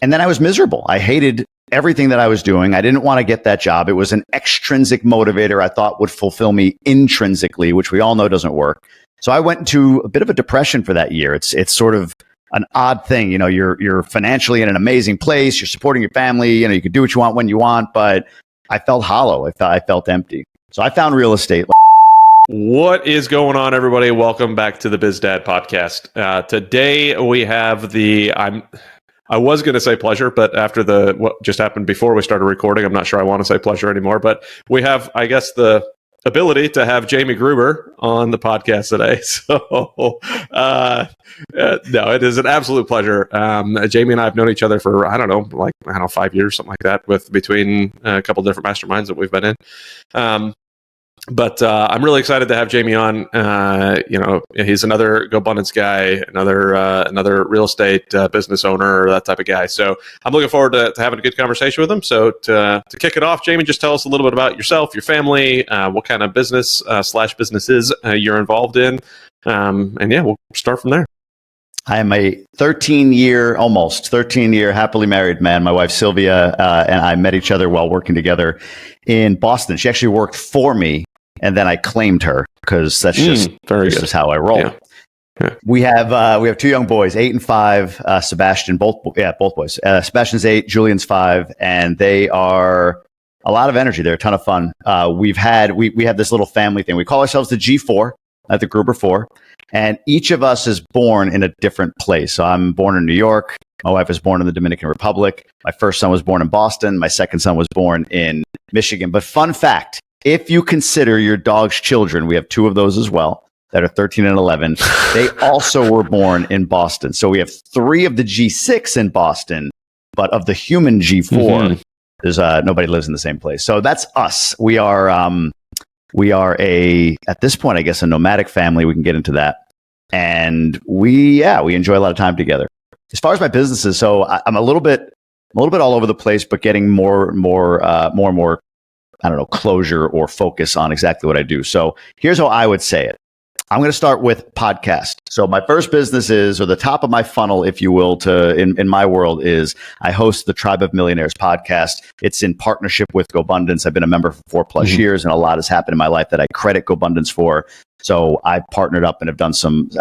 And then I was miserable. I hated everything that I was doing. I didn't want to get that job. It was an extrinsic motivator I thought would fulfill me intrinsically, which we all know doesn't work. So I went into a bit of a depression for that year. It's sort of an odd thing. You know, you're financially in an amazing place. You're supporting your family. You know, you can do what you want when you want, but I felt hollow. I felt empty. So I found real estate. What is going on, everybody? Welcome back to the Biz Dad podcast. Today we have I was going to say pleasure, but after what just happened before we started recording, I'm not sure I want to say pleasure anymore. But we have, I guess, the ability to have Jamie Gruber on the podcast today. So, no, it is an absolute pleasure. Jamie and I have known each other for, 5 years, something like that, between a couple different masterminds that we've been in. But I'm really excited to have Jamie on. He's another GoBundance guy, another real estate business owner, that type of guy. So I'm looking forward to having a good conversation with him. So to kick it off, Jamie, just tell us a little bit about yourself, your family, what kind of business / businesses you're involved in. We'll start from there. I am a almost 13 year happily married man. My wife, Sylvia, and I met each other while working together in Boston. She actually worked for me, and then I claimed her because that's just how I roll. Yeah. Yeah. We have two young boys, 8 and 5. Sebastian, both boys. Sebastian's 8, Julian's 5, and they are a lot of energy. They're a ton of fun. We have this little family thing. We call ourselves the G4 at the Gruber 4. And each of us is born in a different place. So I'm born in New York. My wife was born in the Dominican Republic. My first son was born in Boston. My second son was born in Michigan. But fun fact, if you consider your dog's children, we have 2 of those as well that are 13 and 11. They also were born in Boston. So we have 3 of the G6 in Boston, but of the human G4, there's nobody lives in the same place. So that's us. We are at this point, I guess, a nomadic family. We can get into that. And we enjoy a lot of time together. As far as my businesses, so I'm a little bit all over the place, but getting more and more, closure or focus on exactly what I do. So here's how I would say it. I'm going to start with podcast. So my first business is, or the top of my funnel, if you will, in my world is I host the Tribe of Millionaires podcast. It's in partnership with GoBundance. I've been a member for 4+ years, and a lot has happened in my life that I credit GoBundance for. So I've partnered up and I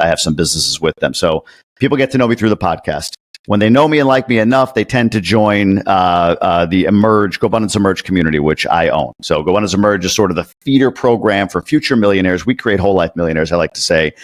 have some businesses with them. So people get to know me through the podcast. When they know me and like me enough, they tend to join the GoBundance Emerge community, which I own. So GoBundance Emerge is sort of the feeder program for future millionaires. We create whole life millionaires, I like to say,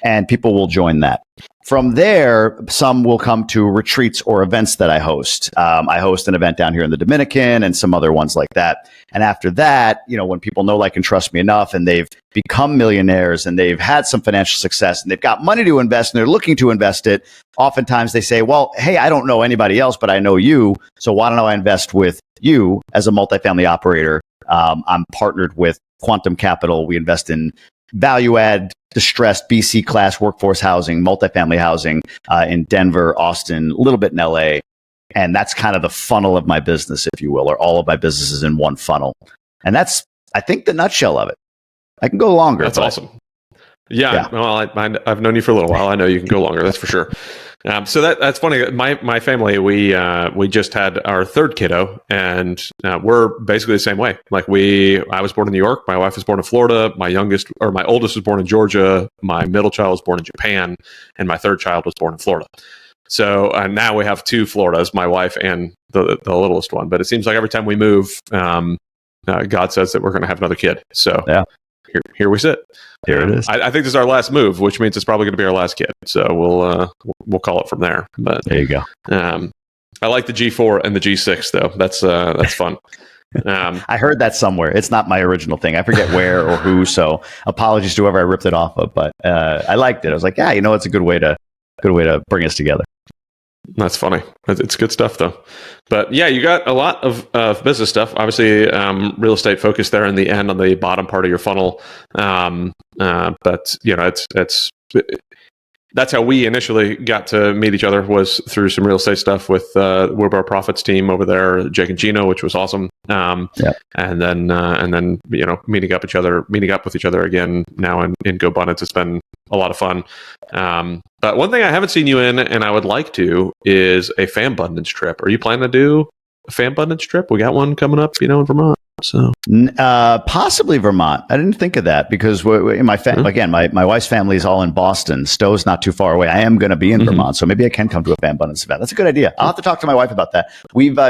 and people will join that. From there, some will come to retreats or events that I host. I host an event down here in the Dominican and some other ones like that. And after that, when people know, like, and trust me enough, and they've become millionaires and they've had some financial success and they've got money to invest and they're looking to invest it, oftentimes they say, well, hey, I don't know anybody else, but I know you. So why don't I invest with you as a multifamily operator? I'm partnered with Quantum Capital. We invest in value add, distressed BC class workforce housing, multifamily housing in Denver, Austin, a little bit in LA. And that's kind of the funnel of my business, if you will, or all of my businesses in one funnel. And that's, I think, the nutshell of it. I can go longer. That's awesome. Yeah. Well, I've known you for a little while. I know you can go longer. That's for sure. So that's funny. My family, we just had our 3rd kiddo, and we're basically the same way. Like I was born in New York. My wife was born in Florida. My oldest was born in Georgia. My middle child was born in Japan, and my 3rd child was born in Florida. So now we have 2 Floridas, my wife and the littlest one. But it seems like every time we move, God says that we're going to have another kid. So yeah. Here we sit. Here it is. I think this is our last move, which means it's probably going to be our last kid. So we'll call it from there. But there you go. I like the G4 and the G6 though. That's fun. I heard that somewhere. It's not my original thing. I forget where or who. So apologies to whoever I ripped it off of. But I liked it. I was like, it's a good way to bring us together. That's funny. It's good stuff, though. But yeah, you got a lot of business stuff. Obviously, real estate focused there in the end on the bottom part of your funnel. But it's that's how we initially got to meet each other, was through some real estate stuff with Gruber Profits team over there, Jake and Gino, which was awesome. And then meeting up with each other again now in Go Abundance has been a lot of fun. But one thing I haven't seen you in, and I would like to, is a Fam Abundance trip. Are you planning to do a Fam Abundance trip? We got one coming up, in Vermont. So possibly Vermont. I didn't think of that because in my again, my wife's family is all in Boston. Stow's not too far away. I am going to be in Vermont, so maybe I can come to a Fam Abundance event. That's a good idea. I'll have to talk to my wife about that.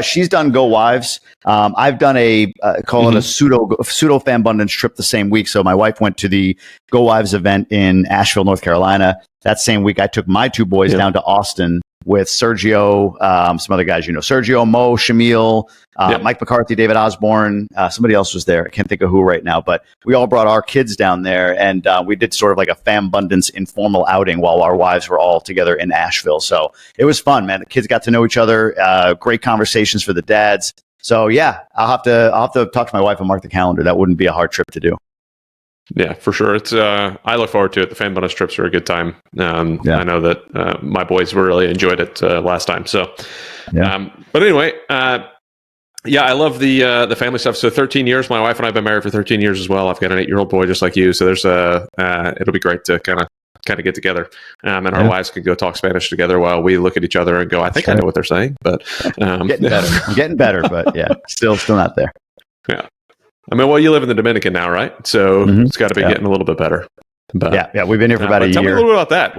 She's done Go Wives. I've done it a pseudo Fam Abundance trip the same week. So my wife went to the Go Wives event in Asheville, North Carolina. That same week, I took my two boys down to Austin with Sergio, some other guys, Sergio, Mo, Shamil, Mike McCarthy, David Osborne, somebody else was there. I can't think of who right now, but we all brought our kids down there, and we did sort of like a Fam Abundance informal outing while our wives were all together in Asheville. So it was fun, man. The kids got to know each other. Great conversations for the dads. So yeah, I'll have to talk to my wife and mark the calendar. That wouldn't be a hard trip to do. Yeah, for sure. It's I look forward to it. The Fam Abundance trips are a good time. I know that my boys really enjoyed it last time. So, but anyway, I love the family stuff. So 13 years. My wife and I have been married for 13 years as well. I've got an 8-year-old boy just like you. So there's it'll be great to kind of get together, and our wives can go talk Spanish together while we look at each other and go, I think I know what they're saying, but getting better. I'm getting better, but yeah, still not there. Yeah. I mean, well, you live in the Dominican now, right? So it's got to be getting a little bit better. But, yeah, we've been here for about a year. Tell me a little bit about that.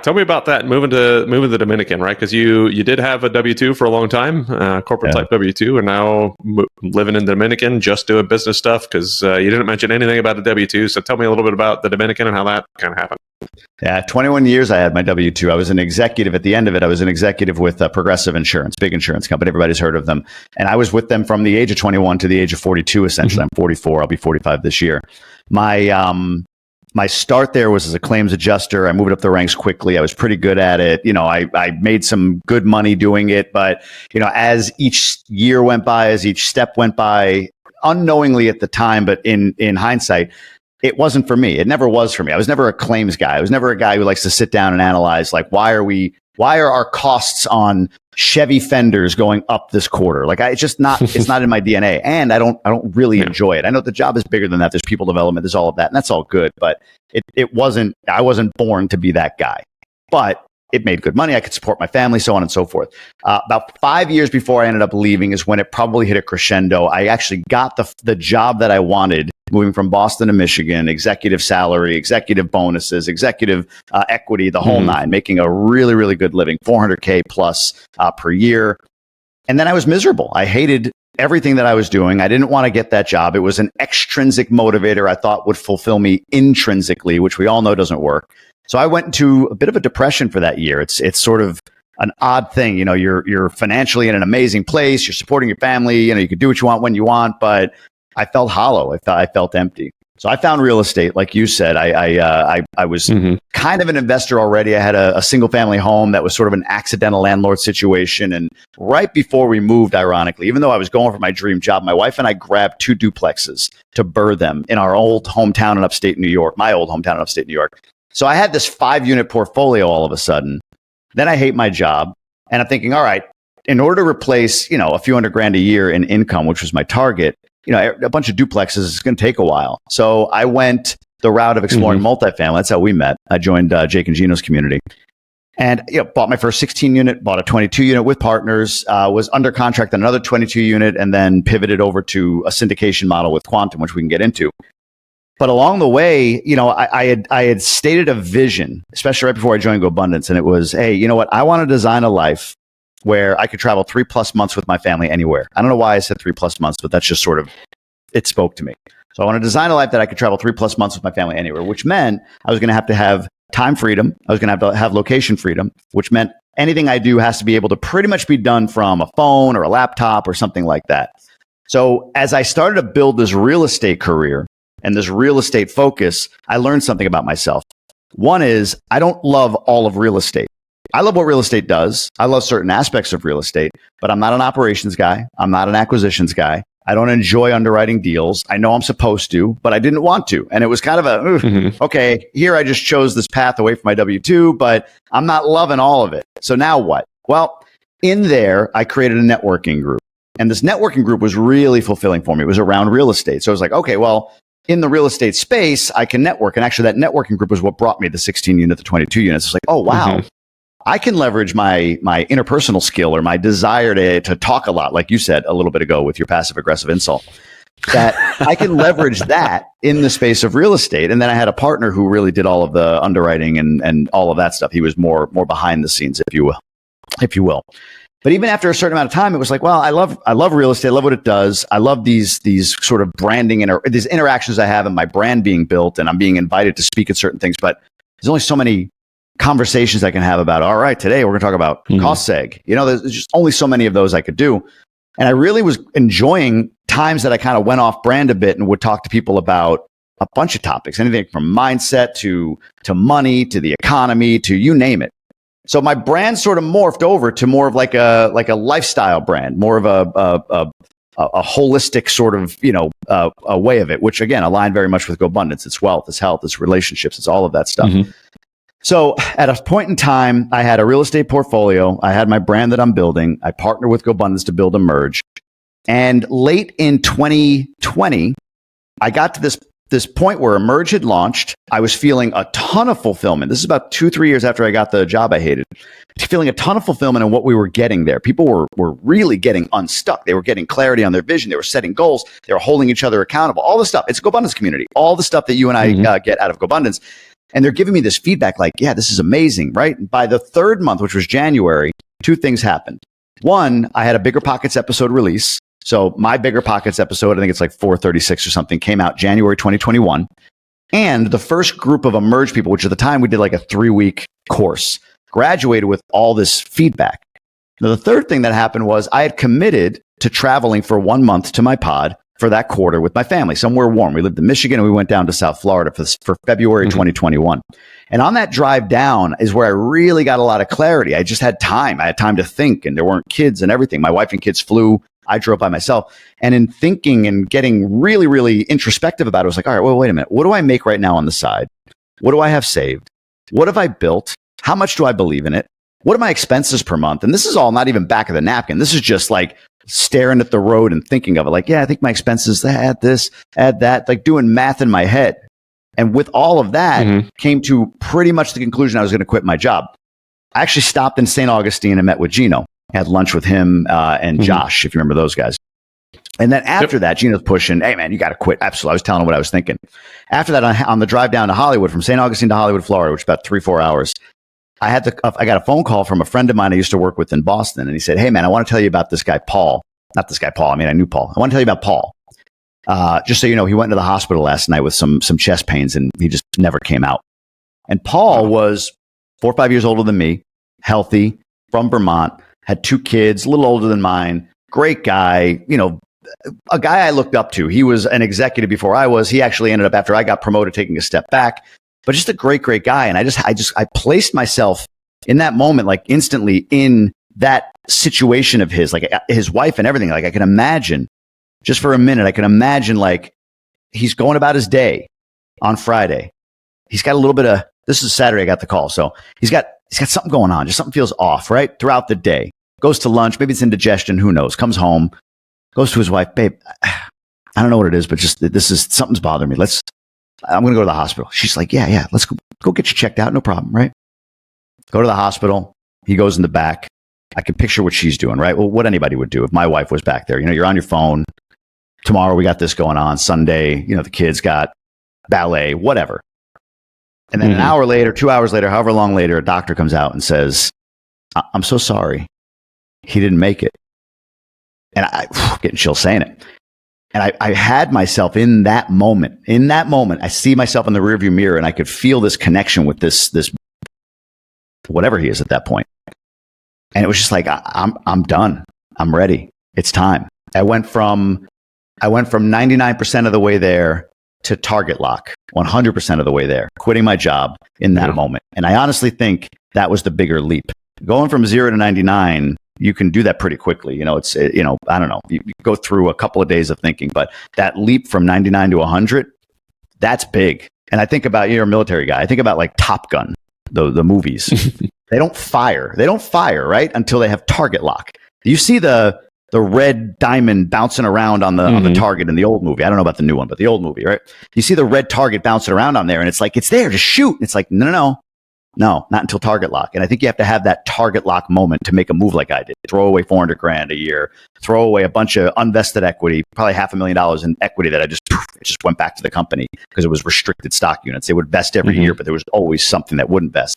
Tell me about that moving to the Dominican, right? Because you did have a W-2 for a long time, corporate type W-2, and now living in the Dominican, just doing business stuff. Because you didn't mention anything about the W-2, so tell me a little bit about the Dominican and how that kind of happened. Yeah, 21 years I had my W-2. I was an executive. At the end of it, I was an executive with Progressive Insurance, big insurance company. Everybody's heard of them. And I was with them from the age of 21 to the age of 42, essentially. I'm 44. I'll be 45 this year. My start there was as a claims adjuster. I moved up the ranks quickly. I was pretty good at it. I made some good money doing it. But, as each year went by, as each step went by, unknowingly at the time, but in hindsight, it wasn't for me. It never was for me. I was never a claims guy. I was never a guy who likes to sit down and analyze, like, why are our costs on Chevy fenders going up this quarter? Like, it's not in my DNA, and I don't really enjoy it. I know the job is bigger than that. There's people development, there's all of that, and that's all good. But I wasn't born to be that guy. But it made good money. I could support my family, so on and so forth. About 5 years before I ended up leaving is when it probably hit a crescendo. I actually got the job that I wanted, moving from Boston to Michigan, executive salary, executive bonuses, executive equity, the whole nine, making a really, really good living, $400K plus per year. And then I was miserable. I hated everything that I was doing. I didn't want to get that job. It was an extrinsic motivator I thought would fulfill me intrinsically, which we all know doesn't work. So I went into a bit of a depression for that year. It's sort of an odd thing. You're financially in an amazing place. You're supporting your family. You can do what you want when you want, but I felt hollow. I felt empty. So I found real estate, like you said. I was kind of an investor already. I had a single family home that was sort of an accidental landlord situation. And right before we moved, ironically, even though I was going for my dream job, my wife and I grabbed 2 duplexes to burr them in our old hometown in upstate New York, my old hometown in upstate New York. So I had this 5-unit portfolio all of a sudden. Then I hate my job. And I'm thinking, all right, in order to replace, a few $100,000 a year in income, which was my target, a bunch of duplexes is going to take a while. So I went the route of exploring multifamily. That's how we met. I joined Jake and Gino's community and bought my first 16-unit, bought a 22-unit with partners, was under contract on another 22-unit, and then pivoted over to a syndication model with Quantum, which we can get into. But along the way, I had stated a vision, especially right before I joined Go Abundance, and it was, hey, you know what? I want to design a life where I could travel 3+ months with my family anywhere. I don't know why I said 3+ months, but that's just sort of, it spoke to me. So I want to design a life that I could travel 3+ months with my family anywhere, which meant I was going to have time freedom. I was going to have location freedom, which meant anything I do has to be able to pretty much be done from a phone or a laptop or something like that. So as I started to build this real estate career and this real estate focus, I learned something about myself. One is I don't love all of real estate. I love what real estate does. I love certain aspects of real estate, but I'm not an operations guy. I'm not an acquisitions guy. I don't enjoy underwriting deals. I know I'm supposed to, but I didn't want to. And it was kind of okay, here I just chose this path away from my W-2, but I'm not loving all of it. So now what? Well, in there, I created a networking group. And this networking group was really fulfilling for me. It was around real estate. So I was like, okay, well, in the real estate space, I can network. And actually, that networking group was what brought me the 16 unit, the 22 units. It's like, oh, wow. I can leverage my interpersonal skill or my desire to talk a lot, like you said a little bit ago with your passive aggressive insult, that I can leverage that in the space of real estate. And then I had a partner who really did all of the underwriting and all of that stuff. He was more behind the scenes, if you will. But even after a certain amount of time, it was like, well, I love real estate. I love what it does. I love these sort of branding and these interactions I have and my brand being built, and I'm being invited to speak at certain things. But there's only so many conversations I can have about, all right, today we're going to talk about cost seg. There's just only so many of those I could do. And I really was enjoying times that I kind of went off brand a bit and would talk to people about a bunch of topics, anything from mindset to money, to the economy, to you name it. So my brand sort of morphed over to more of like a lifestyle brand, more of a holistic sort of, a way of it, which again, aligned very much with GoBundance. It's wealth, it's health, it's relationships, it's all of that stuff. So at a point in time, I had a real estate portfolio. I had my brand that I'm building. I partnered with GoBundance to build Emerge. And late in 2020, I got to this point where Emerge had launched. I was feeling a ton of fulfillment. This is about 2-3 years after I got the job I hated. Feeling a ton of fulfillment in what we were getting there. People were really getting unstuck. They were getting clarity on their vision. They were setting goals. They were holding each other accountable. All the stuff. It's a GoBundance community. All the stuff that you and I get out of GoBundance. And they're giving me this feedback like, yeah, this is amazing, right? And by the third month, which was January, 2 things happened. One, I had a Bigger Pockets episode release. So my Bigger Pockets episode, I think it's like 436 or something, came out January 2021. And the first group of Emerge people, which at the time we did like a 3-week course, graduated with all this feedback. Now, the third thing that happened was I had committed to traveling for 1 month to my pod for that quarter with my family, somewhere warm. We lived in Michigan and we went down to South Florida for February 2021. And on that drive down is where I really got a lot of clarity. I just had time. I had time to think, and there weren't kids and everything. My wife and kids flew. I drove by myself. And in thinking and getting really, really introspective about it, I was like, all right, well, wait a minute. What do I make right now on the side? What do I have saved? What have I built? How much do I believe in it? What are my expenses per month? And this is all not even back of the napkin. This is just like staring at the road and thinking of it. Like, yeah, I think my expenses, add this, add that, like doing math in my head. And with all of that, came to pretty much the conclusion I was going to quit my job. I actually stopped in St. Augustine and met with Gino. I had lunch with him and Josh, if you remember those guys. And then after that, Gino's pushing, hey, man, you got to quit. Absolutely. I was telling him what I was thinking. After that, on the drive down to Hollywood, from St. Augustine to Hollywood, Florida, which is about 3-4 hours, I got a phone call from a friend of mine I used to work with in Boston. And he said, hey, man, I want to tell you about this guy, Paul. Not this guy, Paul. I mean, I knew Paul. I want to tell you about Paul. Just so you know, he went into the hospital last night with some chest pains and he just never came out. And Paul was 4 or 5 years older than me, healthy, from Vermont, had 2 kids, a little older than mine, great guy, a guy I looked up to. He was an executive before I was. He actually ended up, after I got promoted, taking a step back, but just a great, great guy. And I placed myself in that moment, like instantly in that situation of his, like his wife and everything. Like I can imagine, just for a minute, I can imagine like he's going about his day on Friday. He's got a little bit of, this is Saturday I got the call. So he's got something going on. Just something feels off, right? Throughout the day. Goes to lunch. Maybe it's indigestion. Who knows? Comes home, goes to his wife. Babe, I don't know what it is, but just something's bothering me. I'm going to go to the hospital. She's like, yeah. Let's go get you checked out. No problem, right? Go to the hospital. He goes in the back. I can picture what she's doing, right? Well, what anybody would do if my wife was back there. You're on your phone. Tomorrow we got this going on. Sunday, the kids got ballet, whatever. And then an hour later, 2 hours later, however long later, a doctor comes out and says, I'm so sorry. He didn't make it. And I getting chills saying it. And I had myself in that moment. In that moment, I see myself in the rearview mirror and I could feel this connection with this whatever he is at that point. And it was just like, I'm done. I'm ready. It's time. I went from 99% of the way there to target lock, 100% of the way there, quitting my job in that moment. And I honestly think that was the bigger leap. Going from 0 to 99, you can do that pretty quickly. It's, I don't know, you go through a couple of days of thinking, but that leap from 99 to 100, that's big. And I think about, you're a military guy. I think about like Top Gun, the movies. They don't fire, right? Until they have target lock. You see the red diamond bouncing around on the target in the old movie. I don't know about the new one, but the old movie, right? You see the red target bouncing around on there, and it's like, it's there, just shoot. It's like, no, not until target lock. And I think you have to have that target lock moment to make a move like I did. Throw away $400,000 a year, throw away a bunch of unvested equity, probably $500,000 in equity that it just went back to the company because it was restricted stock units. They would vest every year, but there was always something that wouldn't vest.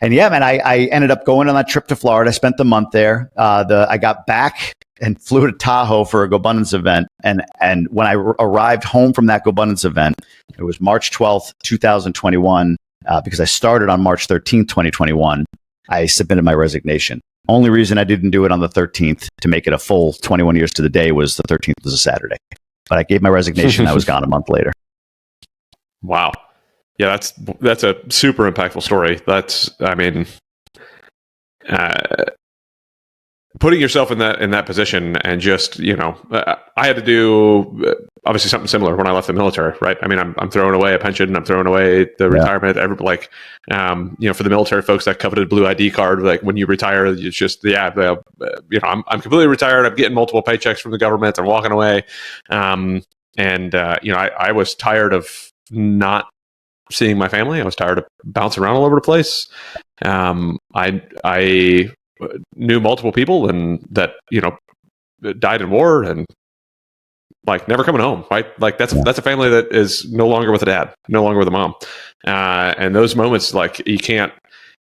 And yeah, man, I ended up going on that trip to Florida. I spent the month there. I got back and flew to Tahoe for a GoBundance event. And when I arrived home from that GoBundance event, it was March 12th, 2021, because I started on March 13th, 2021. I submitted my resignation. Only reason I didn't do it on the 13th to make it a full 21 years to the day was the 13th was a Saturday. But I gave my resignation. I was gone a month later. Wow. Yeah, that's a super impactful story. Putting yourself in that position and just, I had to do obviously something similar when I left the military, right? I mean, I'm throwing away a pension, I'm throwing away the retirement, for the military folks, that coveted blue ID card, like when you retire, it's just, I'm completely retired. I'm getting multiple paychecks from the government. I'm walking away. I was tired of not seeing my family. I was tired of bouncing around all over the place. I knew multiple people and that, died in war and never coming home, right? That's a family that is no longer with a dad, no longer with a mom. And those moments, you can't,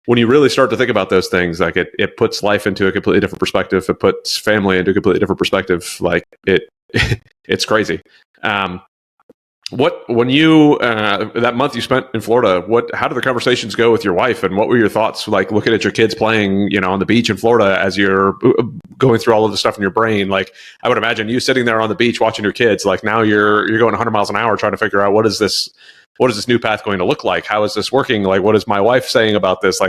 when you really start to think about those things, it puts life into a completely different perspective. It puts family into a completely different perspective. It's crazy. When you that month you spent in Florida, how did the conversations go with your wife, and what were your thoughts looking at your kids playing, on the beach in Florida as you're going through all of the stuff in your brain? I would imagine you sitting there on the beach watching your kids, now you're going 100 miles an hour trying to figure out what is this new path going to look like? How is this working? What is my wife saying about this?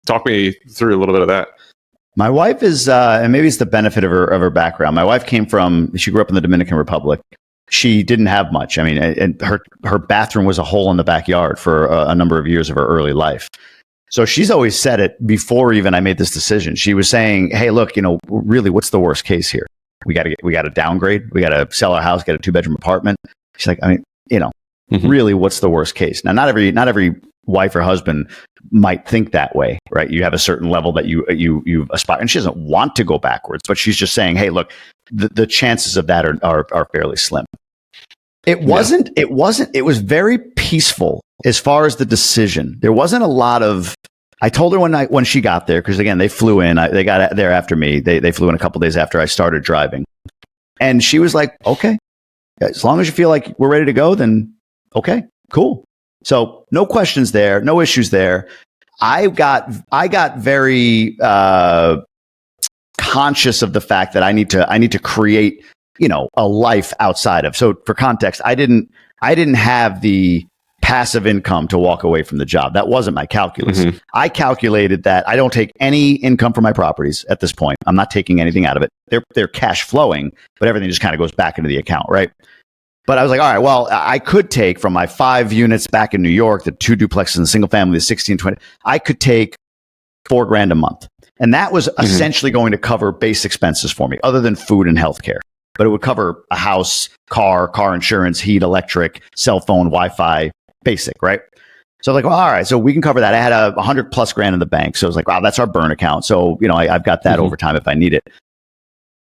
Talk me through a little bit of that. My wife is, and maybe it's the benefit of her background. My wife she grew up in the Dominican Republic. She didn't have much. I mean, and her bathroom was a hole in the backyard for a number of years of her early life. So she's always said it before even I made this decision. She was saying, "Hey, look, really, what's the worst case here? We got to downgrade. We got to sell our house, get a 2-bedroom apartment." She's like, "I mean, really, what's the worst case?" Now, not every wife or husband might think that way, right? You have a certain level that you aspire, and she doesn't want to go backwards, but she's just saying, "Hey, look, the chances of that are fairly slim." It was very peaceful as far as the decision. There wasn't a lot of, I told her when she got there, because again, they flew in, they got there after me. They flew in a couple days after I started driving. And she was like, "Okay, as long as you feel like we're ready to go, then okay, cool." So no questions there, no issues there. I got very conscious of the fact that I need to create, a life outside of. So for context, I didn't have the passive income to walk away from the job. That wasn't my calculus. I calculated that I don't take any income from my properties at this point. I'm not taking anything out of it. They're cash flowing, but everything just kind of goes back into the account, right? But I was like, all right, well, I could take from my 5 units back in New York, the 2 duplexes and single family, the 16, 20, I could take $4,000 a month. And that was essentially going to cover base expenses for me, other than food and healthcare. But it would cover a house, car insurance, heat, electric, cell phone, Wi-Fi, basic, right? So I was like, well, all right, so we can cover that. I had $100,000+ in the bank. So I was like, wow, that's our burn account. So, I've got that over time if I need it.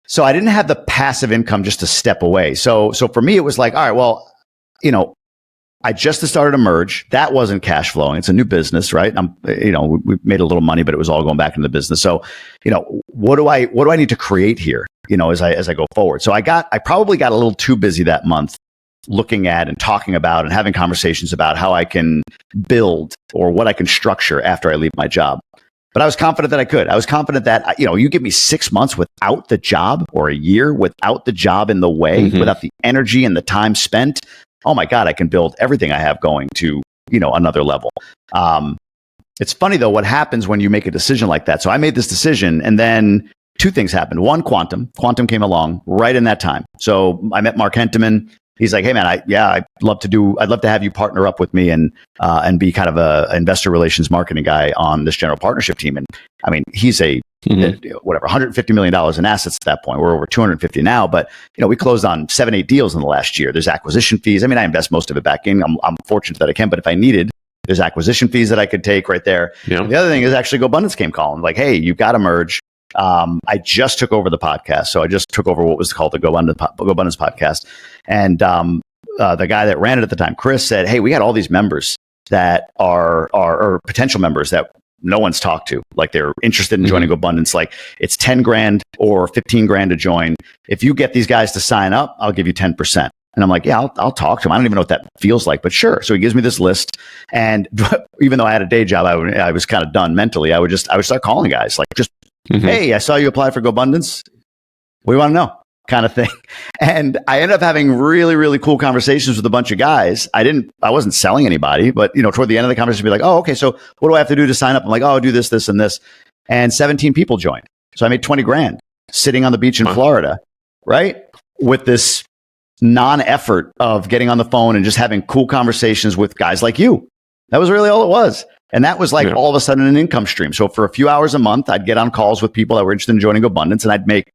So I didn't have the passive income just to step away. So for me, it was like, all right, well, I just started Emerge. That wasn't cash flowing. It's a new business, right? We made a little money, but it was all going back into the business. So, what do I need to create here? As I go forward. So I probably got a little too busy that month looking at and talking about and having conversations about how I can build or what I can structure after I leave my job. But I was confident that I could. I was confident that, you give me 6 months without the job or a year without the job in the way, without the energy and the time spent. Oh my God, I can build everything I have going to, another level. It's funny though, what happens when you make a decision like that. So I made this decision, and then two things happened. One, Quantum came along right in that time. So I met Mark Henteman. He's like, hey man, I'd love to have you partner up with me and be kind of a investor relations marketing guy on this general partnership team. And I mean, he's whatever, $150 million in assets at that point. We're over 250 now, but we closed on 7-8 deals in the last year. There's acquisition fees. I mean, I invest most of it back in. I'm fortunate that I can, but if I needed, there's acquisition fees that I could take right there. Yeah. The other thing is actually GoBundance came calling like, hey, you've got to merge. I just took over the podcast. So I just took over what was called the GoBundance podcast. And the guy that ran it at the time, Chris, said, hey, we got all these members that are or potential members that no one's talked to. Like they're interested in joining GoBundance. Like it's 10 grand or 15 grand to join. If you get these guys to sign up, I'll give you 10%. And I'm like, yeah, I'll talk to him. I don't even know what that feels like, but sure. So he gives me this list. And even though I had a day job, I was kind of done mentally. I would start calling guys like, just, hey, I saw you apply for GoBundance. We want to know, kind of thing. And I ended up having really, really cool conversations with a bunch of guys. I wasn't selling anybody, but toward the end of the conversation, be like, oh, okay, so what do I have to do to sign up? I'm like, oh, do this, this, and this. And 17 people joined. So I made 20 grand sitting on the beach in Florida, right? With this non-effort of getting on the phone and just having cool conversations with guys like you. That was really all it was. And that was like all of a sudden an income stream. So for a few hours a month, I'd get on calls with people that were interested in joining GoBundance, and I'd make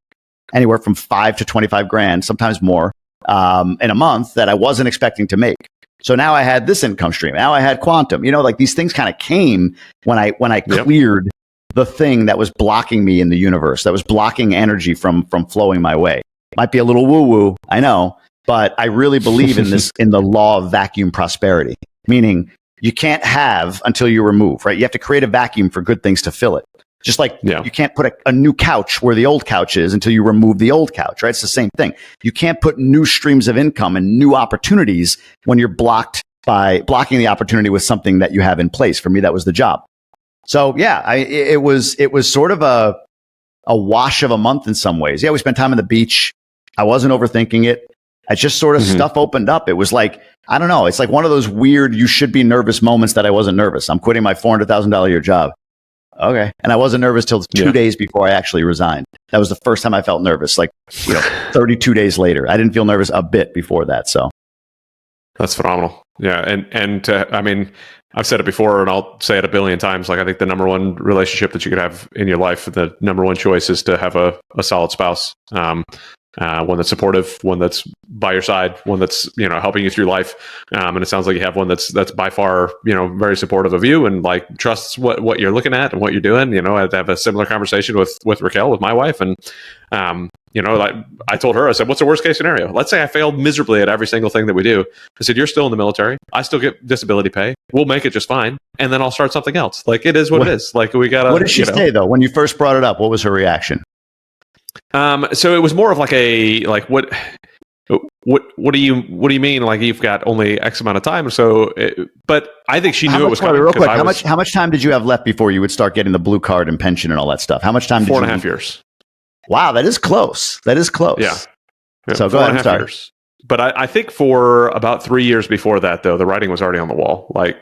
anywhere from 5 to 25 grand, sometimes more, in a month that I wasn't expecting to make. So now I had this income stream. Now I had Quantum. Like these things kind of came when I cleared the thing that was blocking me in the universe, that was blocking energy from flowing my way. Might be a little woo-woo, I know, but I really believe in this, in the law of vacuum prosperity, meaning you can't have until you remove, right? You have to create a vacuum for good things to fill it. Just like you can't put a new couch where the old couch is until you remove the old couch, right? It's the same thing. You can't put new streams of income and new opportunities when you're blocked by blocking the opportunity with something that you have in place. For me, that was the job. So yeah, it was sort of a wash of a month in some ways. Yeah, we spent time on the beach. I wasn't overthinking it. I just sort of stuff opened up. It was like, I don't know. It's like one of those weird, you should be nervous moments that I wasn't nervous. I'm quitting my $400,000 a year job. Okay. And I wasn't nervous till 2 days before I actually resigned. That was the first time I felt nervous. Like, 32 days later, I didn't feel nervous a bit before that. So that's phenomenal. Yeah. And I mean, I've said it before and I'll say it a billion times. Like I think the number one relationship that you could have in your life, the number one choice is to have a solid spouse. One that's supportive, one that's by your side, one that's helping you through life, and it sounds like you have one that's by far very supportive of you and like trusts what you're looking at and what you're doing. I have a similar conversation with Raquel, with my wife, and like I told her, I said, "What's the worst case scenario? Let's say I failed miserably at every single thing that we do." I said, "You're still in the military. I still get disability pay. We'll make it just fine, and then I'll start something else. Like it is what it is. Like we gotta." What did she say though when you first brought it up? What was her reaction? So it was more of like what do you mean? Like you've got only X amount of time. So, but I think she knew it was coming. Real quick, how much time did you have left before you would start getting the blue card and pension and all that stuff? How much time? 4.5 years. Wow, that is close. Yeah. So go ahead and start. Years. But I think for about 3 years before that, though, the writing was already on the wall. Like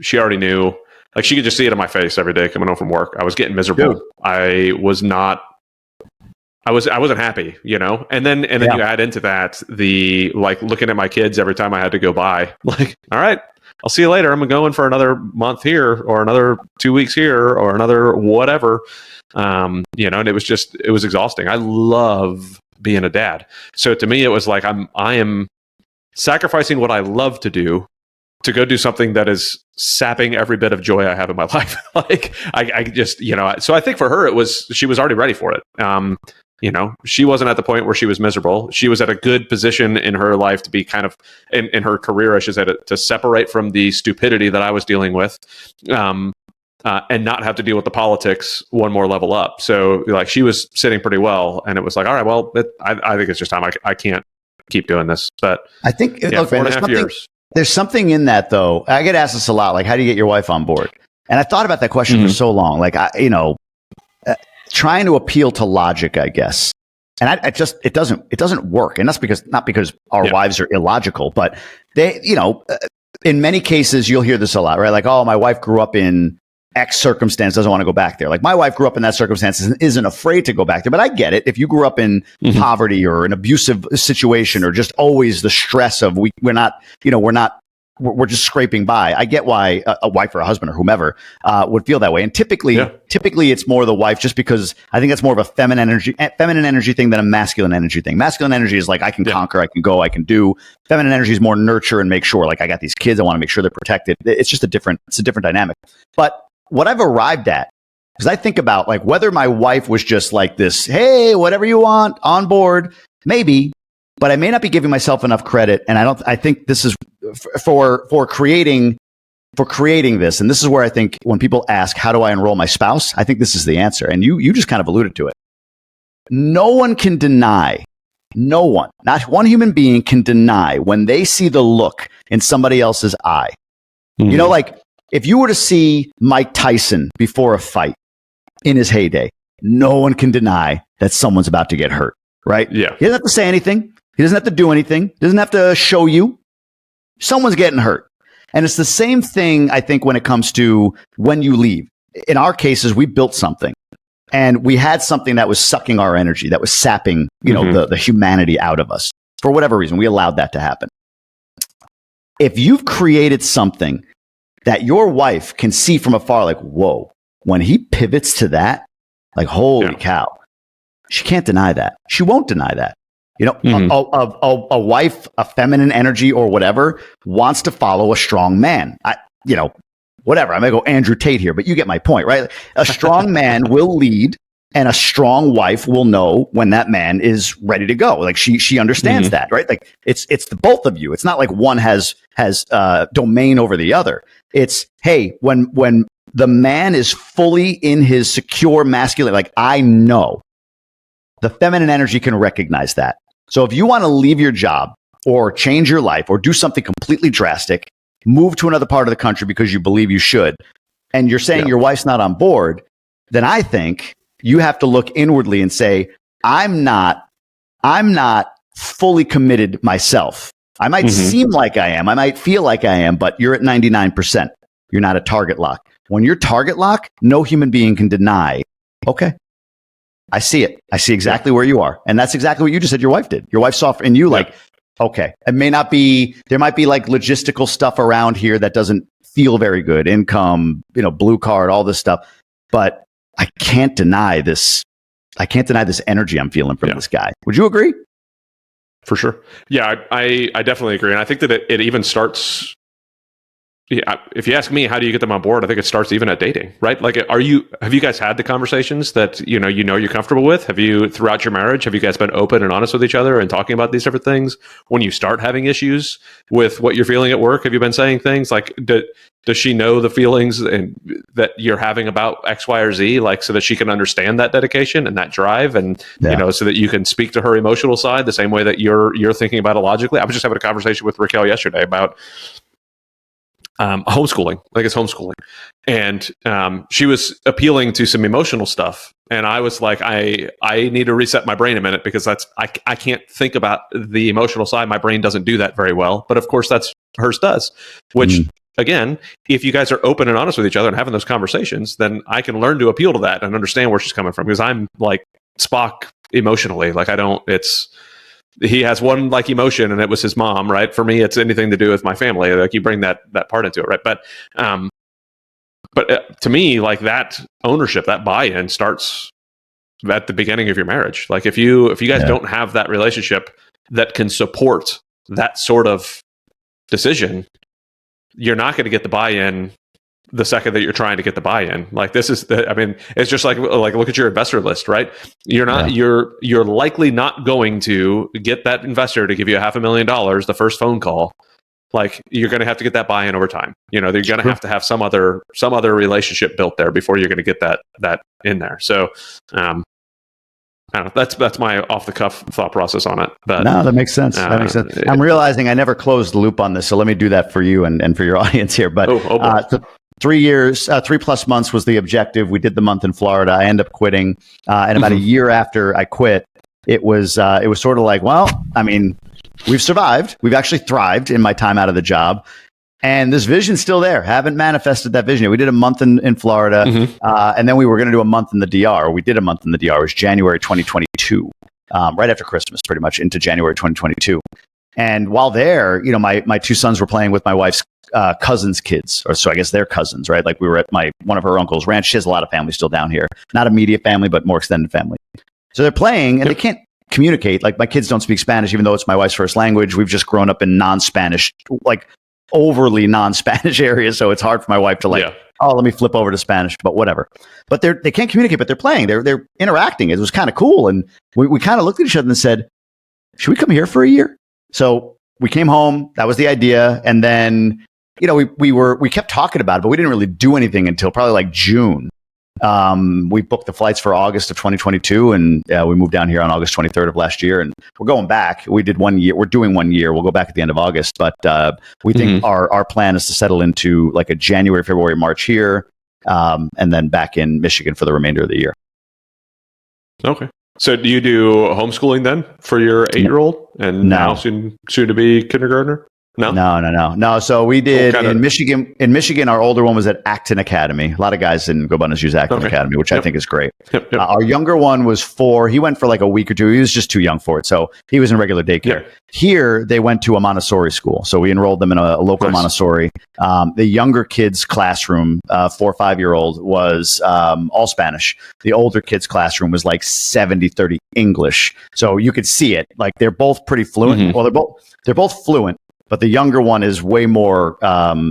she already knew. Like she could just see it in my face every day coming home from work. I was getting miserable. Dude. I wasn't happy, and then you add into that the like looking at my kids every time I had to go by, like, all right, I'll see you later. I'm going for another month here or another 2 weeks here or another whatever. And it was exhausting. I love being a dad. So to me, it was like, I am sacrificing what I love to do to go do something that is sapping every bit of joy I have in my life. Like I just, so I think for her, she was already ready for it. She wasn't at the point where she was miserable. She was at a good position in her life to be kind of in her career, I should say, to separate from the stupidity that I was dealing with, and not have to deal with the politics one more level up. So like she was sitting pretty well, and it was like, all right, well, I think it's just time. I can't keep doing this. But I think 4.5 years. There's something in that though. I get asked this a lot, like, how do you get your wife on board? And I thought about that question for so long. Like, trying to appeal to logic, I guess. And it doesn't work. And that's not because our wives are illogical, but they, in many cases, you'll hear this a lot, right? Like, oh, my wife grew up in X circumstance, doesn't want to go back there. Like my wife grew up in that circumstance and isn't afraid to go back there. But I get it. If you grew up in poverty or an abusive situation or just always the stress of we're just scraping by. I get why a wife or a husband or whomever would feel that way. And typically it's more the wife, just because I think that's more of a feminine energy thing than a masculine energy thing. Masculine energy is like, I can conquer, I can go, I can do. Feminine energy is more nurture and make sure, like, I got these kids, I want to make sure they're protected. It's just a different dynamic. But what I've arrived at, because I think about like whether my wife was just like this, hey, whatever you want, on board, maybe, but I may not be giving myself enough credit. And I think this is for creating this. And this is where I think when people ask, how do I enroll my spouse? I think this is the answer. And you just kind of alluded to it. No one can deny, not one human being can deny when they see the look in somebody else's eye. Mm-hmm. You know, like if you were to see Mike Tyson before a fight in his heyday, no one can deny that someone's about to get hurt, right? Yeah. He doesn't have to say anything. He doesn't have to do anything. He doesn't have to show you. Someone's getting hurt. And it's the same thing, I think, when it comes to when you leave. In our cases, we built something and we had something that was sucking our energy, that was sapping, the humanity out of us. For whatever reason, we allowed that to happen. If you've created something that your wife can see from afar, like, whoa, when he pivots to that, like, holy cow, she can't deny that. She won't deny that. A wife, a feminine energy or whatever, wants to follow a strong man. Whatever. I'm going to go Andrew Tate here, but you get my point, right? A strong man will lead, and a strong wife will know when that man is ready to go. Like she understands that, right? Like it's the both of you. It's not like one has domain over the other. It's, hey, when the man is fully in his secure masculine, like I know the feminine energy can recognize that. So if you want to leave your job or change your life or do something completely drastic, move to another part of the country because you believe you should, and you're saying your wife's not on board, then I think you have to look inwardly and say, I'm not fully committed myself. I might seem like I am. I might feel like I am, but you're at 99%. You're not a target lock. When you're target lock, no human being can deny, okay, I see it. I see exactly where you are. And that's exactly what you just said your wife did. Your wife saw in you like, okay, it may not be, there might be like logistical stuff around here that doesn't feel very good. Income, blue card, all this stuff. But I can't deny this. I can't deny this energy I'm feeling from this guy. Would you agree? For sure. Yeah, I definitely agree. And I think that it even starts, if you ask me, how do you get them on board? I think it starts even at dating, right? Like, have you guys had the conversations that, you're comfortable with? Have you, throughout your marriage, have you guys been open and honest with each other and talking about these different things? When you start having issues with what you're feeling at work, have you been saying things like, does she know the feelings that you're having about X, Y, or Z, like, so that she can understand that dedication and that drive, and so that you can speak to her emotional side the same way that you're thinking about it logically? I was just having a conversation with Raquel yesterday about homeschooling. I think it's homeschooling, and she was appealing to some emotional stuff, and I was like, I need to reset my brain a minute, because I can't think about the emotional side. My brain doesn't do that very well, but of course that's hers does, which. Again, if you guys are open and honest with each other and having those conversations, then I can learn to appeal to that and understand where she's coming from, because I'm like Spock emotionally. Like he has one like emotion, and it was his mom, right? For me, it's anything to do with my family. Like you bring that part into it, right? But to me, like that ownership, that buy-in starts at the beginning of your marriage. Like if you guys don't have that relationship that can support that sort of decision, you're not going to get the buy-in the second that you're trying to get the buy-in. Like this is it's just like look at your investor list, right? You're likely not going to get that investor to give you $500,000 the first phone call. Like you're going to have to get that buy-in over time. They're going to have some other relationship built there before you're going to get that in there. So, I don't know. That's my off the cuff thought process on it. But no, that makes sense. I'm realizing I never closed the loop on this, so let me do that for you and for your audience here. But so 3 years, 3+ months was the objective. We did the month in Florida. I ended up quitting, and about a year after I quit, it was sort of like, well, I mean, we've survived. We've actually thrived in my time out of the job. And this vision's still there. Haven't manifested that vision yet. We did a month in Florida, and then we were going to do a month in the DR. We did a month in the DR. It was January 2022, right after Christmas, pretty much into January 2022. And while there, my two sons were playing with my wife's cousins' kids, or so I guess they're cousins, right? Like we were at one of her uncle's ranch. She has a lot of family still down here, not immediate family, but more extended family. So they're playing, and they can't communicate. Like my kids don't speak Spanish, even though it's my wife's first language. We've just grown up in non-Spanish, like overly non-Spanish areas, so it's hard for my wife to let me flip over to Spanish, but whatever. But they can't communicate, but they're playing. They're interacting. It was kind of cool, and we kind of looked at each other and said, "Should we come here for a year?" So we came home. That was the idea, and then we kept talking about it, but we didn't really do anything until probably like June. We booked the flights for August of 2022, and we moved down here on August 23rd of last year, and we're going back. We did 1 year. We're doing 1 year. We'll go back at the end of August, but we think our plan is to settle into like a January, February, March here, and then back in Michigan for the remainder of the year. Okay. So do you do homeschooling then for your 8-year-old and now soon to be kindergartner? No. So we did in Michigan. In Michigan, our older one was at Acton Academy. A lot of guys in Go Bunnies use Acton Academy, which I think is great. Yep. Our younger one was 4. He went for like a week or two. He was just too young for it. So he was in regular daycare. Yep. Here, they went to a Montessori school. So we enrolled them in a local Montessori. The younger kids' classroom, 4 or 5-year-old, was all Spanish. The older kids' classroom was like 70-30 English. So you could see it. Like they're both pretty fluent. Well, they're both fluent. But the younger one is way more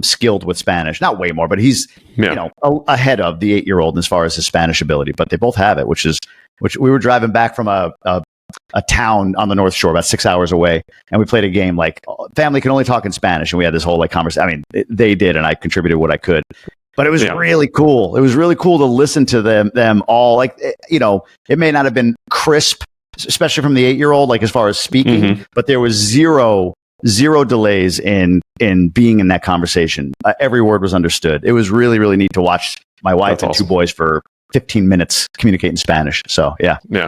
skilled with Spanish. Not way more, but he's ahead of the 8-year-old as far as his Spanish ability. But they both have it, which we were driving back from a town on the North Shore, about 6 hours away, and we played a game like family can only talk in Spanish, and we had this whole conversation. I mean, they did, and I contributed what I could. But it was really cool. It was really cool to listen to them all. It may not have been crisp, especially from the 8-year-old, like as far as speaking, but there was zero delays in being in that conversation. Every word was understood. It was really, really neat to watch my wife and 2 boys for 15 minutes communicate in Spanish. So, yeah. We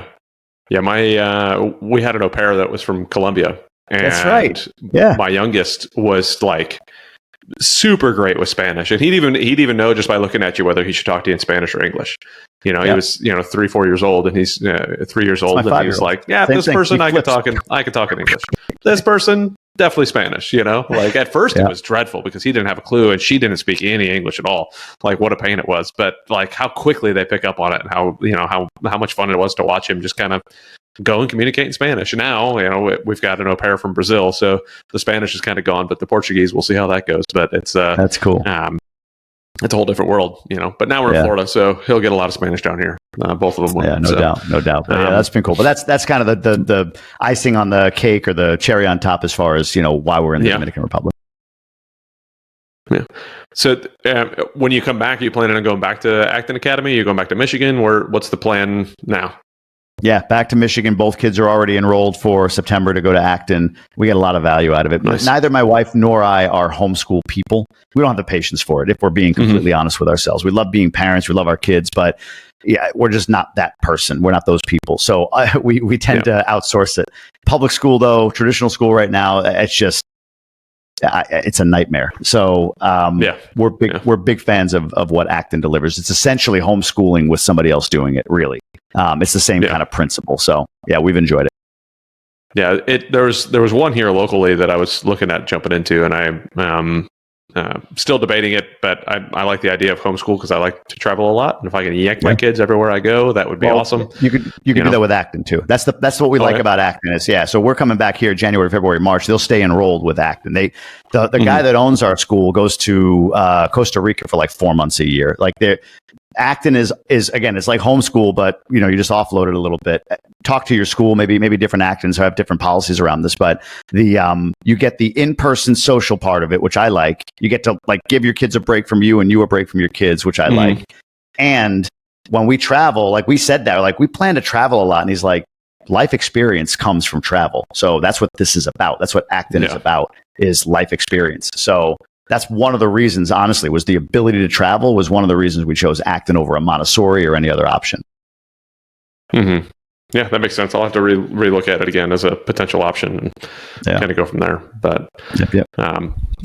had an au pair that was from Colombia. And that's right. Yeah. My youngest was like super great with Spanish. And he'd even know just by looking at you whether he should talk to you in Spanish or English. He was 3-4 years old, and he's 3 years old, and he's like, this person I could talk in English. This person definitely Spanish. Like at first it was dreadful because he didn't have a clue and she didn't speak any English at all. Like what a pain it was. But like how quickly they pick up on it, and how much fun it was to watch him just kind of go and communicate in Spanish. And now we've got an au pair from Brazil, so the Spanish is kind of gone, but the Portuguese, we'll see how that goes. But it's that's cool. It's a whole different world, But now we're in Florida, so he'll get a lot of Spanish down here. Both of them will. Yeah, no doubt. But that's been cool. But that's kind of the icing on the cake or the cherry on top as far as why we're in the Dominican Republic. Yeah. So when you come back, are you planning on going back to Acton Academy? Are you going back to Michigan? What's the plan now? Yeah, back to Michigan. Both kids are already enrolled for September to go to Acton. We get a lot of value out of it. Nice. Neither my wife nor I are homeschool people. We don't have the patience for it, if we're being completely honest with ourselves. We love being parents. We love our kids, but we're just not that person. We're not those people. So we tend to outsource it. Public school, though, traditional school right now, it's just, it's a nightmare. So we're big fans of what Acton delivers. It's essentially homeschooling with somebody else doing it, really. It's the same kind of principle. So we've enjoyed it. Yeah, there was one here locally that I was looking at jumping into, and I'm still debating it, but I like the idea of homeschool because I like to travel a lot, and if I can yank my kids everywhere I go, that would be awesome. You could do that with Acton too. That's what we like about Acton is so we're coming back here January, February, March. They'll stay enrolled with Acton. The guy that owns our school goes to Costa Rica for like 4 months a year. Like Acton is again, it's like homeschool, but you just offload it a little bit. Talk to your school, maybe different Actons have different policies around this, but you get the in-person social part of it, which I like. You get to like give your kids a break from you and you a break from your kids, which I like. And when we travel, like we said that, like we plan to travel a lot, and he's like, life experience comes from travel. So that's what this is about. That's what Acton is about, is life experience. So that's one of the reasons, honestly, was the ability to travel was one of the reasons we chose Acton over a Montessori or any other option. Yeah, that makes sense. I'll have to relook at it again as a potential option and kind of go from there. But,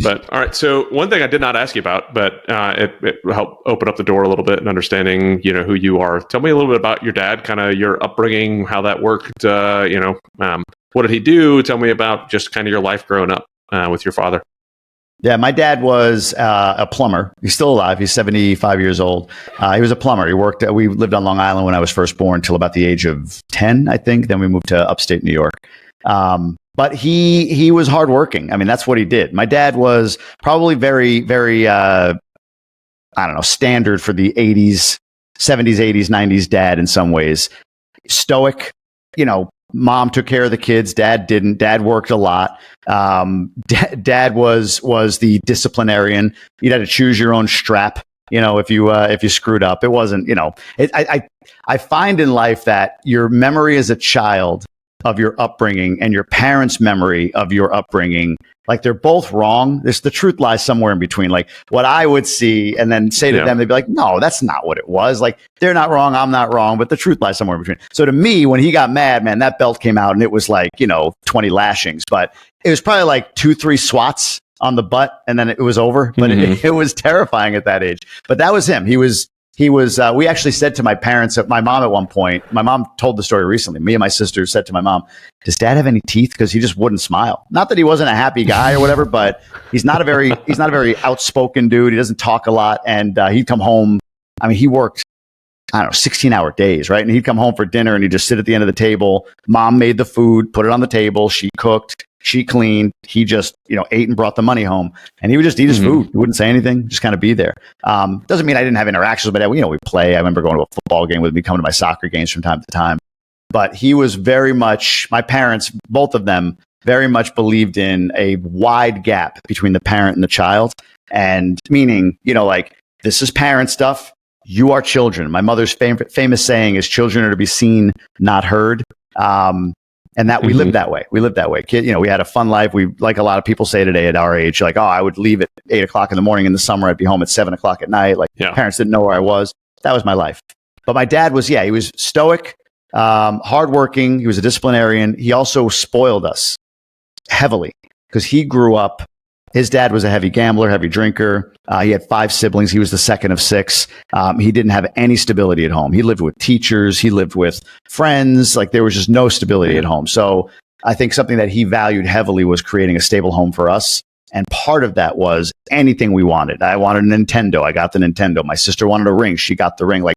but all right. So one thing I did not ask you about, but it helped open up the door a little bit in understanding, who you are. Tell me a little bit about your dad, kind of your upbringing, how that worked. What did he do? Tell me about just kind of your life growing up with your father. Yeah, my dad was a plumber. He's still alive. He's 75 years old. He was a plumber. We lived on Long Island when I was first born until about the age of 10, I think. Then we moved to upstate New York. But he was hardworking. I mean, that's what he did. My dad was probably very, very, standard for the 80s, 70s, 80s, 90s dad in some ways. Stoic, mom took care of the kids. Dad didn't. Dad worked a lot. Dad was the disciplinarian. You had to choose your own strap. If you screwed up, it wasn't. I find in life that your memory as a child of your upbringing and your parents' memory of your upbringing, like they're both wrong. The truth lies somewhere in between. Like what I would see and then say to them, they'd be like, no, that's not what it was. Like they're not wrong. I'm not wrong, but the truth lies somewhere in between. So to me, when he got mad, man, that belt came out and it was like, 20 lashings, but it was probably like 2-3 swats on the butt and then it was over. But it was terrifying at that age. But that was him. He was, we actually said to my parents, my mom at one point, my mom told the story recently. Me and my sister said to my mom, does dad have any teeth? Because he just wouldn't smile. Not that he wasn't a happy guy or whatever, but he's not a very outspoken dude. He doesn't talk a lot. And he'd come home. I mean, he worked, 16-hour days, right? And he'd come home for dinner and he'd just sit at the end of the table. Mom made the food, put it on the table. She cooked. She cleaned. He just, ate and brought the money home. And he would just eat his food. He wouldn't say anything, just kind of be there. Doesn't mean I didn't have interactions, but we play. I remember going to a football game with me, coming to my soccer games from time to time. But he was very much, my parents, both of them, very much believed in a wide gap between the parent and the child. And meaning, this is parent stuff. You are children. My mother's famous saying is children are to be seen, not heard. And that we lived that way. Kid, we had a fun life. We, like a lot of people say today at our age, like, I would leave at 8:00 in the morning in the summer. I'd be home at 7:00 at night. Like parents didn't know where I was. That was my life. But my dad was, he was stoic, hardworking. He was a disciplinarian. He also spoiled us heavily because he grew up. His dad was a heavy gambler, heavy drinker. He had 5 siblings. He was the second of 6. He didn't have any stability at home. He lived with teachers. He lived with friends. Like there was just no stability at home. So I think something that he valued heavily was creating a stable home for us. And part of that was anything we wanted. I wanted a Nintendo. I got the Nintendo. My sister wanted a ring. She got the ring. Like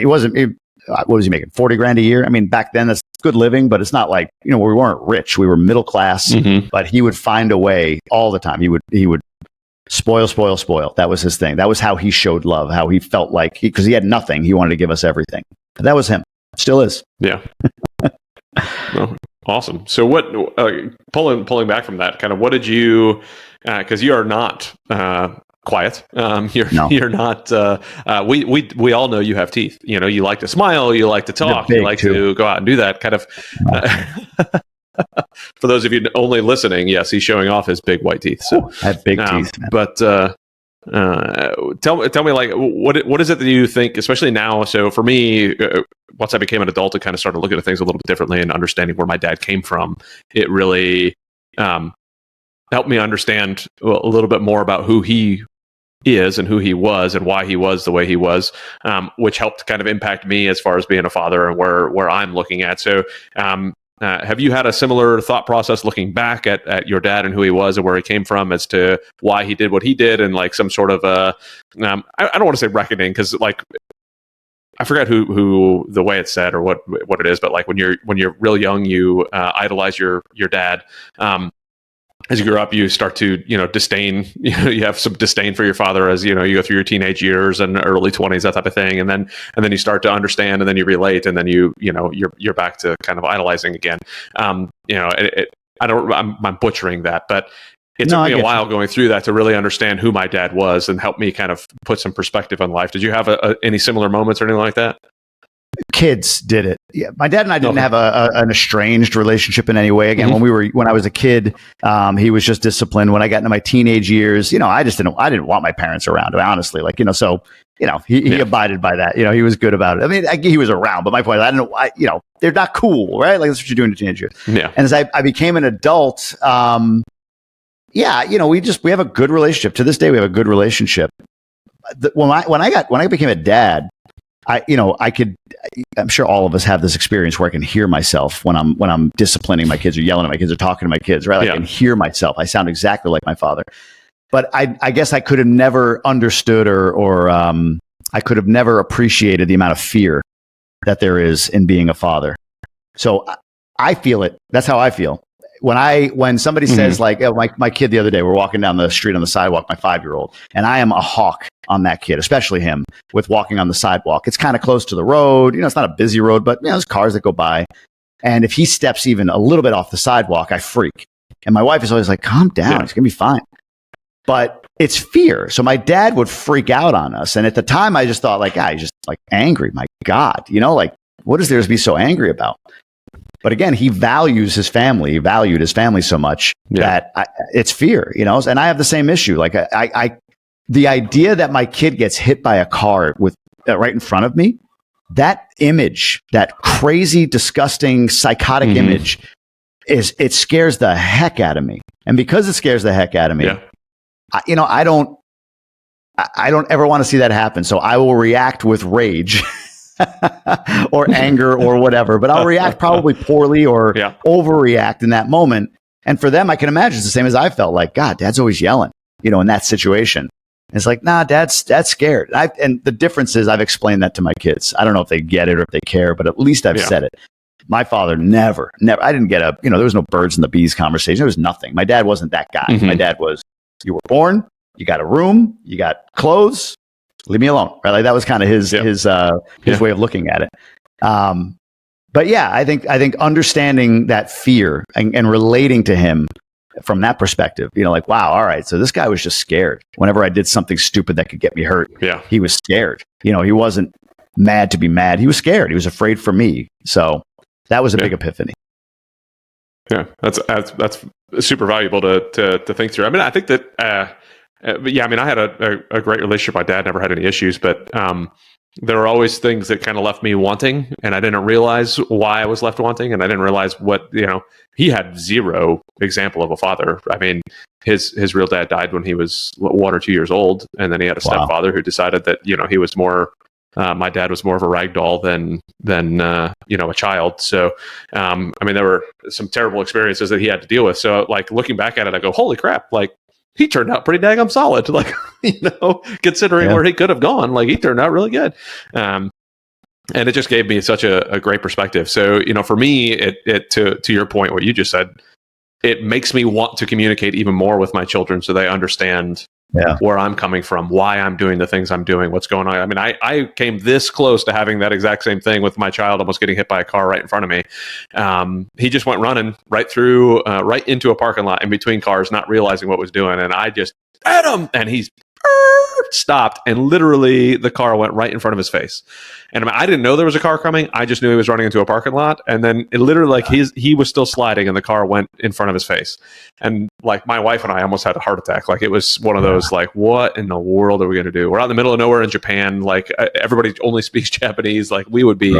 what was he making? $40,000 a year? I mean, back then that's good living, but it's not like, we weren't rich. We were middle class, but he would find a way all the time. He would spoil. That was his thing. That was how he showed love, how he felt like because he had nothing. He wanted to give us everything. But that was him. Still is. Yeah. Well, awesome. So what, pulling back from that, kind of what did you, because you are not, quiet. You're not. We all know you have teeth. You like to smile. You like to talk. You like to go out and do that kind of. For those of you only listening, yes, he's showing off his big white teeth. So I have big teeth. Man. But tell me, like, what is it that you think, especially now? So for me, once I became an adult, I kind of started looking at things a little bit differently and understanding where my dad came from. It really helped me understand a little bit more about who he is and who he was and why he was the way he was, which helped kind of impact me as far as being a father and where I'm looking at. So have you had a similar thought process looking back at your dad and who he was and where he came from as to why he did what he did and like some sort of I don't want to say reckoning because like I forgot who the way it's said or what it is, but like when you're real young, you idolize your dad. As you grow up, you start to, disdain, you have some disdain for your father as, you go through your teenage years and early 20s, that type of thing. And then you start to understand and then you relate and then you're back to kind of idolizing again. I'm butchering that, but it took me a while going through that to really understand who my dad was and help me kind of put some perspective on life. Did you have any similar moments or anything like that? kids did it. Yeah, my dad and I didn't have an estranged relationship in any way. Again, when I was a kid, he was just disciplined. When I got into my teenage years, I didn't want my parents around, honestly. So, he abided by that. He was good about it. I mean, he was around, but my point is, I don't know why, they're not cool, right? Like, that's what you're doing in teenage years. Yeah. And as I became an adult, we have a good relationship. To this day, we have a good relationship. When I became a dad, I'm sure all of us have this experience where I can hear myself when I'm disciplining my kids or yelling at my kids or talking to my kids, right? I can hear myself. I sound exactly like my father. But I guess I could have never understood or I could have never appreciated the amount of fear that there is in being a father. So I feel it. That's how I feel. When somebody says like, my kid the other day, we're walking down the street on the sidewalk, my 5-year-old, and I am a hawk on that kid, especially him with walking on the sidewalk. It's kind of close to the road. It's not a busy road, but there's cars that go by. And if he steps even a little bit off the sidewalk, I freak. And my wife is always like, calm down. It's going to be fine. But it's fear. So my dad would freak out on us. And at the time I just thought like, he's just like angry. My God, like what is there to be so angry about? But again, he values his family. He valued his family so much that it's fear, and I have the same issue. Like the idea that my kid gets hit by a car with right in front of me, that image, that crazy, disgusting, psychotic image it scares the heck out of me. And because it scares the heck out of me, I don't ever want to see that happen. So I will react with rage. or anger or whatever, but I'll react probably poorly or overreact in that moment. And for them, I can imagine it's the same as I felt like, God, dad's always yelling, in that situation. And it's like, nah, dad's scared. And the difference is I've explained that to my kids. I don't know if they get it or if they care, but at least I've said it. My father never, I didn't get there was no birds and the bees conversation. There was nothing. My dad wasn't that guy. My dad was, you were born, you got a room, you got clothes, leave me alone, right? Like that was kind of his way of looking at it. But yeah, I think understanding that fear and relating to him from that perspective, like, wow, all right, so this guy was just scared. Whenever I did something stupid that could get me hurt, he was scared. He wasn't mad to be mad. He was scared. He was afraid for me. So that was a big epiphany. Yeah, that's super valuable to think through. I mean, I think that. I had a great relationship. My dad never had any issues, but there were always things that kind of left me wanting, and I didn't realize why I was left wanting, and I didn't realize what, he had zero example of a father. I mean, his real dad died when he was 1 or 2 years old, and then he had a stepfather who decided that, he was more, my dad was more of a rag doll than a child. So, there were some terrible experiences that he had to deal with. So, like, looking back at it, I go, holy crap, like, he turned out pretty daggum solid, like, considering where he could have gone, like he turned out really good. And it just gave me such a great perspective. So, for me, it to your point, what you just said, it makes me want to communicate even more with my children so they understand where I'm coming from, why I'm doing the things I'm doing, what's going on. I mean, I came this close to having that exact same thing with my child almost getting hit by a car right in front of me. He just went running right into a parking lot in between cars, not realizing what was doing. And I just hit him, and he's stopped, and literally the car went right in front of his face. And I didn't know there was a car coming. I just knew he was running into a parking lot. And then it literally, like, he was still sliding and the car went in front of his face. And like my wife and I almost had a heart attack. Like, it was one of those, like, what in the world are we going to do? We're out in the middle of nowhere in Japan. Like, everybody only speaks Japanese. Like, we would be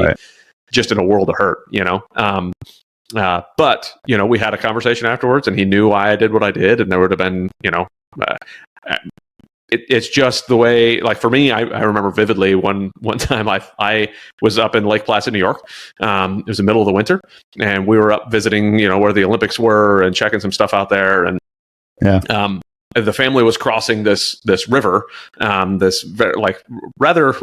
just in a world of hurt, but, we had a conversation afterwards, and he knew why I did what I did. And there would have been, it's just the way, like, for me, I remember vividly one time I was up in Lake Placid, New York. It was the middle of the winter, and we were up visiting, where the Olympics were and checking some stuff out there. And the family was crossing this river, this rather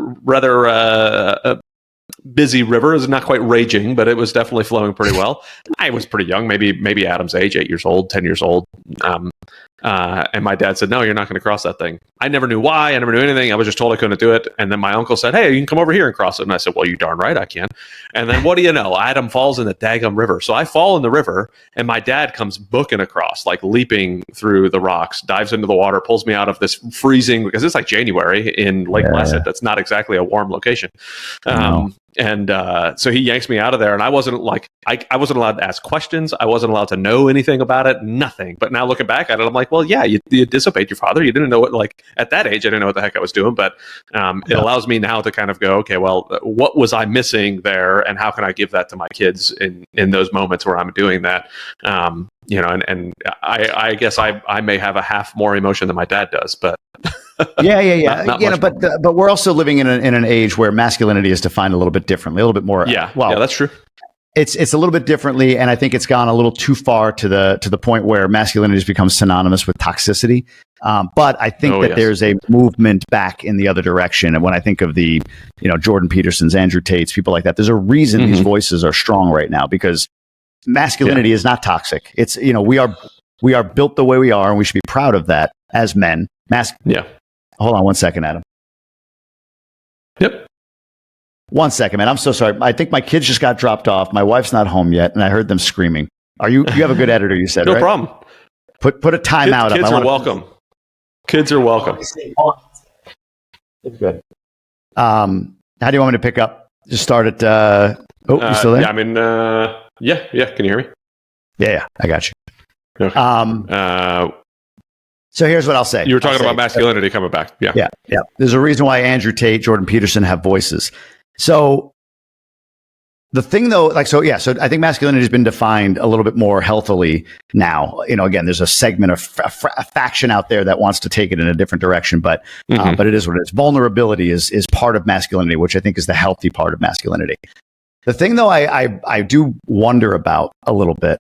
busy river. Is not quite raging, but it was definitely flowing pretty well. I was pretty young, maybe Adam's age, 8 years old, 10 years old. And my dad said, no, you're not going to cross that thing. I never knew why. I never knew anything. I was just told I couldn't do it. And then my uncle said, hey, you can come over here and cross it. And I said, well, you darn right I can. And then what do you know? Adam falls in the daggum river. So I fall in the river, and my dad comes booking across, like leaping through the rocks, dives into the water, pulls me out of this freezing, because it's like January in Lake Placid. That's not exactly a warm location. And so he yanks me out of there, and I wasn't like I wasn't allowed to ask questions. I wasn't allowed to know anything about it, nothing. But now looking back at it, I'm like, well, yeah, you disobeyed your father. You didn't know what, like at that age, I didn't know what the heck I was doing. But it allows me now to kind of go, okay, well, what was I missing there, and how can I give that to my kids in those moments where I'm doing that? You know, and I guess I may have a half more emotion than my dad does, but yeah. not You know, much but we're also living in an age where masculinity is defined a little bit differently, a little bit more. Yeah, well, yeah, that's true. It's a little bit differently, and I think it's gone a little too far to the point where masculinity has become synonymous with toxicity. But I think that there's a movement back in the other direction. And when I think of the, you know, Jordan Petersons, Andrew Tates, people like that, there's a reason these voices are strong right now, because masculinity is not toxic. It's, you know, we are built the way we are, and we should be proud of that as men. Hold on one second, Adam. Yep. 1 second, man. I'm so sorry. I think my kids just got dropped off. My wife's not home yet, and I heard them screaming. You have a good editor, you said, no right? problem. Put a timeout up. Kids are welcome. Kids are welcome. It's good. How do you want me to pick up? Just start at you still there? Yeah, I mean, yeah. Can you hear me? Yeah, I got you. Okay. So here's what I'll say. You were talking about masculinity coming back. Yeah. There's a reason why Andrew Tate, Jordan Peterson have voices. So the thing though, so I think masculinity has been defined a little bit more healthily now. You know, again, there's a segment of a faction out there that wants to take it in a different direction, but it is what it is. Vulnerability is part of masculinity, which I think is the healthy part of masculinity. The thing though, I do wonder about a little bit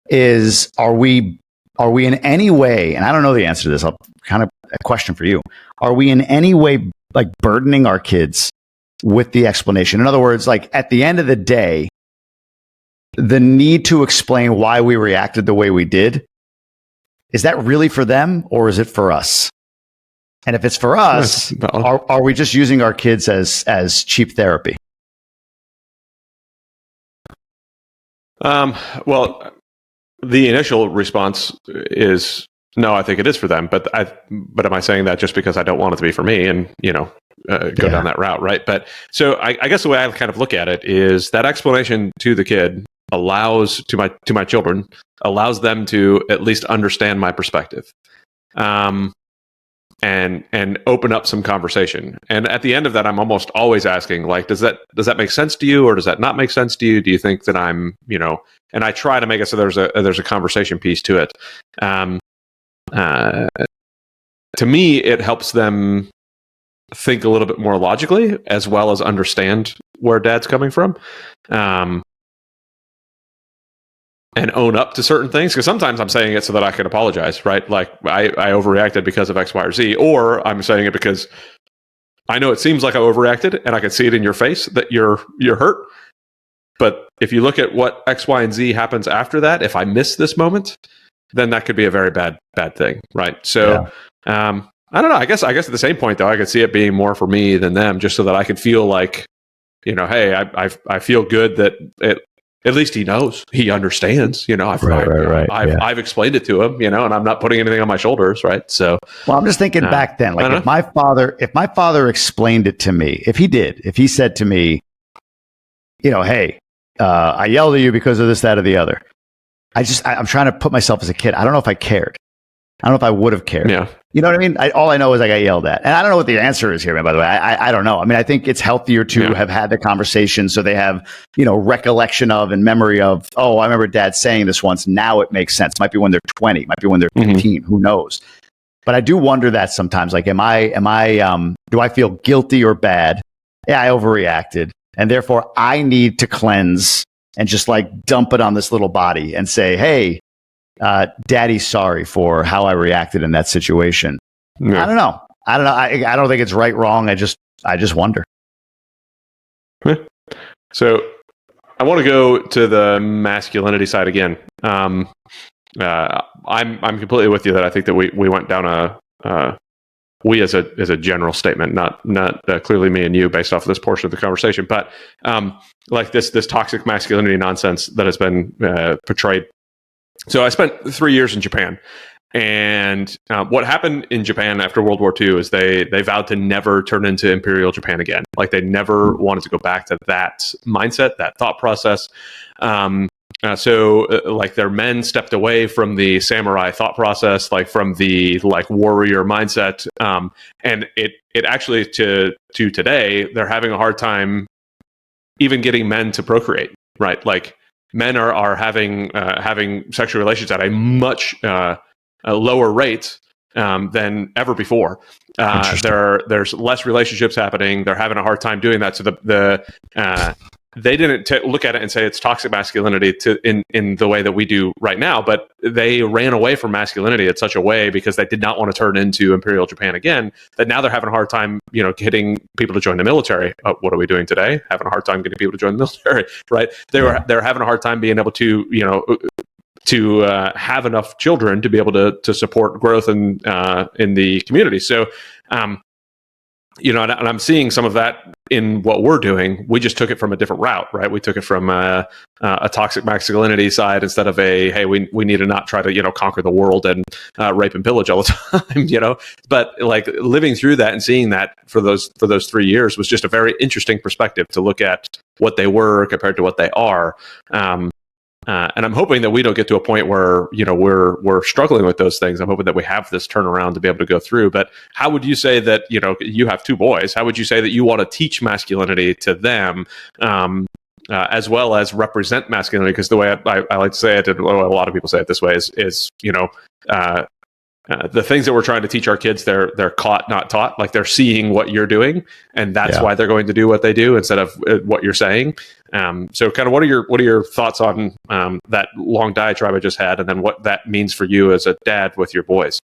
is, are we in any way, and I don't know the answer to this, I'll kind of a question for you. Are we in any way like burdening our kids with the explanation? In other words, like at the end of the day, the need to explain why we reacted the way we did, is that really for them or is it for us? And if it's for us, are we just using our kids as cheap therapy? Well, the initial response is no. I think it is for them, but am I saying that just because I don't want it to be for me, and go down that route, right? But so I guess the way I kind of look at it is that explanation to the kid allows to my children allows them to at least understand my perspective, and open up some conversation. And at the end of that, I'm almost always asking, like, does that make sense to you, or does that not make sense to you? Do you think that I'm, and I try to make it so there's a conversation piece to it. To me, it helps them think a little bit more logically, as well as understand where dad's coming from, and own up to certain things. Because sometimes I'm saying it so that I can apologize, right? Like I overreacted because of X, Y, or Z, or I'm saying it because I know it seems like I overreacted, and I can see it in your face that you're hurt. But if you look at what X, Y, and Z happens after that, if I miss this moment, then that could be a very bad thing, right? So, I don't know. I guess at the same point, though, I could see it being more for me than them, just so that I could feel like, hey, I feel good that at least he knows, he understands. I've explained it to him, and I'm not putting anything on my shoulders, right? So, well, I'm just thinking back then, like if my father explained it to me, if he said to me, hey, I yelled at you because of this, that, or the other. I'm trying to put myself as a kid. I don't know if I cared. I don't know if I would have cared. Yeah. You know what I mean? All I know is I got yelled at. And I don't know what the answer is here, man, by the way. I don't know. I mean, I think it's healthier to have had the conversation so they have, recollection of and memory of, oh, I remember dad saying this once. Now it makes sense. Might be when they're 20, might be when they're 15, who knows? But I do wonder that sometimes, like, do I feel guilty or bad? Yeah, I overreacted. And therefore I need to cleanse and just like dump it on this little body and say, hey, daddy's sorry for how I reacted in that situation. Yeah. I don't know. I don't think it's right, wrong. I just wonder. So I want to go to the masculinity side again. I'm completely with you that I think that we went down we as a general statement, not clearly me and you based off of this portion of the conversation, but like this toxic masculinity nonsense that has been portrayed. So I spent 3 years in Japan, And what happened in Japan after World War II is they vowed to never turn into Imperial Japan again. Like they never wanted to go back to that mindset, that thought process. So like their men stepped away from the samurai thought process, like from the like warrior mindset. And it actually to today, they're having a hard time even getting men to procreate, right? Like men are having sexual relations at a much a lower rate than ever before. There's less relationships happening. They're having a hard time doing that. So they didn't look at it and say it's toxic masculinity in the way that we do right now, but they ran away from masculinity in such a way because they did not want to turn into Imperial Japan again, that now they're having a hard time, getting people to join the military. What are we doing today? Having a hard time getting people to join the military, right? They're having a hard time being able to, have enough children to be able to support growth in the community. So, and I'm seeing some of that in what we're doing. We just took it from a different route, right? We took it from a toxic masculinity side instead of hey, we need to not try to, conquer the world and rape and pillage all the time, But like living through that and seeing that for those 3 years was just a very interesting perspective to look at what they were compared to what they are. And I'm hoping that we don't get to a point where, we're struggling with those things. I'm hoping that we have this turnaround to be able to go through. But how would you say that, you have 2 boys, how would you say that you want to teach masculinity to them, as well as represent masculinity? Because the way I like to say it, and a lot of people say it this way, is the things that we're trying to teach our kids, they're caught, not taught. Like they're seeing what you're doing, and that's why they're going to do what they do instead of what you're saying. So, kind of, what are your thoughts on that long diatribe I just had, and then what that means for you as a dad with your boys?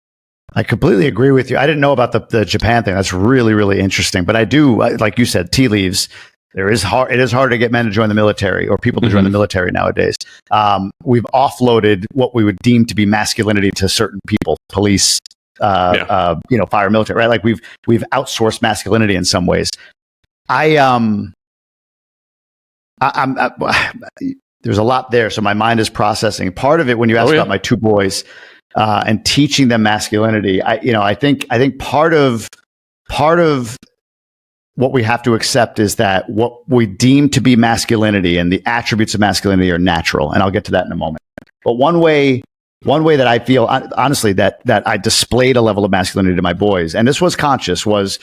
I completely agree with you. I didn't know about the Japan thing. That's really, really interesting. But I do, like you said, tea leaves. It is hard to get men to join the military or people to join the military nowadays. We've offloaded what we would deem to be masculinity to certain people, police, fire, military, right? Like we've outsourced masculinity in some ways. I'm there's a lot there. So my mind is processing. Part of it, when you asked about my 2 boys and teaching them masculinity, I think part of what we have to accept is that what we deem to be masculinity and the attributes of masculinity are natural. And I'll get to that in a moment. But one way that I feel, honestly, that I displayed a level of masculinity to my boys, and this was conscious, was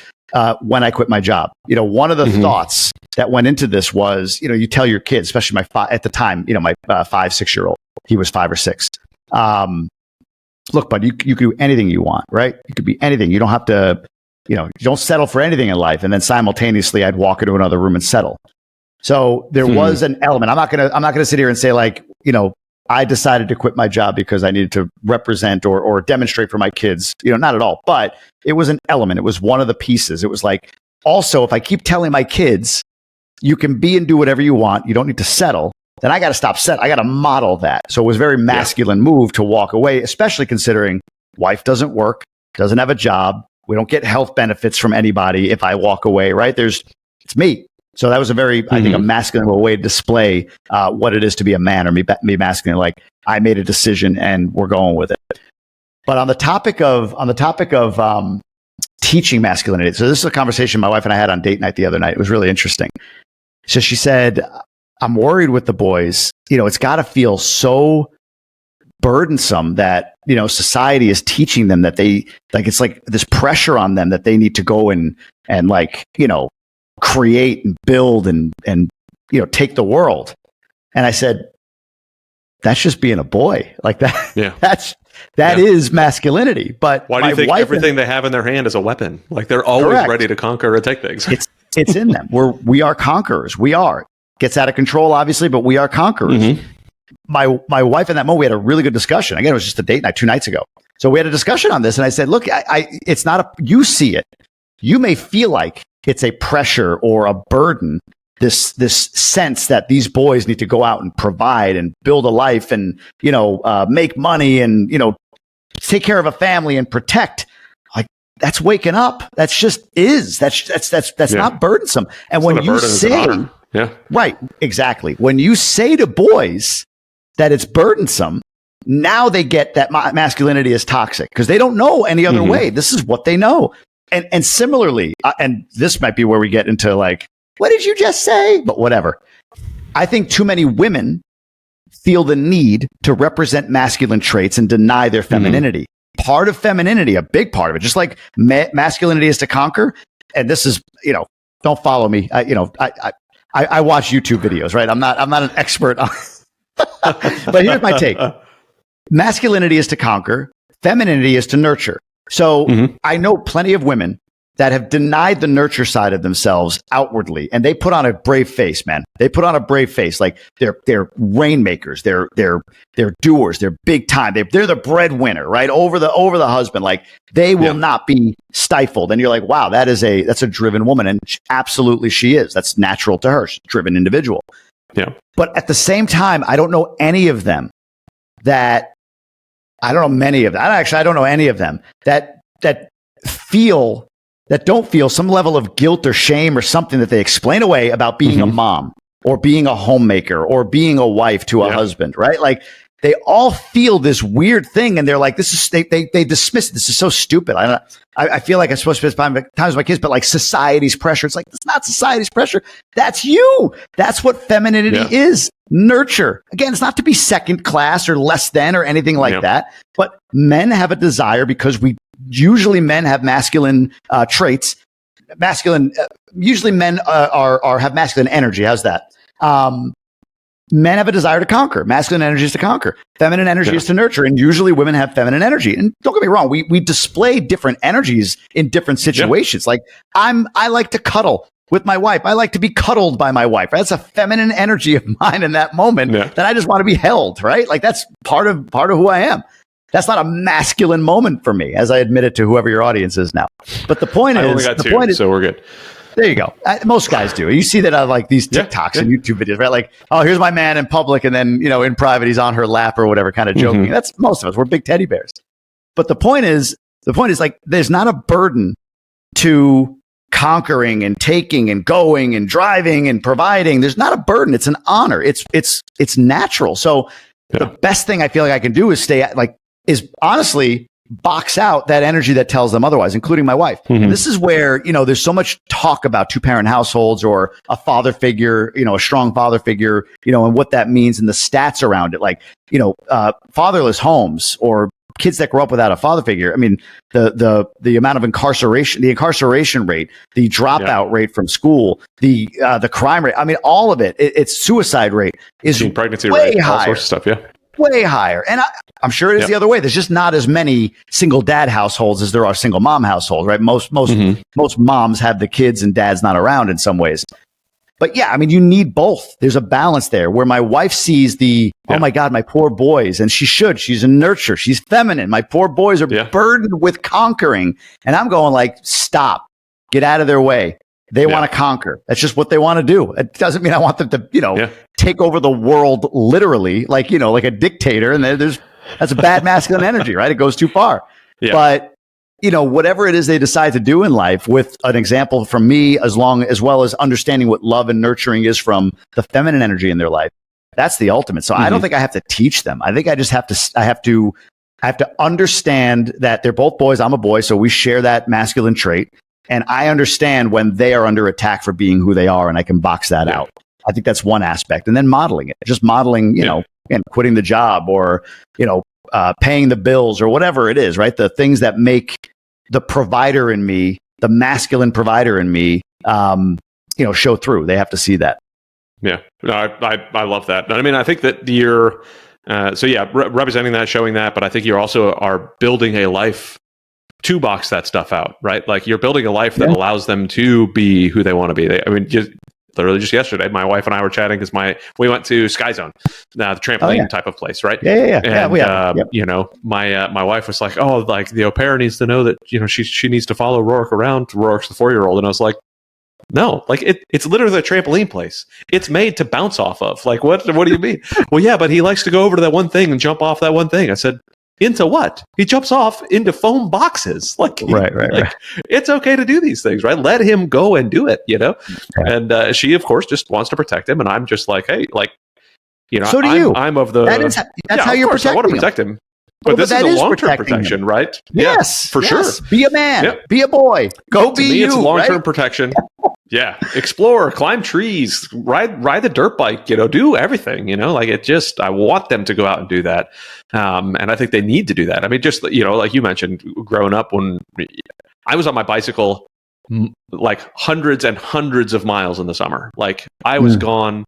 when I quit my job. One of the thoughts that went into this was, you tell your kids, especially at the time, my 5-6-year-old, he was 5 or 6. Look, bud, you can do anything you want, right? You could be anything. You don't have to, you don't settle for anything in life. And then simultaneously, I'd walk into another room and settle. So there was an element. I'm not gonna sit here and say like, I decided to quit my job because I needed to represent or demonstrate for my kids. Not at all. But it was an element. It was one of the pieces. It was like, also, if I keep telling my kids, you can be and do whatever you want, you don't need to settle, then I got to stop I got to model that. So it was a very masculine move to walk away, especially considering wife doesn't work, doesn't have a job. We don't get health benefits from anybody if I walk away, right? It's me. So that was a very, I think, a masculine way to display what it is to be a man or be masculine. Like I made a decision and we're going with it. But on the topic of teaching masculinity, so this is a conversation my wife and I had on date night the other night. It was really interesting. So she said, I'm worried with the boys. It's got to feel so burdensome that society is teaching them that they it's like this pressure on them that they need to go and create and build and take the world. And I said, that's just being a boy. Like that. Yeah. That is masculinity. But why do you think everything they have in their hand is a weapon? Like they're always ready to conquer or take things. It's in them. We are conquerors. We are. Gets out of control, obviously, but we are conquerors. My wife in that moment, we had a really good discussion. Again, it was just a date night 2 nights ago. So we had a discussion on this, and I said, look, it's not you see it. You may feel like it's a pressure or a burden, this sense that these boys need to go out and provide and build a life and, make money and, take care of a family and protect. Like that's waking up. That's just is. That's not burdensome. And when you say, right, exactly. When you say to boys that it's burdensome, now they get that masculinity is toxic because they don't know any other way. This is what they know. And similarly, and this might be where we get into like, what did you just say? But whatever. I think too many women feel the need to represent masculine traits and deny their femininity. Part of femininity, a big part of it, just like masculinity is to conquer. And this is, don't follow me. I watch YouTube videos, right? I'm not an expert on, but here's my take. Masculinity is to conquer. Femininity is to nurture. So I know plenty of women that have denied the nurture side of themselves outwardly, and they put on a brave face, man. They put on a brave face, like they're rainmakers, they're doers, they're big time. They're the breadwinner, right? Over the husband, like they will not be stifled. And you're like, wow, that's a driven woman, and absolutely she is. That's natural to her. She's a driven individual. Yeah. But at the same time, I don't know any of them that. I don't know many of them. Actually, I don't know any of them that don't feel some level of guilt or shame or something that they explain away about being a mom or being a homemaker or being a wife to a husband, right? Like they all feel this weird thing, and they're like, "This is." They dismiss it. This is so stupid. I feel like I'm supposed to spend time with my kids, but like society's pressure. It's like it's not society's pressure. That's you. That's what femininity is. Nurture. Again, it's not to be second class or less than or anything like that. But men have a desire because usually men have masculine traits. Usually men have masculine energy. How's that? Men have a desire to conquer. Masculine energy is to conquer. Feminine energy is to nurture. And usually women have feminine energy. And don't get me wrong, we display different energies in different situations. Like I like to cuddle with my wife. I like to be cuddled by my wife. That's a feminine energy of mine in that moment that I just want to be held, right? Like that's part of who I am. That's not a masculine moment for me, as I admit it to whoever your audience is now. But the point is, I only got two, so we're good. There you go. Most guys do. You see that on like these TikToks and YouTube videos, right? Like, oh, here's my man in public, and then in private he's on her lap or whatever, kind of joking. That's most of us. We're big teddy bears. But the point is like there's not a burden to conquering and taking and going and driving and providing. There's not a burden. It's an honor. It's natural. So the best thing I feel like I can do is honestly box out that energy that tells them otherwise, including my wife. And this is where, there's so much talk about two-parent households or a father figure, a strong father figure, and what that means and the stats around it. Like, fatherless homes or kids that grow up without a father figure. I mean, the amount of incarceration, the incarceration rate, the dropout rate from school, the crime rate. I mean, all of it, its suicide rate is pregnancy way rate, higher. all sorts of stuff. Way higher. And I'm sure it is the other way. There's just not as many single dad households as there are single mom households, right? Most moms have the kids and dad's not around in some ways. But yeah, I mean, you need both. There's a balance there where my wife sees oh my God, my poor boys. And she's a nurturer. She's feminine. My poor boys are burdened with conquering. And I'm going like, stop, get out of their way. They want to conquer. That's just what they want to do. It doesn't mean I want them to, take over the world literally, like a dictator. And that's a bad masculine energy, right? It goes too far. Yeah. But, whatever it is they decide to do in life, with an example from me, as well as understanding what love and nurturing is from the feminine energy in their life, that's the ultimate. So I don't think I have to teach them. I think I just have to understand that they're both boys. I'm a boy. So we share that masculine trait. And I understand when they are under attack for being who they are, and I can box that out. I think that's one aspect. And then modeling it, just modeling, and quitting the job or, paying the bills or whatever it is, right? The things that make the provider in me, the masculine provider in me, show through. They have to see that. Yeah, no, I love that. I mean, I think that you're, representing that, showing that, but I think you also are building a life to box that stuff out, right? Like you're building a life that allows them to be who they want to be. Literally just yesterday, my wife and I were chatting because we went to Sky Zone, the trampoline type of place, right? And, my wife was like, "Oh, like the au pair needs to know that she needs to follow Rourke around. Rourke's the 4-year-old," and I was like, "No, like it's literally a trampoline place. It's made to bounce off of. Like what do you mean? Well, yeah, but he likes to go over to that one thing and jump off that one thing." I said, into what? He jumps off into foam boxes. Right. It's okay to do these things, right? Let him go and do it, And she, of course, just wants to protect him. And I'm just like, hey, like, So do you. I'm of the. That's how you're protecting I want to protect him. But this is a long-term protection, right? Yes, for sure. Be a man. Be a boy. Go be you. It's long-term protection. Yeah, explore, climb trees, ride the dirt bike. Do everything. Like it. Just I want them to go out and do that, and I think they need to do that. I mean, just like you mentioned, growing up when I was on my bicycle, like hundreds and hundreds of miles in the summer. Like I was gone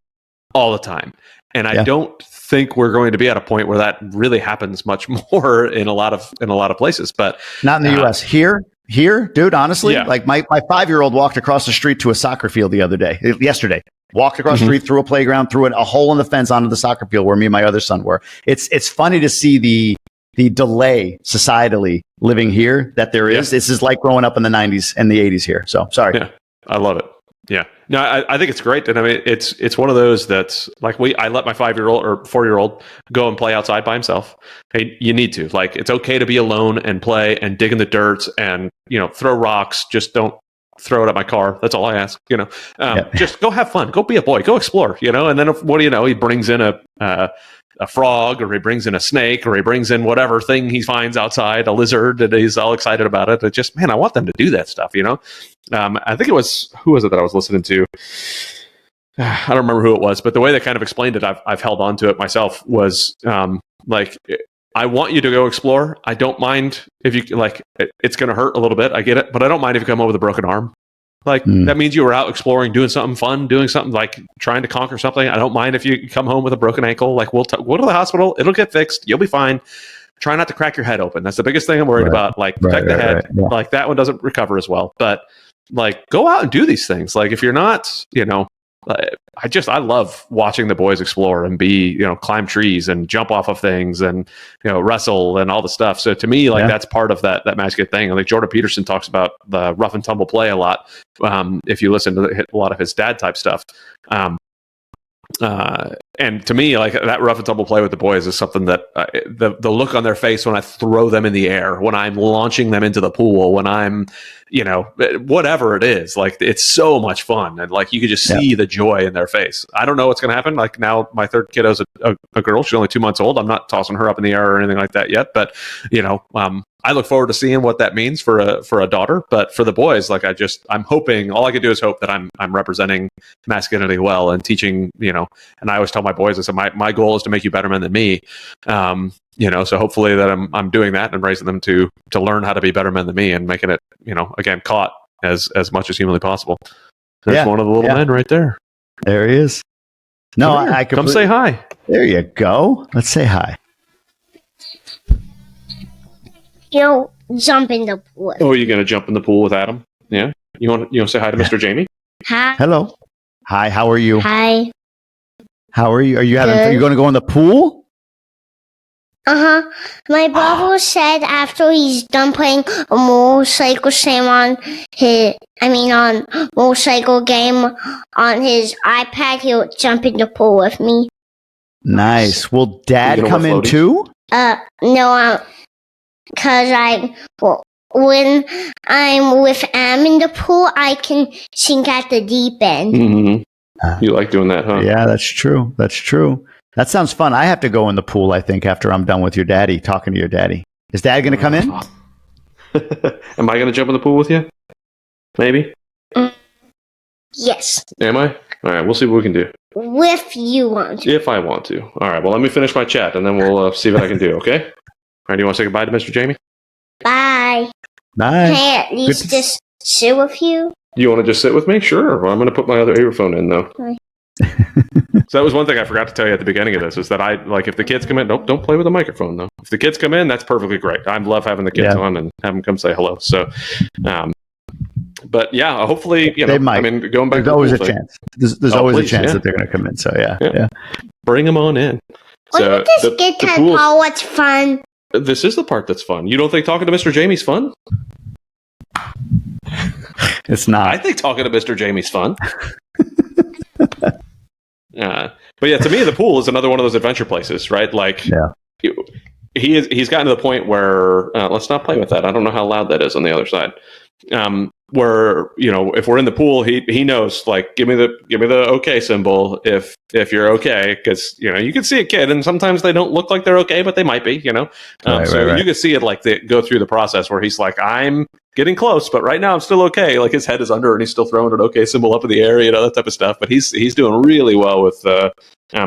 all the time, and I don't think we're going to be at a point where that really happens much more in a lot of places, but not in the US. Here, dude, honestly, like my 5-year-old walked across the street to a soccer field yesterday, walked across the street through a playground, through a hole in the fence onto the soccer field where me and my other son were. It's funny to see the delay societally living here that there is. This is like growing up in the 90s and the 80s here. So sorry. Yeah, I love it. Yeah. No, I think it's great. And I mean, it's one of those that's like I let my 5-year-old or 4-year-old go and play outside by himself. Hey, you need to. Like, it's okay to be alone and play and dig in the dirt and, throw rocks. Just don't throw it at my car. That's all I ask, Just go have fun. Go be a boy. Go explore, and then what do you know? He brings in a frog, or he brings in a snake, or he brings in whatever thing he finds outside, a lizard, and he's all excited about it. It just, man, I want them to do that stuff, I think it was, who was it that I was listening to? I don't remember who it was, but the way they kind of explained it, I've held on to it myself, was like, I want you to go explore. I don't mind if you, like, it's going to hurt a little bit. I get it, but I don't mind if you come home with a broken arm. Like, that means you were out exploring, doing something fun, doing something like trying to conquer something. I don't mind if you come home with a broken ankle. Like, we'll go to the hospital. It'll get fixed. You'll be fine. Try not to crack your head open. That's the biggest thing I'm worried about. Like, protect the head. Yeah. Like, that one doesn't recover as well. But, like, go out and do these things. Like, if you're not, I love watching the boys explore and be, climb trees and jump off of things and, wrestle and all the stuff. So to me, like that's part of that masculine thing. I think Jordan Peterson talks about the rough and tumble play a lot. If you listen to a lot of his dad type stuff. And to me, like that rough and tumble play with the boys is something that the look on their face when I throw them in the air, when I'm launching them into the pool, when I'm, whatever it is, like it's so much fun. And like, you could just see the joy in their face. I don't know what's going to happen. Like now my third kiddo's a girl. She's only 2 months old. I'm not tossing her up in the air or anything like that yet, but I look forward to seeing what that means for a daughter. But for the boys, like I'm hoping, all I can do is hope that I'm representing masculinity well and teaching, and I always tell my boys, I said, my goal is to make you better men than me. So hopefully that I'm doing that and raising them to learn how to be better men than me and making it, again, caught as much as humanly possible. There's one of the little men right there. There he is. No, I come say hi. There you go. Let's say hi. Jump in the pool. Oh, you're gonna jump in the pool with Adam? Yeah. You want to say hi to Mr. Jamie? Hi. Hello. Hi. How are you? Hi. How are you? Are you going to go in the pool? My brother said after he's done playing a motorcycle motorcycle game on his iPad, he'll jump in the pool with me. Nice. Will Dad come in too? No, because when I'm with Am in the pool, I can sink at the deep end. Mm-hmm. You like doing that, huh? Yeah, that's true. That sounds fun. I have to go in the pool, I think, after I'm done with your daddy, talking to your daddy. Is Dad going to come in? Am I going to jump in the pool with you? Maybe? Yes. Am I? All right, we'll see what we can do. If you want to. If I want to. All right, well, let me finish my chat, and then we'll see what I can do, okay? All right, do you want to say goodbye to Mr. Jamie? Bye. Bye. Can I at least just sit with you? You want to just sit with me? Sure. Well, I'm going to put my other earphone in, though. Bye. So that was one thing I forgot to tell you at the beginning of this, is that if the kids come in, don't play with the microphone, though. If the kids come in, that's perfectly great. I love having the kids on and have them come say hello. So, but yeah, hopefully, they might. I mean, going back there's always a chance. There's always a chance that they're going to come in. So yeah. Bring them on in. So this get to how what's fun. This is the part that's fun. You don't think talking to Mr. Jamie's fun? It's not. I think talking to Mr. Jamie's fun. But yeah, to me, the pool is another one of those adventure places, right? Like, he's gotten to the point where let's not play with that. I don't know how loud that is on the other side. where, you know, if we're in the pool, he knows, like, give me the okay symbol if you're okay, because, you know, you can see a kid and sometimes they don't look like they're okay, but they might be, you know. Right. You can see it, like, they go through the process where he's like, I'm getting close, but right now I'm still okay. Like, his head is under and he's still throwing an okay symbol up in the air, you know, that type of stuff. But he's doing really well with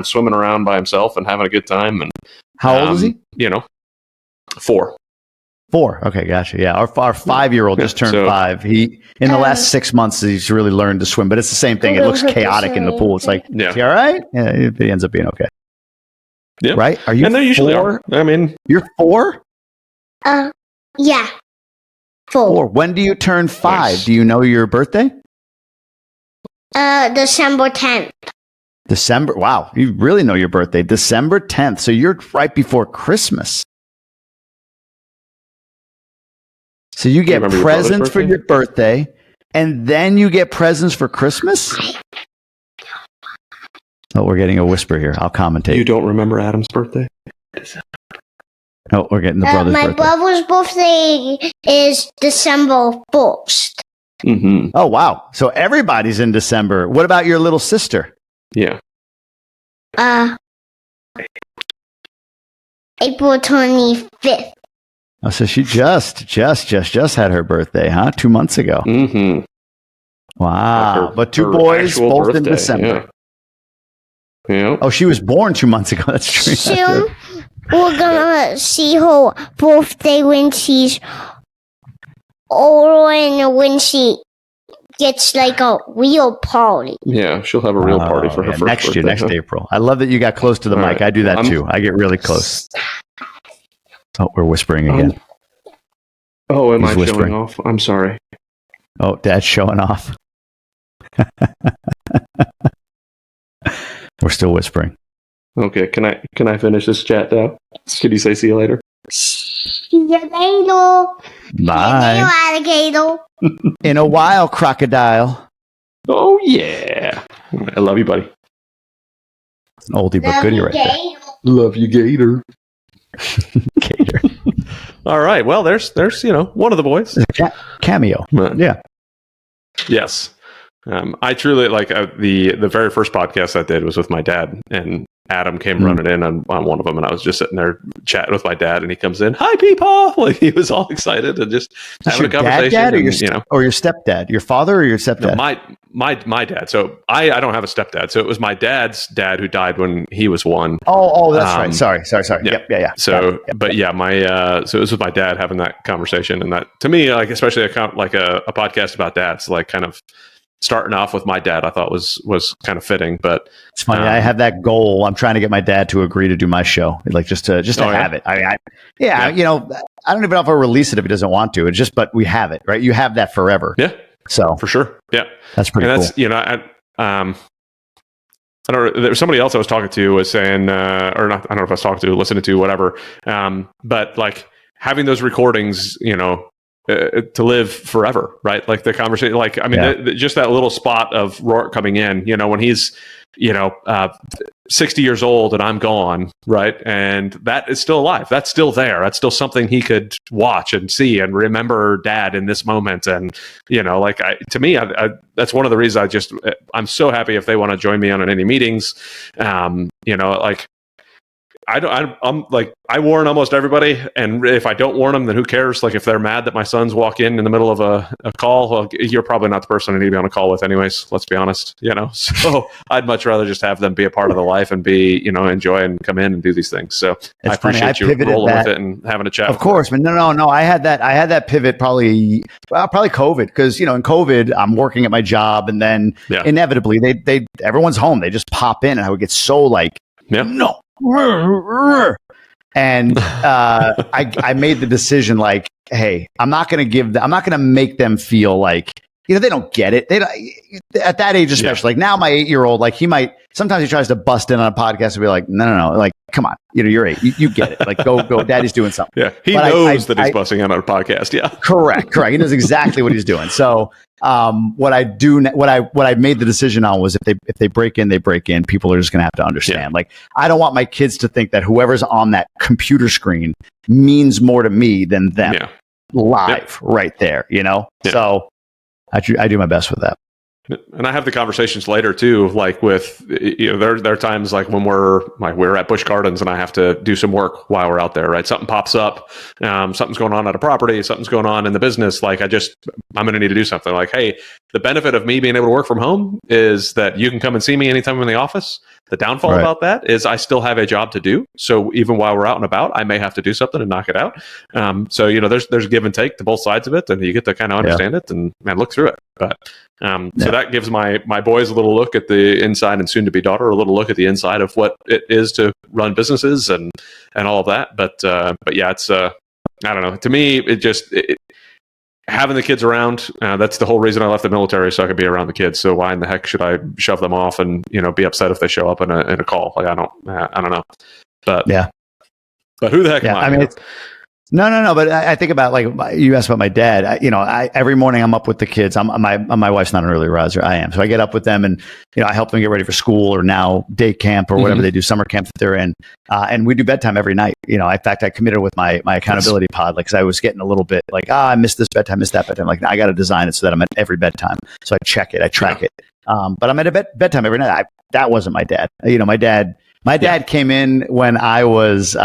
swimming around by himself and having a good time. And how old is he? You know, 4. 4. Okay, gotcha. Yeah, our 5-year-old just turned 5. He in the last 6 months he's really learned to swim, but it's the same thing. It looks chaotic in the pool. It's like, is he all right? Yeah, it ends up being okay. Yeah, right. Are you? And they usually are. I mean, you're 4. Yeah, 4. When do you turn 5? Nice. Do you know your birthday? December 10th. December. Wow, you really know your birthday. December 10th. So you're right before Christmas. So you get presents for your birthday, and then you get presents for Christmas? Oh, we're getting a whisper here. I'll commentate. You don't remember Adam's birthday? Oh, we're getting the brother's birthday. My brother's birthday is December 1st. Mm-hmm. Oh, wow. So everybody's in December. What about your little sister? Yeah. April 25th. Oh, so she just had her birthday, huh? 2 months ago. Mm-hmm. Wow. But 2 boys, both in December. Yeah. Oh, she was born 2 months ago. That's true. Soon, we're gonna see her birthday when she's older and when she gets like a real party. Yeah, she'll have a real party for her first next birthday. Year, next April. I love that you got close to the mic. I do that too. I get really close. Oh, we're whispering again. Oh, am He's I whispering. showing off? I'm sorry. Oh, Dad's showing off. We're still whispering. Okay, can I finish this chat now? Can you say see you later? See you later. Bye. Alligator. In a while, crocodile. Oh yeah. I love you, buddy. Oldie but goodie right there. Love you, Gator. Gator. All right. Well, there's one of the boys. Cameo. Yeah. Yes. I truly like the very first podcast I did was with my dad, and Adam came running in on one of them, and I was just sitting there chatting with my dad, and he comes in, "Hi, people!" Like, he was all excited and just having a conversation. Dad or and, or your stepdad, your father or your stepdad? No, my dad. So I don't have a stepdad. So it was my dad's dad who died when he was 1. Oh, that's right. Sorry. Yeah. Yeah. So, but yeah, so it was with my dad having that conversation, and that to me, like, especially a podcast about dads, like, kind of starting off with my dad, I thought was kind of fitting. But it's funny. I have that goal. I'm trying to get my dad to agree to do my show, like just to have it. You know, I don't even know if I'll release it if he doesn't want to. It's just, but we have it, right? You have that forever. Yeah. So for sure. Yeah. That's pretty cool. You know, I don't know. There was somebody else I was talking to was saying, or not, I don't know if I was talking to, listening to, whatever. But like having those recordings, you know, to live forever, right? Like the conversation, like, I mean, just that little spot of Rourke coming in, you know, when he's, you know, 60 years old and I'm gone, right? And that is still alive. That's still there. That's still something he could watch and see and remember Dad in this moment. And, you know, like, to me, that's one of the reasons I'm so happy if they want to join me on any meetings. You know, like, I'm like, I warn almost everybody, and if I don't warn them, then who cares? Like, if they're mad that my sons walk in the middle of a call, well, you're probably not the person I need to be on a call with anyways, let's be honest, you know? So I'd much rather just have them be a part of the life and be, you know, enjoy and come in and do these things. So I appreciate you rolling with it and having a chat. Of course, but no. I had that pivot probably COVID, because, you know, in COVID, I'm working at my job, and then inevitably everyone's home. They just pop in, and I would get so like, no. And I made the decision, like, hey, I'm not going to make them feel like, you know, they don't get it. They don't, at that age, especially. Like now, my 8-year-old, like, sometimes he tries to bust in on a podcast and be like, no, like, come on, you know, you're 8, you get it. Like, go, Daddy's doing something. Yeah, he knows that he's busting in on a podcast. Yeah, correct. He knows exactly what he's doing. So, what I made the decision on was if they break in, they break in. People are just going to have to understand. Yeah. Like, I don't want my kids to think that whoever's on that computer screen means more to me than them. Yeah. live right there, you know? Yeah. So I do my best with that. And I have the conversations later too, like with, there are times like when we're at Busch Gardens and I have to do some work while we're out there, right? Something pops up, something's going on at a property, something's going on in the business. Like I'm going to need to do something. Like, hey, the benefit of me being able to work from home is that you can come and see me anytime I'm in the office. The downfall about that is I still have a job to do. So even while we're out and about, I may have to do something and knock it out. So, there's give and take to both sides of it, and you get to kind of understand it and look through it. But so that gives my boys a little look at the inside, and soon to be daughter a little look at the inside of what it is to run businesses and all of that. But yeah, it's I don't know. To me, having the kids around, that's the whole reason I left the military, so I could be around the kids. So why in the heck should I shove them off and be upset if they show up in a call? Like I don't know. But yeah. But who the heck am I? I mean, No. But I think about, like, you asked about my dad. Every morning I'm up with the kids. My wife's not an early riser. I am. So I get up with them and, I help them get ready for school or now day camp or whatever they do, summer camp that they're in. And we do bedtime every night. In fact, I committed with my accountability pod, like, cause I was getting a little bit like, I missed this bedtime, missed that bedtime. Like, I got to design it so that I'm at every bedtime. So I check it, I track it. But I'm at a bedtime every night. That wasn't my dad. My dad came in when I was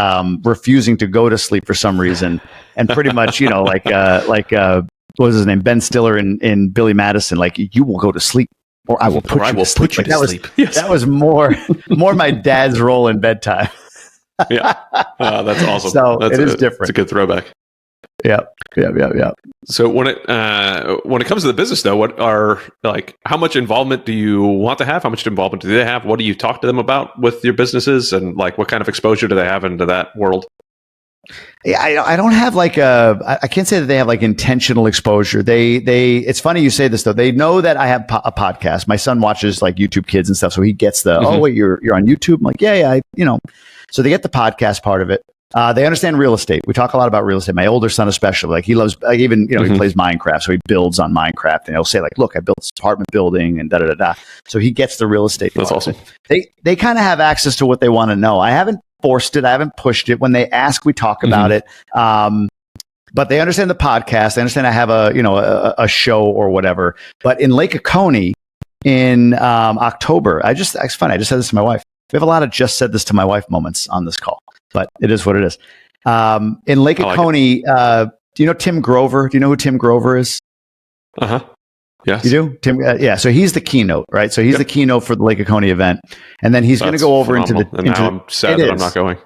refusing to go to sleep for some reason, and pretty much, what was his name, Ben Stiller in Billy Madison, like, you will go to sleep, or I will put you to sleep. Yes. That was more my dad's role in bedtime. Yeah, that's awesome. So it is different. It's a good throwback. Yeah. So when it comes to the business, though, how much involvement do you want to have? How much involvement do they have? What do you talk to them about with your businesses, and like what kind of exposure do they have into that world? Yeah, I don't have I can't say that they have like intentional exposure. It's funny you say this though. They know that I have a podcast. My son watches like YouTube Kids and stuff, so he gets oh wait, you're on YouTube. I'm like, yeah. So they get the podcast part of it. They understand real estate. We talk a lot about real estate. My older son, especially, like he loves, like, even, he plays Minecraft. So he builds on Minecraft, and he'll say like, look, I built this apartment building and da. So he gets the real estate. That's awesome. They kind of have access to what they want to know. I haven't forced it. I haven't pushed it. When they ask, we talk about it. But they understand the podcast. They understand I have a show or whatever. But in Lake Oconee in October, it's funny. I just said this to my wife. We have a lot of just said this to my wife moments on this call. But it is what it is. In Lake Oconee, do you know Tim Grover? Do you know who Tim Grover is? Yes. You do? Tim? Yeah. So he's the keynote, right? So he's the keynote for the Lake Oconee event. And then he's going to go over phenomenal. Now I'm sad that I'm not going.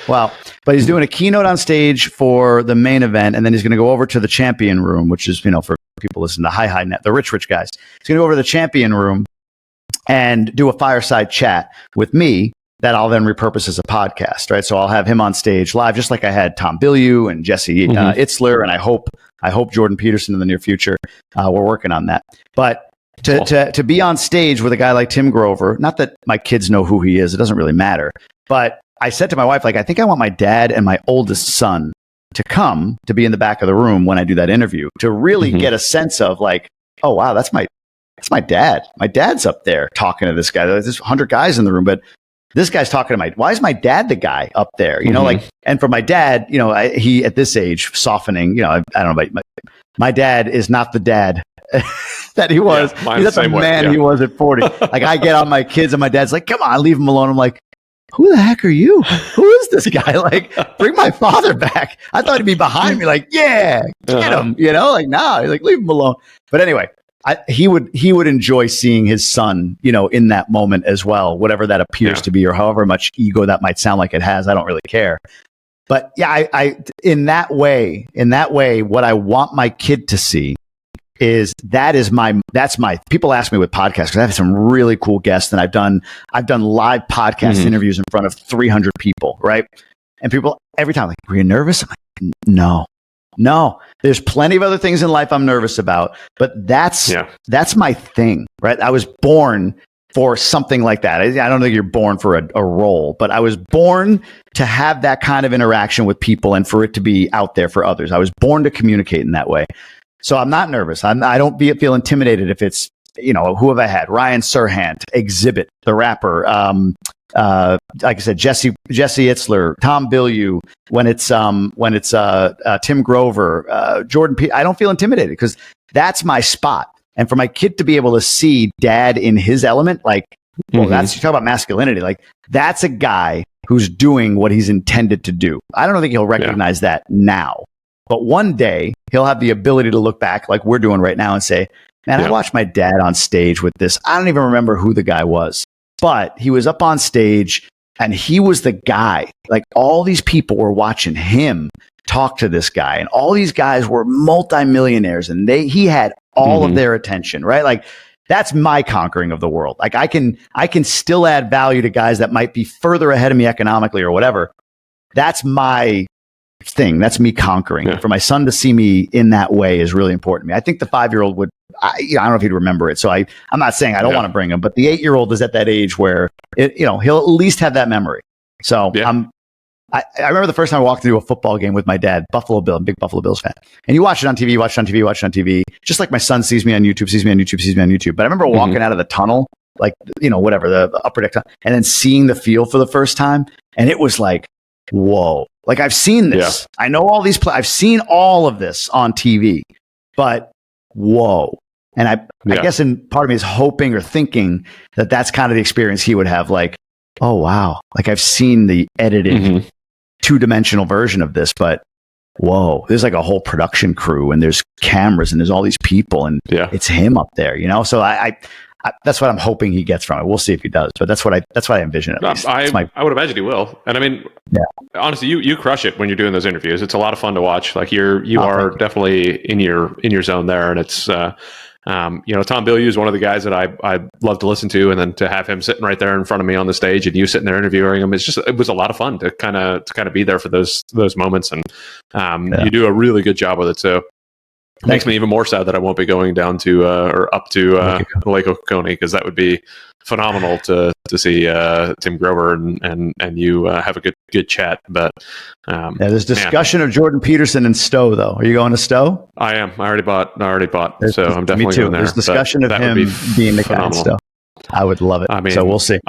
Wow. But he's doing a keynote on stage for the main event. And then he's going to go over to the champion room, which is, for people listening to high net, the rich guys. He's going to go over to the champion room and do a fireside chat with me that I'll then repurpose as a podcast, right? So I'll have him on stage live, just like I had Tom Bilyeu and Jesse Itzler, and I hope Jordan Peterson in the near future. We're working on that. But to be on stage with a guy like Tim Grover, not that my kids know who he is, it doesn't really matter. But I said to my wife, like, I think I want my dad and my oldest son to come to be in the back of the room when I do that interview, to really get a sense of like, oh wow, that's my dad. My dad's up there talking to this guy. There's 100 guys in the room, but this guy's talking to why is my dad the guy up there? And for my dad, he at this age softening, I don't know, my dad is not the dad that he was. Yeah, he's not the man he was at 40. Like, I get on my kids and my dad's like, come on, leave him alone. I'm like, who the heck are you? Who is this guy? Like, bring my father back. I thought he'd be behind me. Like, yeah, get him, like, nah, he's like, leave him alone. But anyway, he would enjoy seeing his son, in that moment as well, whatever that appears to be, or however much ego that might sound like it has. I don't really care. But yeah, I in that way, what I want my kid to see that's my people ask me with podcasts, because I have some really cool guests, and I've done live podcast interviews in front of 300 people, right? And people every time like, were you nervous? I'm like, no, there's plenty of other things in life I'm nervous about, but that's my thing, right? I was born for something like that. I don't think you're born for a role, but I was born to have that kind of interaction with people and for it to be out there for others. I was born to communicate in that way. So I'm not nervous. I don't feel intimidated if it's, who have I had? Ryan Serhant, Exhibit, the rapper, like I said, Jesse Itzler, Tom Bilyeu, when it's Tim Grover, Jordan P. I don't feel intimidated because that's my spot. And for my kid to be able to see dad in his element, like, well, that's, you talk about masculinity, like that's a guy who's doing what he's intended to do. I don't think he'll recognize that now, but one day he'll have the ability to look back like we're doing right now and say, man, I watched my dad on stage with this. I don't even remember who the guy was, but he was up on stage and he was the guy. Like all these people were watching him talk to this guy, and all these guys were multimillionaires, and he had all of their attention, right? Like that's my conquering of the world. Like I can still add value to guys that might be further ahead of me economically or whatever. That's my thing. That's me conquering. Yeah. For my son to see me in that way is really important to me. I think the 5-year-old would, I don't know if he'd remember it. So I'm not saying I don't want to bring him, but the 8-year-old is at that age where he'll at least have that memory. So I remember the first time I walked into a football game with my dad, Buffalo Bill, I'm a big Buffalo Bills fan. And you watch it on TV, watch it on TV, just like my son sees me on YouTube, But I remember walking out of the tunnel, like, whatever, the upper deck tunnel, and then seeing the field for the first time. And it was like, whoa, like I've seen this. I know all these, I've seen all of this on TV, but whoa. And I guess part of me is hoping or thinking that that's kind of the experience he would have. Like, oh, wow. Like I've seen the edited 2-dimensional version of this, but whoa, there's like a whole production crew and there's cameras and there's all these people and it's him up there, So I that's what I'm hoping he gets from it. We'll see if he does, but that's what I envision. At least. I would imagine he will. And I mean, honestly, you crush it when you're doing those interviews. It's a lot of fun to watch. Like you are definitely in your zone there. And it's, Tom Bilyeu is one of the guys that I love to listen to, and then to have him sitting right there in front of me on the stage and you sitting there interviewing him, it was a lot of fun to kind of be there for those moments, and you do a really good job with it. So it makes me even more sad that I won't be going down to or up to Lake Oconee, because that would be phenomenal to see Tim Grover and you have a good chat. But there's discussion of Jordan Peterson and Stowe, though. Are you going to Stowe? I am. I already bought. So I'm definitely me too. going there. There's discussion of him being the guy in Stowe. I would love it. I mean, so we'll see.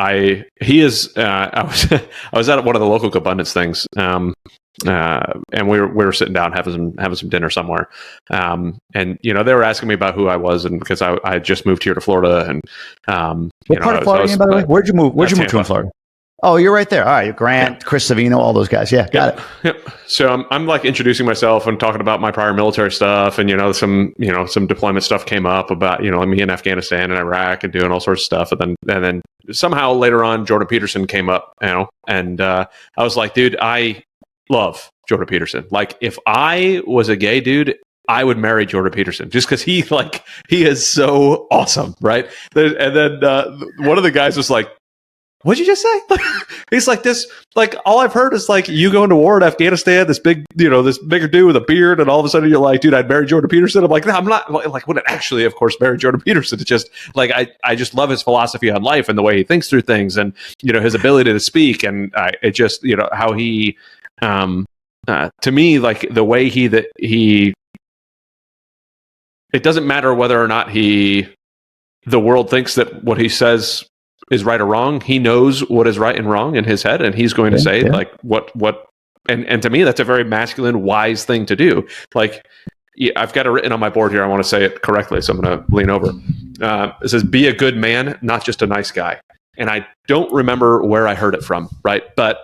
He is. I was at one of the local abundance things. And we were sitting down having some dinner somewhere, and they were asking me about who I was, and because I had just moved here to Florida, and what part of Florida, by the way? Where'd you move to in Florida? Oh, you're right there. All right, Grant, Chris Savino, all those guys. Yeah, got it. Yep. So I'm like introducing myself and talking about my prior military stuff, and some deployment stuff came up about me in Afghanistan and Iraq and doing all sorts of stuff, and then somehow later on Jordan Peterson came up, and I was like, dude, I love Jordan Peterson. Like, if I was a gay dude, I would marry Jordan Peterson just because he is so awesome, right? And then one of the guys was like, "What'd you just say?" He's like, "This, like, all I've heard is like you going to war in Afghanistan. This big, this bigger dude with a beard, and all of a sudden you're like, dude, I'd marry Jordan Peterson." I'm like, no, I'm not. Like, wouldn't actually, of course, marry Jordan Peterson. It's just like I just love his philosophy on life and the way he thinks through things, and his ability to speak, and it just how he. To me, like the way he it doesn't matter whether or not the world thinks that what he says is right or wrong. He knows what is right and wrong in his head, and he's going to say like what and to me that's a very masculine, wise thing to do. Like, I've got it written on my board here. I want to say it correctly, so I'm going to lean over. It says, "Be a good man, not just a nice guy." And I don't remember where I heard it from, right? But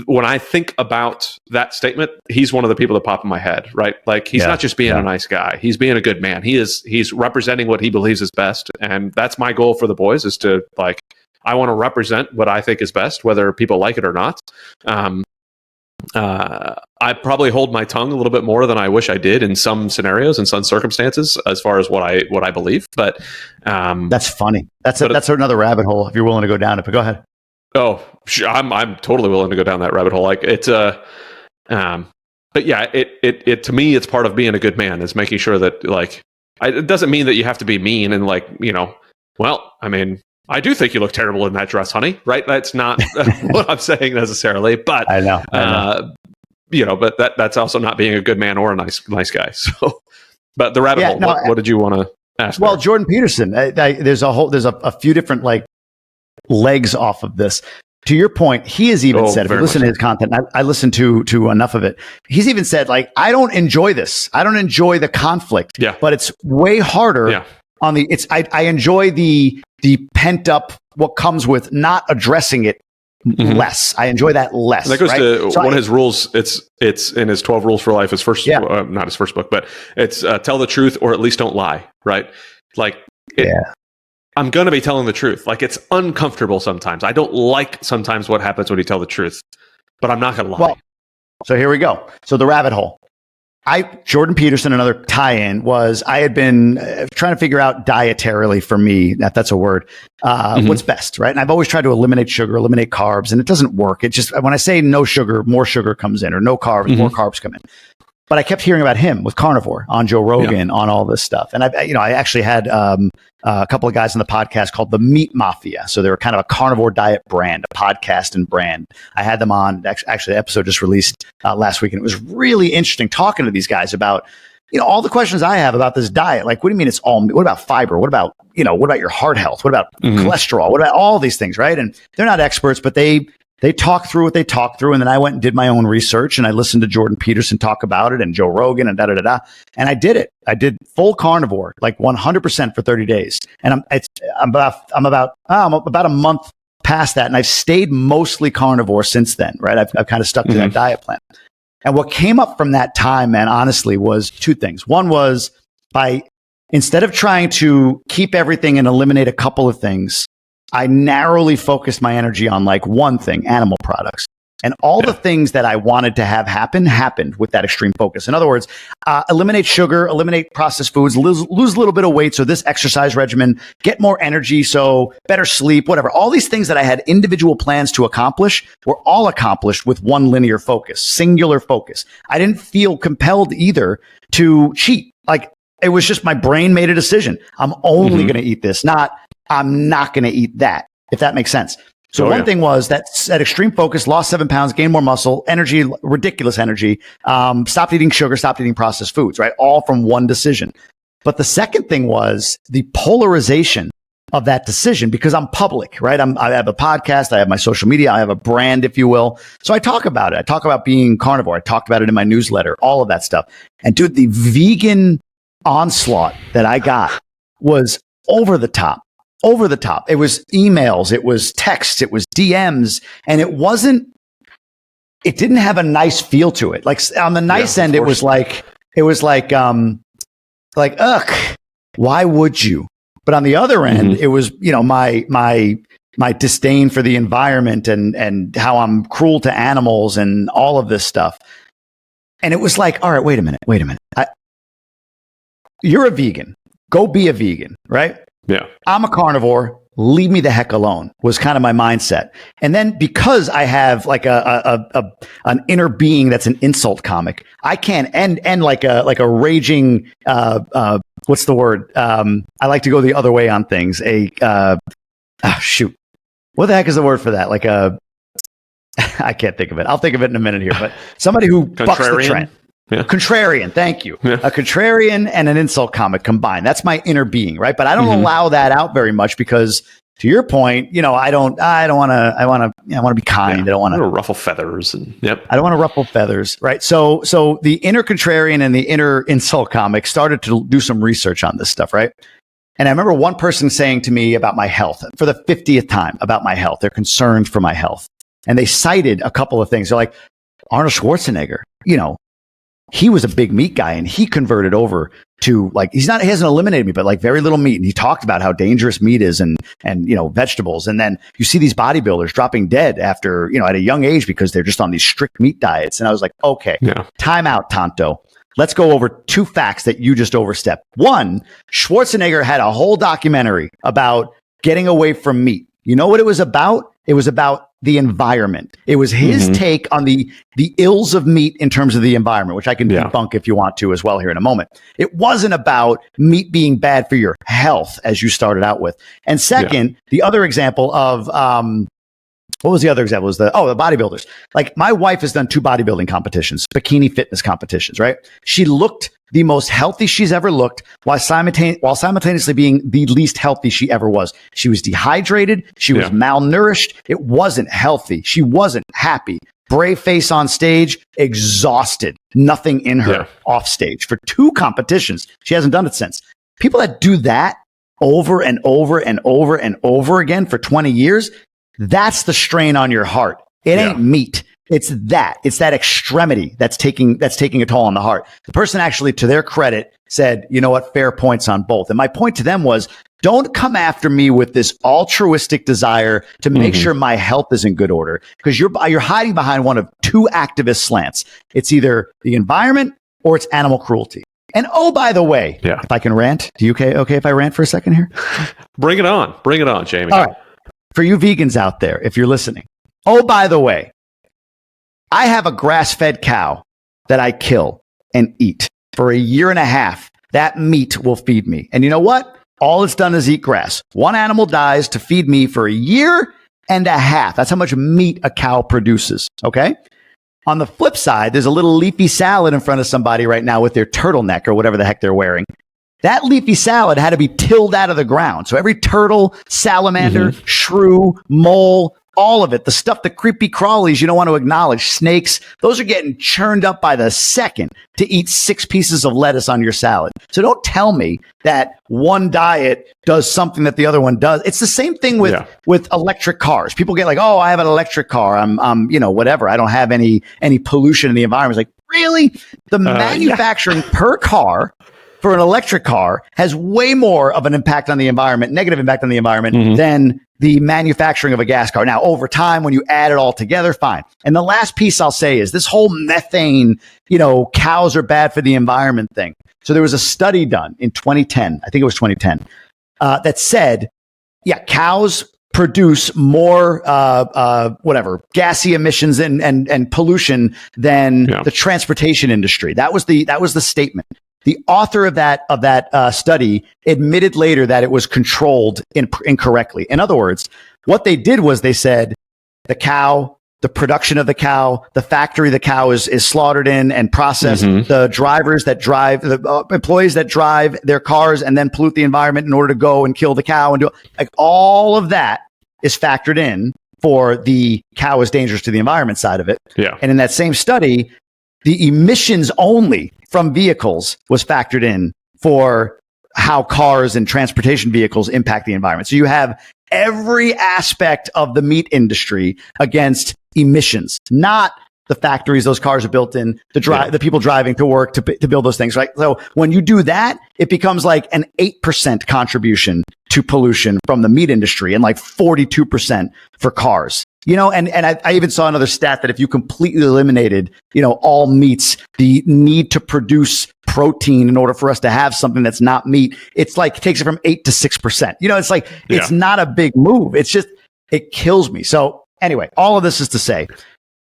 when I think about that statement, he's one of the people that pop in my head, right? Like, he's not just being a nice guy. He's being a good man. He's representing what he believes is best. And that's my goal for the boys, is to, like, I want to represent what I think is best, whether people like it or not. I probably hold my tongue a little bit more than I wish I did in some scenarios and some circumstances as far as what I believe. But that's funny. That's another rabbit hole if you're willing to go down it, but go ahead. Oh, I'm totally willing to go down that rabbit hole. Like, it's but yeah, it to me, it's part of being a good man, is making sure that, like, it doesn't mean that you have to be mean and, like, well, I mean, I do think you look terrible in that dress, honey. Right? That's not what I'm saying necessarily, but I know. But that's also not being a good man or a nice guy. So, but the rabbit hole. What did you want to ask? Well, there? Jordan Peterson. There's a few different, like, legs off of this. to your point, he has even said, if you very listen much to his content, I listened to enough of it. He's even said, like, I don't enjoy this. I don't enjoy the conflict. Yeah. But it's way harder Yeah. on the. I enjoy the pent up what comes with not addressing it less. I enjoy that less. And that goes right? to So one of his rules. It's in his 12 rules for life. His first, Yeah. not his first book, but it's tell the truth or at least don't lie. Right? Like, I'm going to be telling the truth. Like, it's uncomfortable sometimes. I don't like sometimes what happens when you tell the truth, but I'm not going to lie. Well, so here we go. So the rabbit hole. Jordan Peterson, another tie-in, was I had been trying to figure out dietarily for me, if that's a word, what's best, right? And I've always tried to eliminate sugar, eliminate carbs, and it doesn't work. It just, when I say no sugar, more sugar comes in, or no carbs, more carbs come in. But I kept hearing about him with carnivore on Joe Rogan, on all this stuff. And I actually had a couple of guys on the podcast called the Meat Mafia. So they were kind of a carnivore diet brand, a podcast and brand. I had them on. Actually, the episode just released last week, and it was really interesting talking to these guys about, all the questions I have about this diet. Like, what do you mean it's all meat? What about fiber? What about, what about your heart health? What about cholesterol? What about all these things, right? And they're not experts, but they talk through what they talk through. And then I went and did my own research, and I listened to Jordan Peterson talk about it, and Joe Rogan, and da-da-da-da. And I did it. I did full carnivore, like 100% for 30 days. And I'm about a month past that. And I've stayed mostly carnivore since then, right? I've kind of stuck to that diet plan. And what came up from that time, man, honestly, was two things. One was instead of trying to keep everything and eliminate a couple of things, I narrowly focused my energy on like one thing, animal products. And all the things that I wanted to have happened with that extreme focus. In other words, eliminate sugar, eliminate processed foods, lose a little bit of weight. So this exercise regimen, get more energy. So better sleep, whatever. All these things that I had individual plans to accomplish were all accomplished with one linear focus, singular focus. I didn't feel compelled either to cheat. Like, it was just my brain made a decision. I'm only going to eat this, not I'm not going to eat that, if that makes sense. So one thing was that extreme focus, lost 7 pounds, gained more muscle, energy, ridiculous energy, stopped eating sugar, stopped eating processed foods, right? All from one decision. But the second thing was the polarization of that decision, because I'm public, right? I have a podcast, I have my social media, I have a brand, if you will. So I talk about it. I talk about being carnivore. I talked about it in my newsletter, all of that stuff. And dude, the vegan onslaught that I got was over the top. Over the top. It was emails, it was texts, it was DMs, and it didn't have a nice feel to it. Like, on the nice end, it was like, ugh, why would you? But on the other end, it was, my disdain for the environment and how I'm cruel to animals and all of this stuff. And it was like, all right, wait a minute. You're a vegan. Go be a vegan, right? Yeah. I'm a carnivore. Leave me the heck alone was kind of my mindset. And then because I have like an inner being that's an insult comic, I can end like a raging, what's the word? I like to go the other way on things. Shoot. What the heck is the word for that? Like I can't think of it. I'll think of it in a minute here, but somebody who bucks the trend. Yeah. Contrarian, thank you. Yeah. A contrarian and an insult comic combined. That's my inner being, right? But I don't allow that out very much because, to your point, I want to be kind. Yeah. I don't want to ruffle feathers. I don't want to ruffle feathers, right? So the inner contrarian and the inner insult comic started to do some research on this stuff, right? And I remember one person saying to me about my health for the 50th time about my health. They're concerned for my health. And they cited a couple of things. They're like, Arnold Schwarzenegger, he was a big meat guy and he converted over to he hasn't eliminated meat, but like very little meat. And he talked about how dangerous meat is and vegetables. And then you see these bodybuilders dropping dead after, at a young age because they're just on these strict meat diets. And I was like, okay, time out, Tonto. Let's go over two facts that you just overstepped. One, Schwarzenegger had a whole documentary about getting away from meat. You know what it was about? It was about the environment. It was his take on the ills of meat in terms of the environment, which I can debunk if you want to as well here in a moment. It wasn't about meat being bad for your health, as you started out with. And second, the other example of what was the other example? Was the bodybuilders. Like, my wife has done 2 bodybuilding competitions, bikini fitness competitions, right? She looked the most healthy she's ever looked while simultaneously being the least healthy she ever was. She was dehydrated. She was malnourished. It wasn't healthy. She wasn't happy. Brave face on stage, exhausted, nothing in her off stage for 2 competitions. She hasn't done it since. People that do that over and over and over and over again for 20 years, that's the strain on your heart. It ain't meat. It's that extremity that's taking a toll on the heart. The person actually, to their credit, said, you know what, fair points on both. And my point to them was, don't come after me with this altruistic desire to make sure my health is in good order, because you're hiding behind one of 2 activist slants. It's either the environment or it's animal cruelty. And oh, by the way, if I can rant, do you okay if I rant for a second here? Bring it on, Jamie. All right. For you vegans out there, if you're listening, oh, by the way, I have a grass-fed cow that I kill and eat for 1.5 years. That meat will feed me. And you know what? All it's done is eat grass. One animal dies to feed me for 1.5 years. That's how much meat a cow produces. Okay. On the flip side, there's a little leafy salad in front of somebody right now with their turtleneck or whatever the heck they're wearing. That leafy salad had to be tilled out of the ground. So every turtle, salamander, shrew, mole, all of it, the stuff, the creepy crawlies you don't want to acknowledge, snakes, those are getting churned up by the second to eat 6 pieces of lettuce on your salad. So don't tell me that one diet does something that the other one does. It's the same thing with electric cars. People get like, oh, I have an electric car. I'm whatever. I don't have any pollution in the environment. It's like, really? The manufacturing per car for an electric car has way more of an impact on the environment, negative impact on the environment, than the manufacturing of a gas car. Now, over time, when you add it all together, fine. And the last piece I'll say is this whole methane, cows are bad for the environment thing. So there was a study done in 2010, I think it was 2010, that said, cows produce more, gassy emissions and pollution than the transportation industry. That was the statement. The author of that study admitted later that it was controlled incorrectly. In other words, what they did was they said the cow, the production of the cow, the factory the cow is slaughtered in and processed, the drivers that drive, the employees that drive their cars and then pollute the environment in order to go and kill the cow and do like all of that is factored in for the cow is dangerous to the environment side of it. Yeah. And in that same study, the emissions only from vehicles was factored in for how cars and transportation vehicles impact the environment. So you have every aspect of the meat industry against emissions, not the factories those cars are built in, the people driving to work to build those things, right? So when you do that, it becomes like an 8% contribution to pollution from the meat industry and like 42% for cars. And I even saw another stat that if you completely eliminated, all meats, the need to produce protein in order for us to have something that's not meat, it's like it takes it from 8 to 6%. It's like, it's not a big move. It's just, it kills me. So anyway, all of this is to say,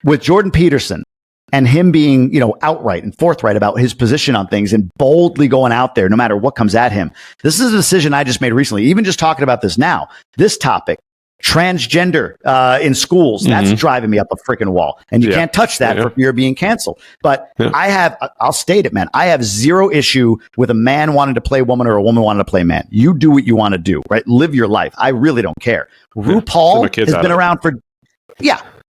with Jordan Peterson and him being, outright and forthright about his position on things and boldly going out there, no matter what comes at him. This is a decision I just made recently, even just talking about this now, this topic. Transgender in schools, that's driving me up a freaking wall. And you can't touch that for fear of being canceled. But I'll state it, man. I have zero issue with a man wanting to play woman or a woman wanting to play man. You do what you want to do, right? Live your life. I really don't care. RuPaul has been around for,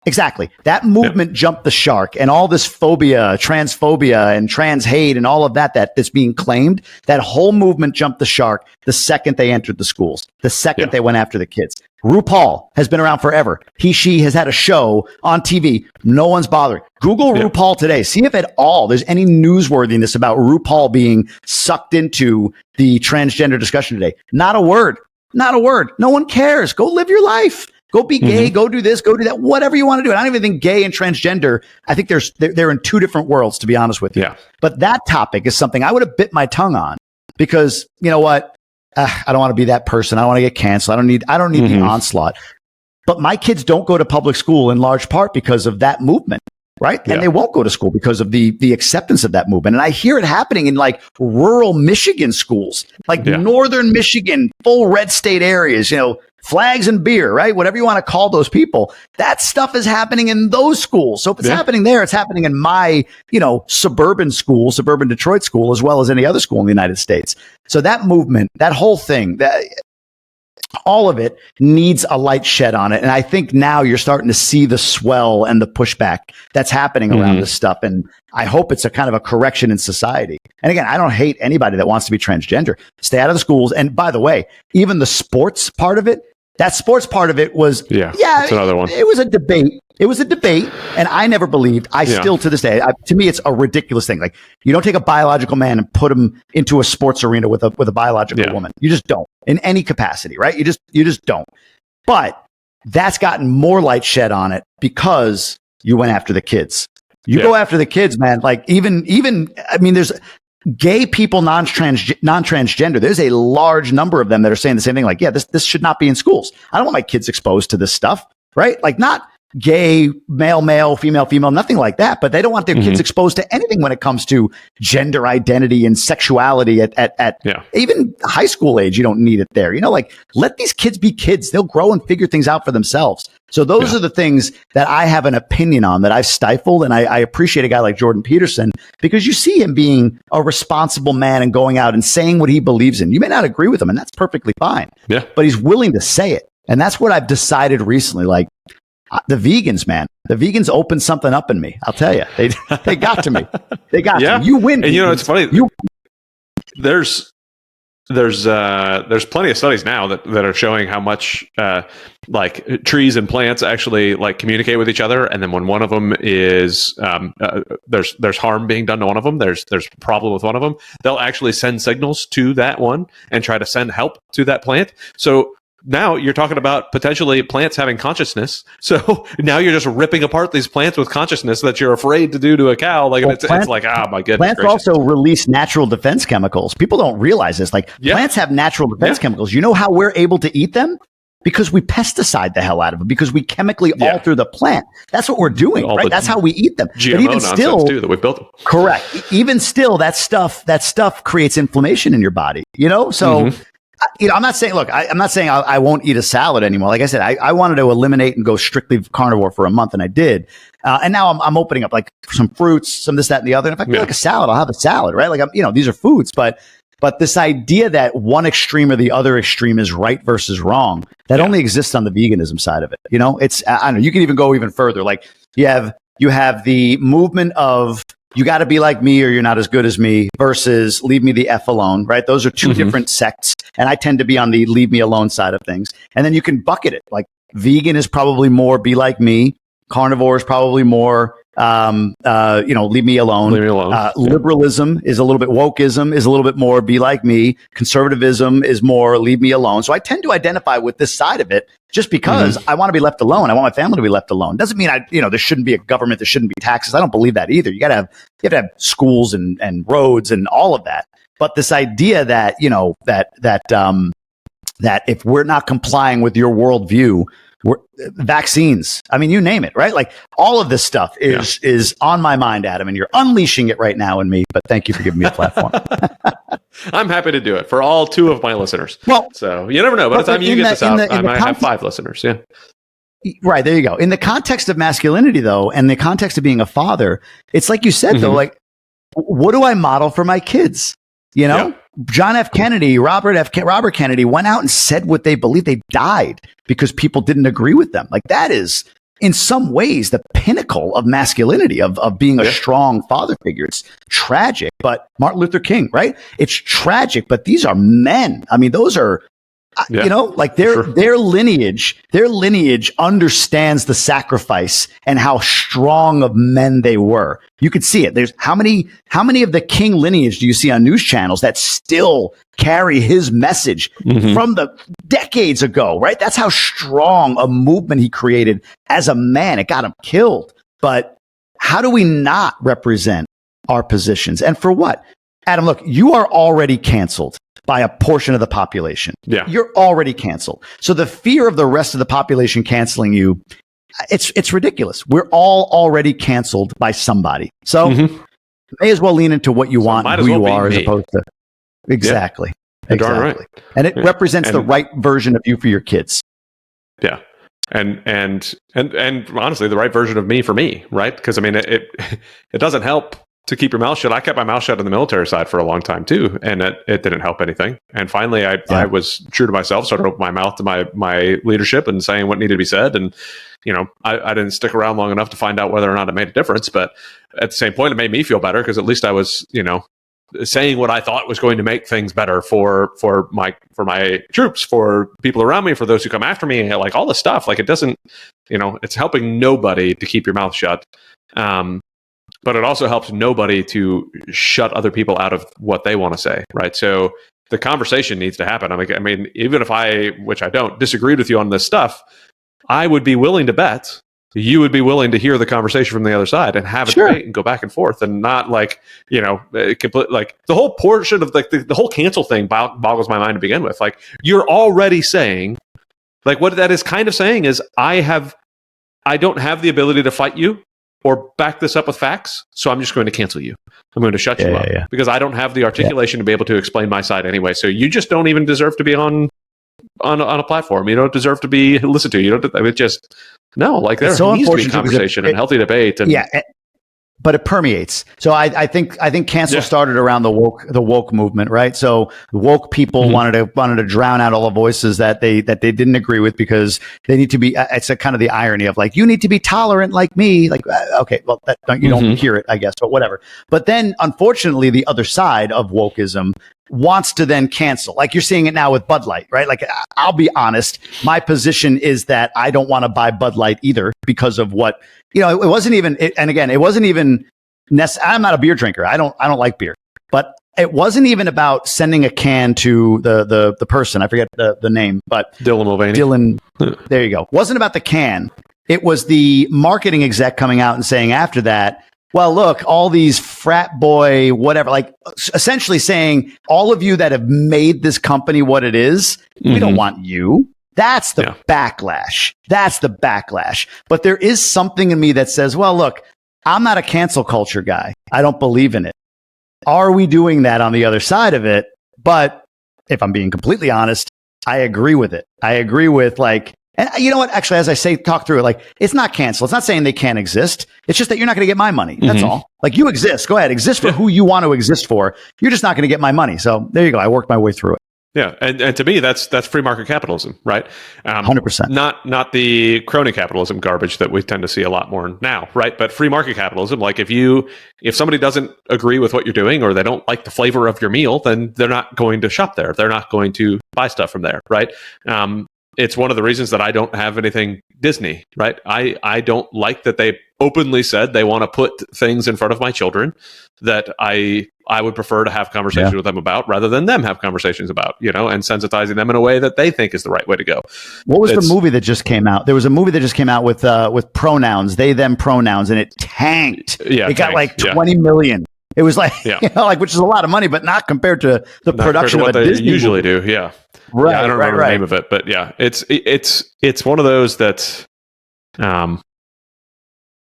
exactly. That movement jumped the shark, and all this phobia, transphobia and trans hate and all of that's being claimed. That whole movement jumped the shark the second they entered the schools, the second they went after the kids. RuPaul has been around forever. She has had a show on TV. No one's bothering. Google RuPaul today. See if at all there's any newsworthiness about RuPaul being sucked into the transgender discussion today. Not a word. Not a word. No one cares. Go live your life. Go be gay. Go do this. Go do that. Whatever you want to do. And I don't even think gay and transgender, I think they're in 2 different worlds, to be honest with you. Yeah. But that topic is something I would have bit my tongue on because, you know what? I don't want to be that person. I don't want to get canceled. I don't need the onslaught. But my kids don't go to public school in large part because of that movement, right? And they won't go to school because of the acceptance of that movement. And I hear it happening in like rural Michigan schools, like northern Michigan, full red state areas, flags and beer, right? Whatever you want to call those people, that stuff is happening in those schools. So if it's happening there, it's happening in my, suburban school, suburban Detroit school, as well as any other school in the United States. So that movement, that whole thing, all of it needs a light shed on it. And I think now you're starting to see the swell and the pushback that's happening around this stuff. And I hope it's a kind of a correction in society. And again, I don't hate anybody that wants to be transgender. Stay out of the schools. And by the way, even the sports part of it, that sports part of it was, that's another one. It was a debate. It was a debate. And I never believed, still to this day, to me, it's a ridiculous thing. Like, you don't take a biological man and put him into a sports arena with a biological woman. You just don't, in any capacity, right? You just don't. But that's gotten more light shed on it because you went after the kids. You go after the kids, man. Like even, I mean, there's gay people, non-transgender. There's a large number of them that are saying the same thing. Like, this should not be in schools. I don't want my kids exposed to this stuff, right? Like, not gay, male, female, nothing like that. But they don't want their kids exposed to anything when it comes to gender identity and sexuality at even high school age. You don't need it there. Like, let these kids be kids. They'll grow and figure things out for themselves. So those are the things that I have an opinion on that I've stifled. And I appreciate a guy like Jordan Peterson, because you see him being a responsible man and going out and saying what he believes in. You may not agree with him, and that's perfectly fine. Yeah. But he's willing to say it. And that's what I've decided recently. Like, the vegans, man. The vegans opened something up in me. I'll tell you. They got to me. They got to me. You win. And it's funny. There's plenty of studies now that are showing how much like trees and plants actually like communicate with each other, and then when one of them is there's harm being done to one of them, there's a problem with one of them, they'll actually send signals to that one and try to send help to that plant. So now you're talking about potentially plants having consciousness. So now you're just ripping apart these plants with consciousness that you're afraid to do to a cow. Like, it's like, my goodness. Plants also release natural defense chemicals. People don't realize this. Like, plants have natural defense chemicals. You know how we're able to eat them? Because we pesticide the hell out of them, because we chemically alter the plant. That's what we're doing, right? That's how we eat them. GMO but even still, too, that we built them. Correct. Even still, that stuff creates inflammation in your body, So, I'm not saying, I'm not saying I won't eat a salad anymore. Like I said, I wanted to eliminate and go strictly carnivore for a month, and I did. And now I'm opening up like some fruits, some this, that, and the other. And if I feel like a salad, I'll have a salad, right? Like, these are foods, but this idea that one extreme or the other extreme is right versus wrong, that only exists on the veganism side of it. It's, I don't know, you can even go even further. Like, you have the movement of, you got to be like me or you're not as good as me, versus leave me the F alone, right? Those are two different sects. And I tend to be on the leave me alone side of things. And then you can bucket it. Like, vegan is probably more be like me. Carnivore is probably more, leave me alone. Leave me alone. Liberalism is a little bit, wokeism is a little bit more be like me. Conservatism is more leave me alone. So I tend to identify with this side of it just because I want to be left alone. I want my family to be left alone. Doesn't mean there shouldn't be a government, there shouldn't be taxes. I don't believe that either. You have to have schools and roads and all of that. But this idea that, that if we're not complying with your worldview, vaccines, I mean, you name it, right? Like, all of this stuff is on my mind, Adam, and you're unleashing it right now in me. But thank you for giving me a platform. I'm happy to do it for all 2 of my listeners. Well, so you never know. By the time you get this out, I might have 5 listeners. Yeah. Right. There you go. In the context of masculinity, though, and the context of being a father, it's like you said, though, like, what do I model for my kids? John F. Kennedy, Robert Kennedy went out and said what they believed. They died because people didn't agree with them. Like, that is, in some ways, the pinnacle of masculinity, of being a strong father figure. It's tragic, but Martin Luther King, right? It's tragic, but these are men. I mean, those are, like their lineage understands the sacrifice and how strong of men they were. You could see it. There's how many of the King lineage do you see on news channels that still carry his message from the decades ago, right? That's how strong a movement he created as a man. It got him killed. But how do we not represent our positions? And for what? Adam, look, you are already canceled by a portion of the population. Yeah. You're already canceled. So the fear of the rest of the population canceling you, it's ridiculous. We're all already canceled by somebody. So may as well lean into what you want, who you are, as opposed to exactly. Right. And it represents the right version of you for your kids. Yeah. And honestly, the right version of me for me, right? Because I mean, it doesn't help to keep your mouth shut. I kept my mouth shut on the military side for a long time too, and it didn't help anything. And finally, I was true to myself, started opening my mouth to my leadership and saying what needed to be said. And I didn't stick around long enough to find out whether or not it made a difference. But at the same point, it made me feel better because at least I was saying what I thought was going to make things better for my troops, for people around me, for those who come after me, like all this stuff. Like it doesn't, it's helping nobody to keep your mouth shut. But it also helps nobody to shut other people out of what they want to say, right? So the conversation needs to happen. I mean, even if which I don't, disagreed with you on this stuff, I would be willing to bet you would be willing to hear the conversation from the other side and have a debate and go back and forth, and not complete, like the whole portion of the whole cancel thing boggles my mind to begin with. Like you're already saying, like what that is kind of saying is I don't have the ability to fight you or back this up with facts, so I'm just going to cancel you. I'm going to shut you up because I don't have the articulation to be able to explain my side anyway. So you just don't even deserve to be on a platform. You don't deserve to be listened to. You don't. It just no. Like there needs to be conversation and healthy debate. And, but it permeates. So I think cancel started around the woke movement, right? So woke people wanted to drown out all the voices that they didn't agree with because they need to be. It's a kind of the irony of like you need to be tolerant like me. Like okay, well you don't hear it, I guess, but whatever. But then unfortunately, the other side of wokeism wants to then cancel. Like you're seeing it now with Bud Light, right? Like I'll be honest, my position is that I don't want to buy Bud Light either because of what, it wasn't even, and again, it wasn't even I'm not a beer drinker. I don't like beer, but it wasn't even about sending a can to the person. I forget the name, but Dylan Mulvaney. There you go. Wasn't about the can. It was the marketing exec coming out and saying after that, well, look, all these frat boy, whatever, like essentially saying all of you that have made this company what it is, we don't want you. That's the backlash. That's the backlash. But there is something in me that says, well, look, I'm not a cancel culture guy. I don't believe in it. Are we doing that on the other side of it? But if I'm being completely honest, I agree with it. I agree with and you know what? Actually, as I talk through it, like it's not cancel. It's not saying they can't exist. It's just that you're not going to get my money. That's all. Like you exist. Go ahead. Exist for who you want to exist for. You're just not going to get my money. So there you go. I worked my way through it. Yeah, and to me, that's free market capitalism, right? 100%. Not the crony capitalism garbage that we tend to see a lot more now, right? But free market capitalism, like if somebody doesn't agree with what you're doing or they don't like the flavor of your meal, then they're not going to shop there. They're not going to buy stuff from there, right? It's one of the reasons that I don't have anything Disney, right? I don't like that they openly said they want to put things in front of my children that I would prefer to have conversations with them about rather than them have conversations about, and sensitizing them in a way that they think is the right way to go. What was the movie that just came out? There was a movie that just came out with pronouns, they, them pronouns, and it tanked. Yeah, it got like 20 million. It was like, which is a lot of money, but not compared to the production of a Disney usually movie. do. Yeah. Right. I don't remember the name of it, but yeah, it's one of those that,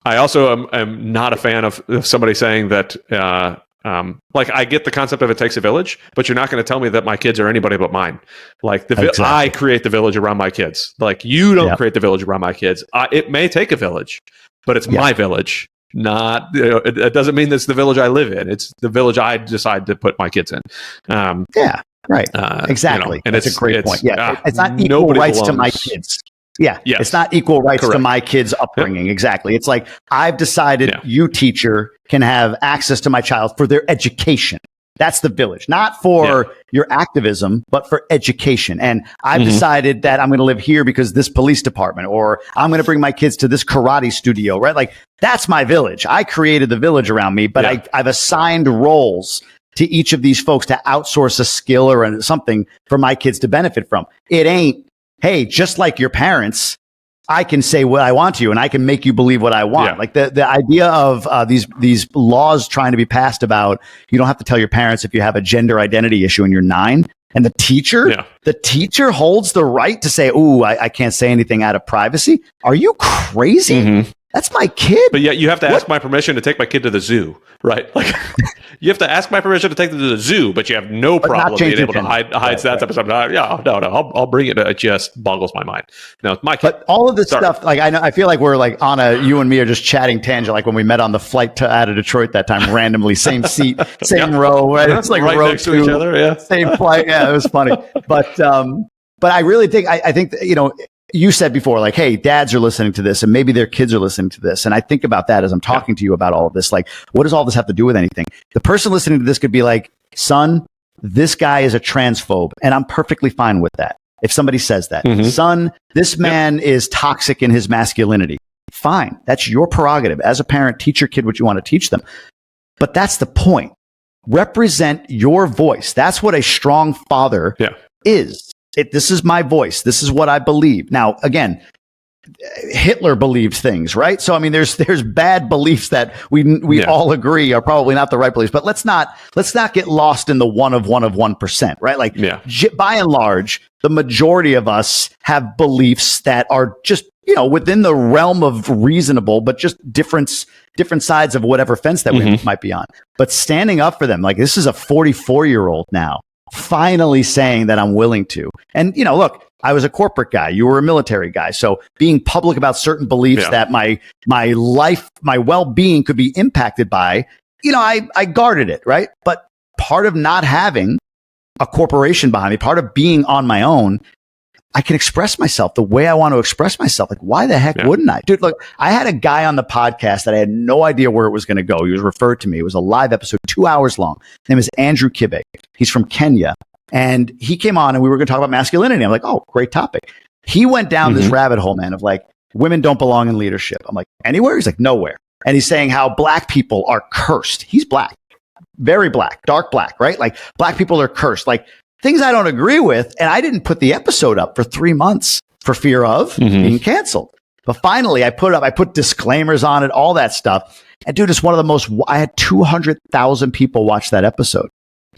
I also am not a fan of somebody saying that, I get the concept of it takes a village, but you're not going to tell me that my kids are anybody but mine. Like I create the village around my kids. Like you don't create the village around my kids. It may take a village, but it's my village. Not, it doesn't mean that's the village I live in. It's the village I decide to put my kids in. Right. Exactly. And that's a great point. Yeah. It's not equal rights to my kids. Yeah. Yes. It's not equal rights to my kids' upbringing. Exactly. It's like I've decided you, teacher, can have access to my child for their education. That's the village, not for your activism, but for education. And I've decided that I'm going to live here because this police department, or I'm going to bring my kids to this karate studio, right? Like that's my village. I created the village around me, but I've assigned roles to each of these folks to outsource a skill or something for my kids to benefit from. It ain't, hey, just like your parents, I can say what I want to you and I can make you believe what I want. Like the idea of these laws trying to be passed about, you don't have to tell your parents if you have a gender identity issue and you're 9. And the teacher holds the right to say, ooh, I can't say anything out of privacy. Are you crazy? That's my kid. But yet you have to ask my permission to take my kid to the zoo, right? Like you have to ask my permission to take them to the zoo, but you have no problem being able to hide that type of stuff. No, I'll bring it. It just boggles my mind. No, it's my kid. But all of this stuff, like I feel like we're like you and me are just chatting tangent, like when we met on the flight out of Detroit that time, randomly, same seat, same row, right? It's like right row next two, to each other, yeah. Same flight. Yeah, it was funny. But I really think I think that, you said before, like, hey, dads are listening to this and maybe their kids are listening to this. And I think about that as I'm talking to you about all of this. Like, what does all this have to do with anything? The person listening to this could be like, son, this guy is a transphobe. And I'm perfectly fine with that. If somebody says that, son, this man is toxic in his masculinity. Fine. That's your prerogative. As a parent, teach your kid what you want to teach them. But that's the point. Represent your voice. That's what a strong father is. This is my voice. This is what I believe. Now, again, Hitler believed things, right? So, I mean, there's bad beliefs that we all agree are probably not the right beliefs. But let's not get lost in the one of 1%, right? Like, by and large, the majority of us have beliefs that are just within the realm of reasonable, but just different sides of whatever fence that we might be on. But standing up for them, like this is a 44-year-old now, finally saying that I'm willing to. And, look, I was a corporate guy. You were a military guy. So being public about certain beliefs that my life, my well-being could be impacted by, I guarded it, right? But part of not having a corporation behind me, part of being on my own, I can express myself the way I want to express myself. Like, why the heck wouldn't I? Dude, look, I had a guy on the podcast that I had no idea where it was going to go. He was referred to me. It was a live episode, 2 hours long. His name is Andrew Kibe. He's from Kenya. And he came on and we were going to talk about masculinity. I'm like, oh, great topic. He went down this rabbit hole, man, of like, women don't belong in leadership. I'm like, anywhere? He's like, nowhere. And he's saying how black people are cursed. He's black, very black, dark black, right? Like, black people are cursed. Like, things I don't agree with. And I didn't put the episode up for 3 months for fear of being canceled. But finally I put disclaimers on it, all that stuff. And dude, it's one of the most, I had 200,000 people watch that episode.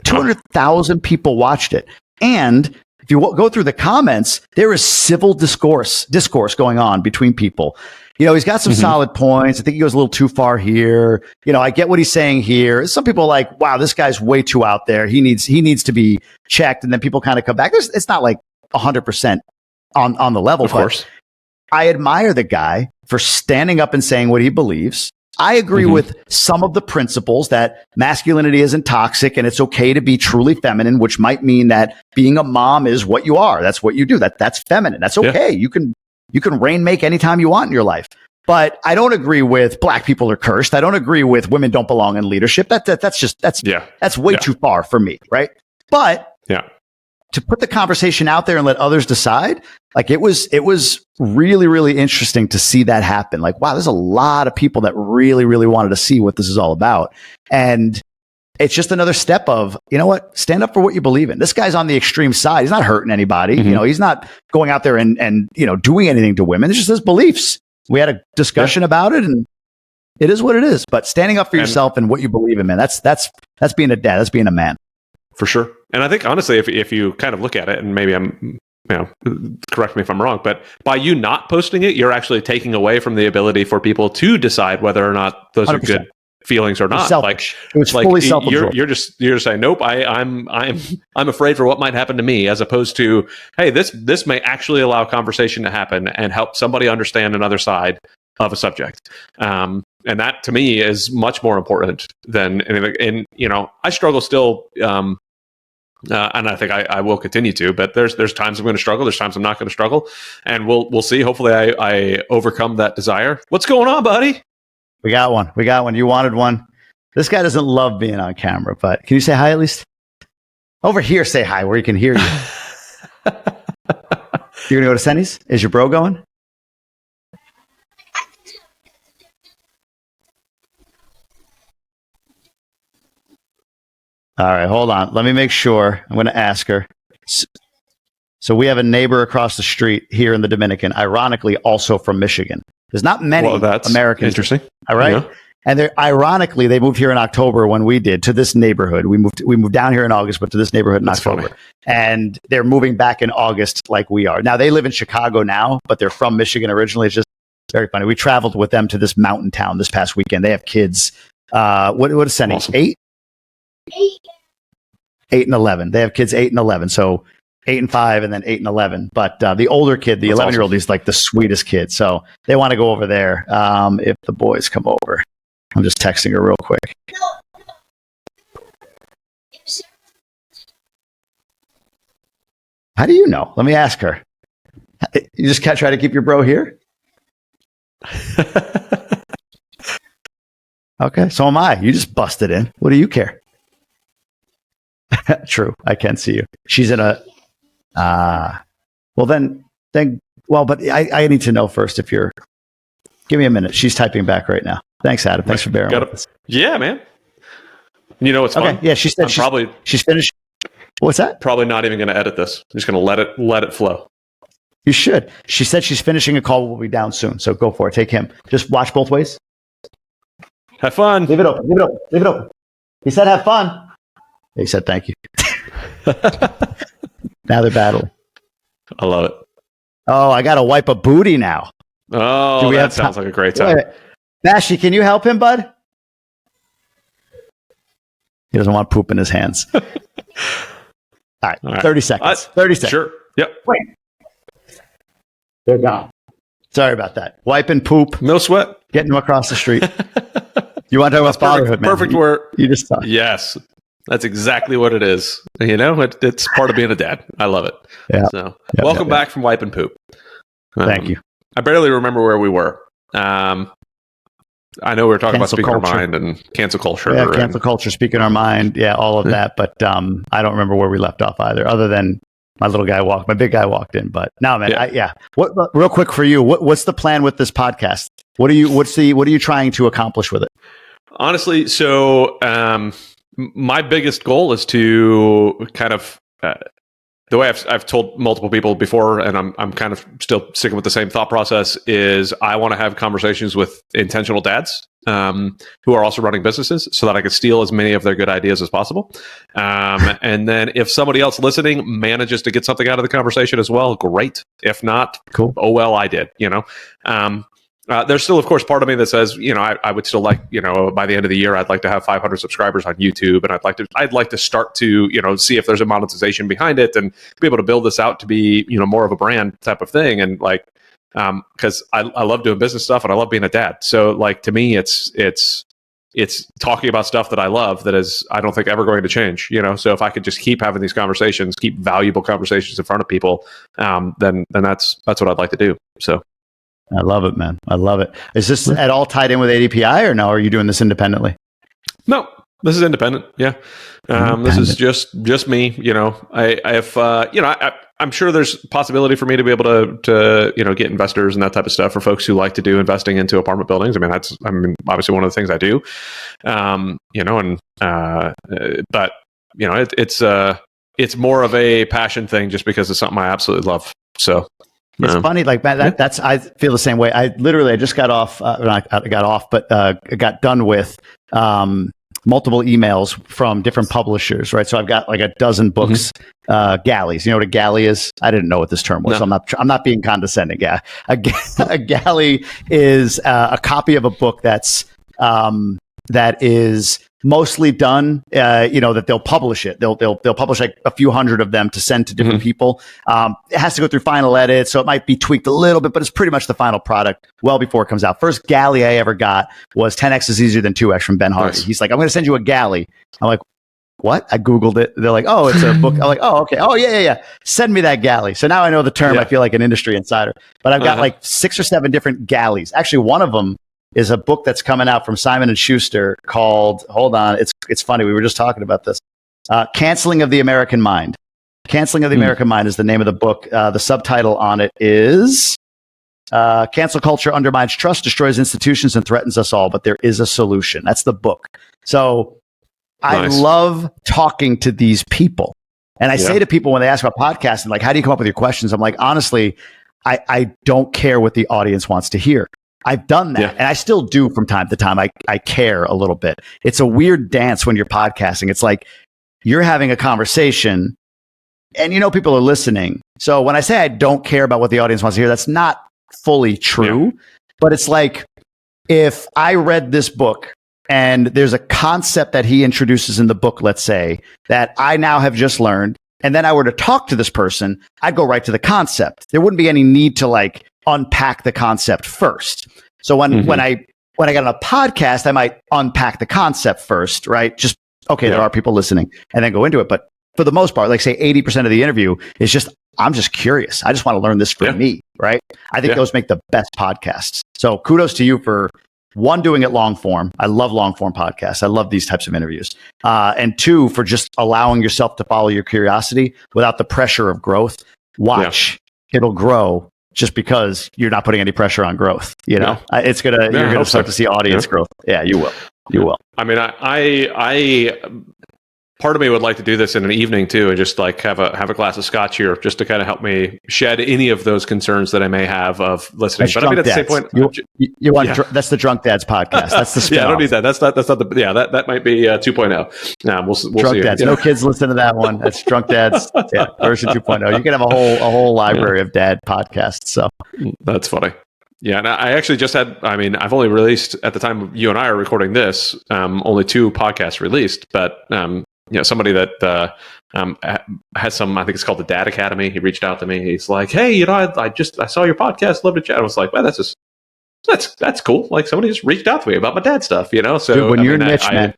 200,000 people watched it. And if you go through the comments, there is civil discourse going on between people. He's got some solid points. I think he goes a little too far here. I get what he's saying here. Some people are like, wow, this guy's way too out there. He needs to be checked. And then people kind of come back. It's not like 100% on the level. Of course. I admire the guy for standing up and saying what he believes. I agree with some of the principles that masculinity isn't toxic and it's okay to be truly feminine, which might mean that being a mom is what you are. That's what you do. That's feminine. That's okay. You can rainmake anytime you want in your life. But I don't agree with black people are cursed. I don't agree with women don't belong in leadership. That's way too far for me, right? But to put the conversation out there and let others decide, like it was really, really interesting to see that happen. Like, wow, there's a lot of people that really, really wanted to see what this is all about. And it's just another step of, stand up for what you believe in. This guy's on the extreme side. He's not hurting anybody. He's not going out there and doing anything to women. It's just his beliefs. We had a discussion about it and it is what it is. But standing up for yourself and what you believe in, man, that's being a dad. That's being a man. For sure. And I think, honestly, if you kind of look at it, and maybe I'm, correct me if I'm wrong, but by you not posting it, you're actually taking away from the ability for people to decide whether or not those 100%. Are good feelings or not. Like, it was fully self-absorbed. You're just saying, nope, I'm afraid for what might happen to me, as opposed to, hey, this may actually allow conversation to happen and help somebody understand another side of a subject. And that to me is much more important than anything. And, I struggle still, and I think I will continue to, but there's times I'm going to struggle. There's times I'm not going to struggle, and we'll see. Hopefully I overcome that desire. What's going on, buddy? We got one. You wanted one. This guy doesn't love being on camera, but can you say hi at least? Over here, say hi where he can hear you. You're going to go to Senny's? Is your bro going? All right, hold on. Let me make sure. I'm going to ask her. So we have a neighbor across the street here in the Dominican, ironically also from Michigan. There's not many Americans. Interesting. All right. Yeah. And ironically, they moved here in October when we did to this neighborhood. We moved down here in August, but to this neighborhood in October. Funny. And they're moving back in August like we are. Now, they live in Chicago now, but they're from Michigan originally. It's just very funny. We traveled with them to this mountain town this past weekend. They have kids. What is sending? Awesome. 8 and 11. They have kids 8 and 11. So 8 and 5 and then 8 and 11. But the older kid, the 11-year-old, is like the sweetest kid. So they want to go over there if the boys come over. I'm just texting her real quick. How do you know? Let me ask her. You just can't try to keep your bro here? Okay, so am I. You just busted in. What do you care? True, I can see you. She's in a... well, then, but I need to know first if you're... Give me a minute. She's typing back right now. Thanks, Adam. Thanks for bearing with us. Yeah, man. You know what's fun? Yeah, she said she's finished. What's that? Probably not even going to edit this. I'm just going to let it flow. You should. She said she's finishing a call. We'll be down soon. So go for it. Take him. Just watch both ways. Have fun. Leave it open. Leave it open. Leave it open. He said have fun. He said thank you. Now they're battling. I love it. Oh, I got to wipe a booty now. Oh, that sounds like a great time. Bashy, can you help him, bud? He doesn't want poop in his hands. All right. 30 seconds. 30 seconds. Sure. Yep. Wait. They're gone. Sorry about that. Wiping poop. No sweat. Getting them across the street. You want to talk about fatherhood, man? Perfect word. You just talk. Yes. That's exactly what it is. You know, it's part of being a dad. I love it. Yeah. So, welcome back from wiping poop. Thank you. I barely remember where we were. I know we were talking about speaking our mind and cancel culture. Yeah, cancel culture, speaking our mind. Yeah, all of that. But I don't remember where we left off either, other than my big guy walked in. But no, man. What? Real quick for you. What's the plan with this podcast? What are you trying to accomplish with it? Honestly, so my biggest goal is to kind of the way I've told multiple people before, and I'm kind of still sticking with the same thought process, is I want to have conversations with intentional dads who are also running businesses so that I can steal as many of their good ideas as possible. And then if somebody else listening manages to get something out of the conversation as well, great. If not, cool. Oh, well, I did, there's still, of course, part of me that says, I would still like, by the end of the year, I'd like to have 500 subscribers on YouTube, and I'd like to start to, see if there's a monetization behind it and be able to build this out to be, more of a brand type of thing. And because I love doing business stuff and I love being a dad. So to me, it's talking about stuff that I love that is, I don't think ever going to change, So if I could just keep having these conversations, keep valuable conversations in front of people, then that's what I'd like to do. So. I love it, man. I love it. Is this at all tied in with ADPI, or no? Are you doing this independently? No, this is independent. Yeah, this is just me. I have. I'm sure there's possibility for me to be able to get investors and that type of stuff for folks who like to do investing into apartment buildings. That's obviously one of the things I do. It's more of a passion thing just because it's something I absolutely love. So. It's funny, that's. I feel the same way. I just got off. I got done with multiple emails from different publishers. Right, so I've got like a dozen books, galleys. You know what a galley is? I didn't know what this term was. No. So I'm not being condescending. Yeah, a galley is a copy of a book that is mostly done, that they'll publish it. They'll publish like a few hundred of them to send to different people. It has to go through final edits, so it might be tweaked a little bit, but it's pretty much the final product well before it comes out. First galley I ever got was 10x is easier than 2x from Ben Hardy. Nice. He's like, I'm going to send you a galley. I'm like, what? I Googled it. They're like, oh, it's a book. I'm like, oh, okay. Oh, yeah. Send me that galley. So now I know the term. Yeah. I feel like an industry insider. But I've got like 6 or 7 different galleys. Actually, one of them is a book that's coming out from Simon & Schuster called, hold on, it's funny, we were just talking about this, Canceling of the American Mind. Canceling of the American Mind is the name of the book. The subtitle on it is Cancel Culture Undermines Trust, Destroys Institutions, and Threatens Us All, but There Is a Solution. That's the book. So nice. I love talking to these people. And I say to people when they ask about podcasting, like, how do you come up with your questions? I'm like, honestly, I don't care what the audience wants to hear. I've done that, and I still do from time to time. I care a little bit. It's a weird dance when you're podcasting. It's like you're having a conversation, and people are listening. So when I say I don't care about what the audience wants to hear, that's not fully true. But it's like, if I read this book and there's a concept that he introduces in the book, let's say, that I now have just learned, and then I were to talk to this person, I'd go right to the concept. There wouldn't be any need to like unpack the concept first. So when I got on a podcast, I might unpack the concept first, right? Just, okay, there are people listening, and then go into it. But for the most part, like say 80% of the interview is just, I'm just curious. I just want to learn this for me, right? I think those make the best podcasts. So kudos to you for, one, doing it long form. I love long form podcasts. I love these types of interviews. And two, for just allowing yourself to follow your curiosity without the pressure of growth. Watch, it'll grow just because you're not putting any pressure on growth. You know, it's you're gonna start to see audience growth. Yeah, you will. You will. I mean, I part of me would like to do this in an evening too, and just like have a glass of scotch here, just to kind of help me shed any of those concerns that I may have of listening. But I mean, at the same point, you want that's the Drunk Dads podcast. That's the spin-off. I don't need that. That's not the that might be 2.0. We'll Drunk see. Dads. No kids listen to that one. That's Drunk Dads. Yeah, version 2.0. You can have a whole library of dad podcasts. So that's funny. Yeah, and I actually just had, I mean, I've only released, at the time you and I are recording this, only 2 podcasts released, but somebody that has some, I think it's called the Dad Academy. He reached out to me. He's like, hey, I saw your podcast, love to chat. I was like, well, that's cool. Like, somebody just reached out to me about my dad stuff, So dude, when you're niche, man,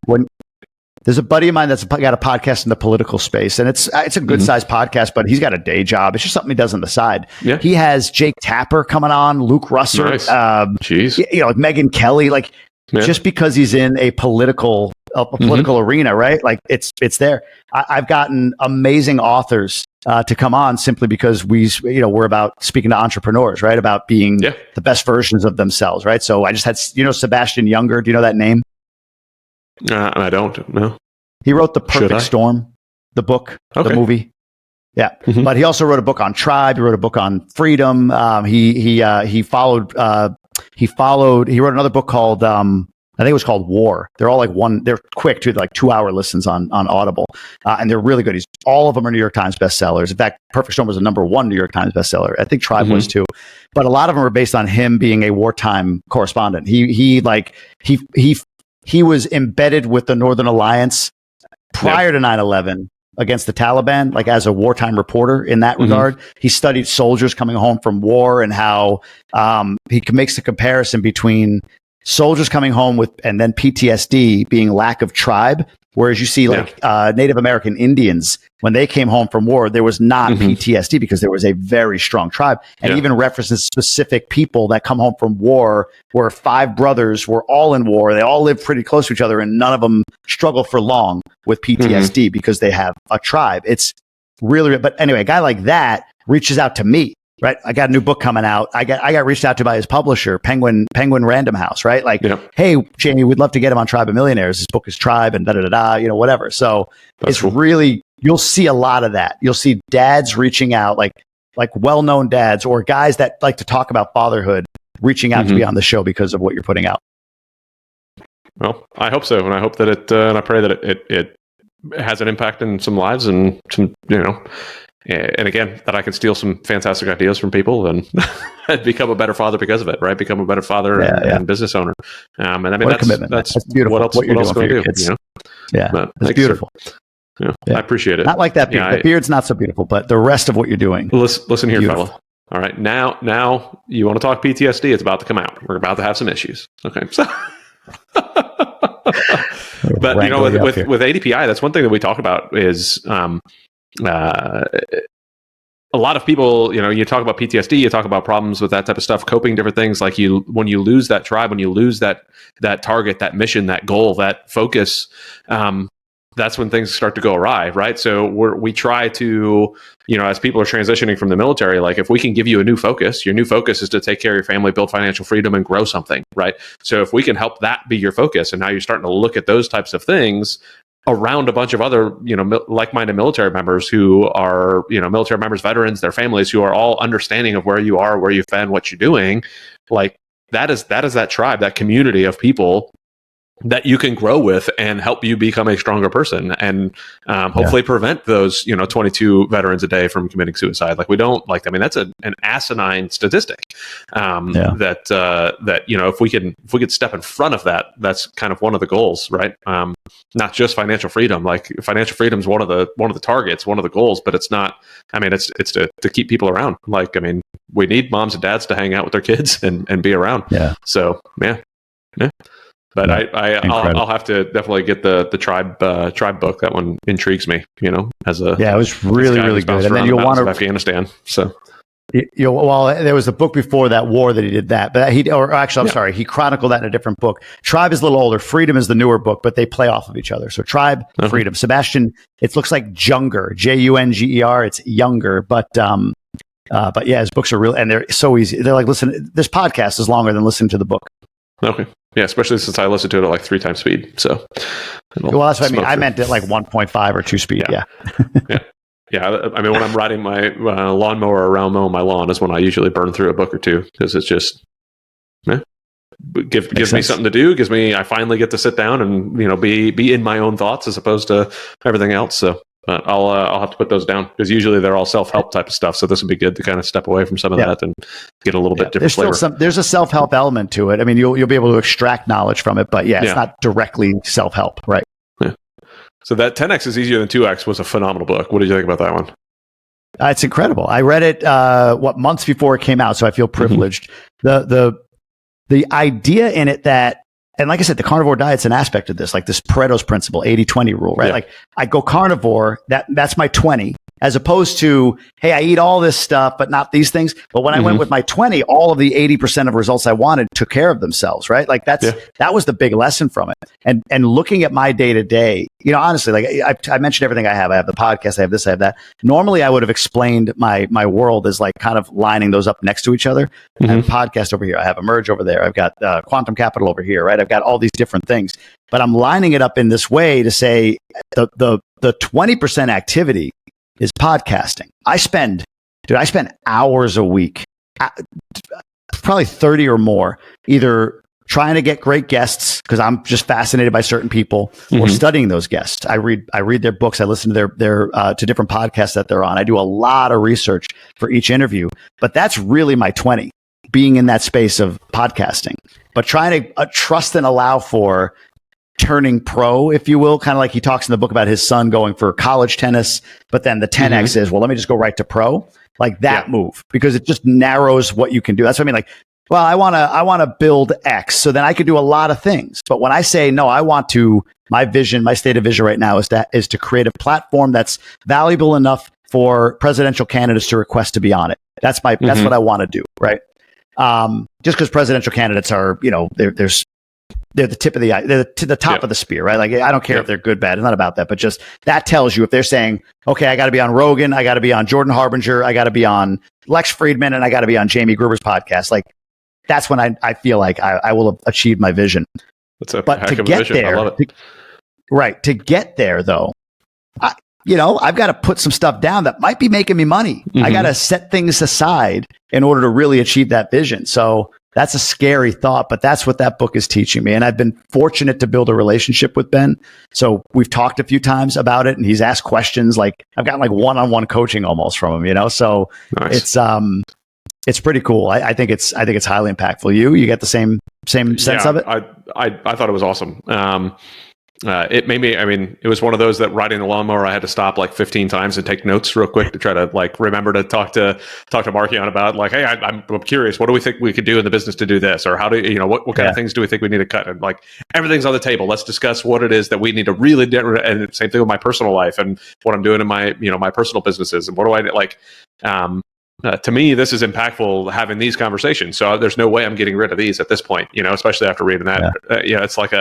there's a buddy of mine that's got a podcast in the political space, and it's a good sized podcast, but he's got a day job. It's just something he does on the side. Yeah. He has Jake Tapper coming on, Luke Russer, nice. Like Megyn Kelly, like just because he's in a political arena, right? Like it's there. I've gotten amazing authors to come on simply because we're about speaking to entrepreneurs, right? About being the best versions of themselves, right? So I just had, Sebastian Younger. Do you know that name? I don't know. He wrote The Perfect Storm, the book, the movie. Yeah. But he also wrote a book on tribe. He wrote a book on freedom. He wrote another book called, I think it was called War. They're all they're quick too, like 2-hour listens on Audible. And they're really good. All of them are New York Times bestsellers. In fact, Perfect Storm was a #1 New York Times bestseller. I think Tribe was too. But a lot of them are based on him being a wartime correspondent. He was embedded with the Northern Alliance prior to 9/11 against the Taliban, like as a wartime reporter in that regard. He studied soldiers coming home from war and how he makes the comparison between soldiers coming home with, and then PTSD being lack of tribe. Whereas you see Native American Indians, when they came home from war, there was not PTSD because there was a very strong tribe. And even references specific people that come home from war where 5 brothers were all in war. They all lived pretty close to each other and none of them struggle for long with PTSD because they have a tribe. It's really, but anyway, a guy like that reaches out to me. Right, I got a new book coming out. I got reached out to by his publisher, Penguin Random House. Right, like, hey, Jamie, we'd love to get him on Tribe of Millionaires. His book is Tribe and whatever. So it's cool. Really, you'll see a lot of that. You'll see dads reaching out, like well-known dads or guys that like to talk about fatherhood, reaching out to be on the show because of what you're putting out. Well, I hope so, and I hope that it, and I pray that it has an impact in some lives and some, and again, that I can steal some fantastic ideas from people and become a better father because of it, right? Become a better father and business owner. And I mean, that's beautiful. What else can I do? Kids. Yeah, it's beautiful. I appreciate it. Not like that beard. The beard's not so beautiful, but the rest of what you're doing. Listen here, fella. All right, now you want to talk PTSD? It's about to come out. We're about to have some issues. Okay, so. But with ADPI, that's one thing that we talk about is a lot of people, you talk about PTSD, you talk about problems with that type of stuff, coping, different things. Like when you lose that tribe, when you lose that target, that mission, that goal, that focus, that's when things start to go awry, right? So we try to, as people are transitioning from the military, like if we can give you a new focus, your new focus is to take care of your family, build financial freedom, and grow something, right? So if we can help that be your focus, and now you're starting to look at those types of things around a bunch of other, like-minded military members who are, military members, veterans, their families who are all understanding of where you are, where you've been, what you're doing, like that is that tribe, that community of people that you can grow with and help you become a stronger person, and hopefully prevent those 22 veterans a day from committing suicide. Like, we don't like, I mean, that's an asinine statistic. That if we could step in front of that, that's kind of one of the goals, right? Not just financial freedom. Like, financial freedom is one of the targets, one of the goals, but it's not. I mean, it's to keep people around. Like, I mean, we need moms and dads to hang out with their kids and be around. Yeah. So yeah. But I'll have to definitely get the tribe book. That one intrigues me. It was really good. And then you'll want to Afghanistan. So there was a book before that war that he did that, but he chronicled that in a different book. Tribe is a little older. Freedom is the newer book, but they play off of each other. So Tribe, Freedom. Sebastian, it looks like Junger, Junger. It's younger, but yeah, his books are real, and they're so easy. They're like, listen, this podcast is longer than listening to the book. Okay. Yeah, especially since I listen to it at like 3 times speed. So, well, that's what I mean. I meant it like 1.5 or 2 speed. Yeah. I mean, when I'm riding my lawnmower around mowing my lawn is when I usually burn through a book or two, because it's just gives me something to do. I finally get to sit down and be in my own thoughts as opposed to everything else. So. I'll have to put those down, because usually they're all self-help type of stuff. So this would be good to kind of step away from some of that and get a little bit different flavor. There's a self-help element to it. I mean, you'll be able to extract knowledge from it, but it's not directly self-help, right? Yeah. So that 10X is easier than 2X was a phenomenal book. What did you think about that one? It's incredible. I read it months before it came out, so I feel privileged. The idea in it that. And like I said, the carnivore diet's an aspect of this, like this Pareto's principle, 80-20 rule, right? Yeah. Like, I go carnivore, that's my 20, as opposed to, hey, I eat all this stuff, but not these things. But when I went with my 20, all of the 80% of results I wanted took care of themselves, right? Like, that was the big lesson from it. And looking at my day to day, honestly, like I mentioned everything I have. I have the podcast, I have this, I have that. Normally, I would have explained my world as like kind of lining those up next to each other. I have a podcast over here. I have Emerge over there. I've got Quantum Capital over here, right? I've got all these different things, but I'm lining it up in this way to say the 20% activity is podcasting. I spend hours a week, probably 30 or more, either trying to get great guests because I'm just fascinated by certain people, or studying those guests. I read their books. I listen to their to different podcasts that they're on. I do a lot of research for each interview, but that's really my 20, being in that space of podcasting, but trying to trust and allow for turning pro, if you will, kind of like he talks in the book about his son going for college tennis, but then the 10X is, well, let me just go right to pro, like that move, because it just narrows what you can do. That's what I mean. Like, well, I want to build X, so then I could do a lot of things. But when I say, no, my vision, my state of vision right now is to create a platform that's valuable enough for presidential candidates to request to be on it. That's what I want to do. Right. Just because presidential candidates are, they're the tip of the eye, they're the top of the spear, right? Like, I don't care if they're good, bad. It's not about that, but just that tells you if they're saying, okay, I got to be on Rogan, I got to be on Jordan Harbinger, I got to be on Lex Friedman, and I got to be on Jamie Gruber's podcast. Like, that's when I feel like I will have achieved my vision. That's a heck of a vision. I love it. To get there, though, I've got to put some stuff down that might be making me money. I got to set things aside in order to really achieve that vision. So that's a scary thought, but that's what that book is teaching me. And I've been fortunate to build a relationship with Ben. So we've talked a few times about it, and he's asked questions. Like, I've gotten like one-on-one coaching almost from him, So nice. It's pretty cool. I think it's highly impactful. You get the same sense of it? I thought it was awesome. It made me, it was one of those that riding the lawnmower, I had to stop like 15 times and take notes real quick to try to like remember to talk to Markion about like, hey, I'm curious, what do we think we could do in the business to do this? Or how do what kind of things do we think we need to cut? And like, everything's on the table. Let's discuss what it is that we need to really do. And same thing with my personal life and what I'm doing in my, my personal businesses. And what do I like, to me, this is impactful having these conversations. So there's no way I'm getting rid of these at this point, especially after reading that. It's like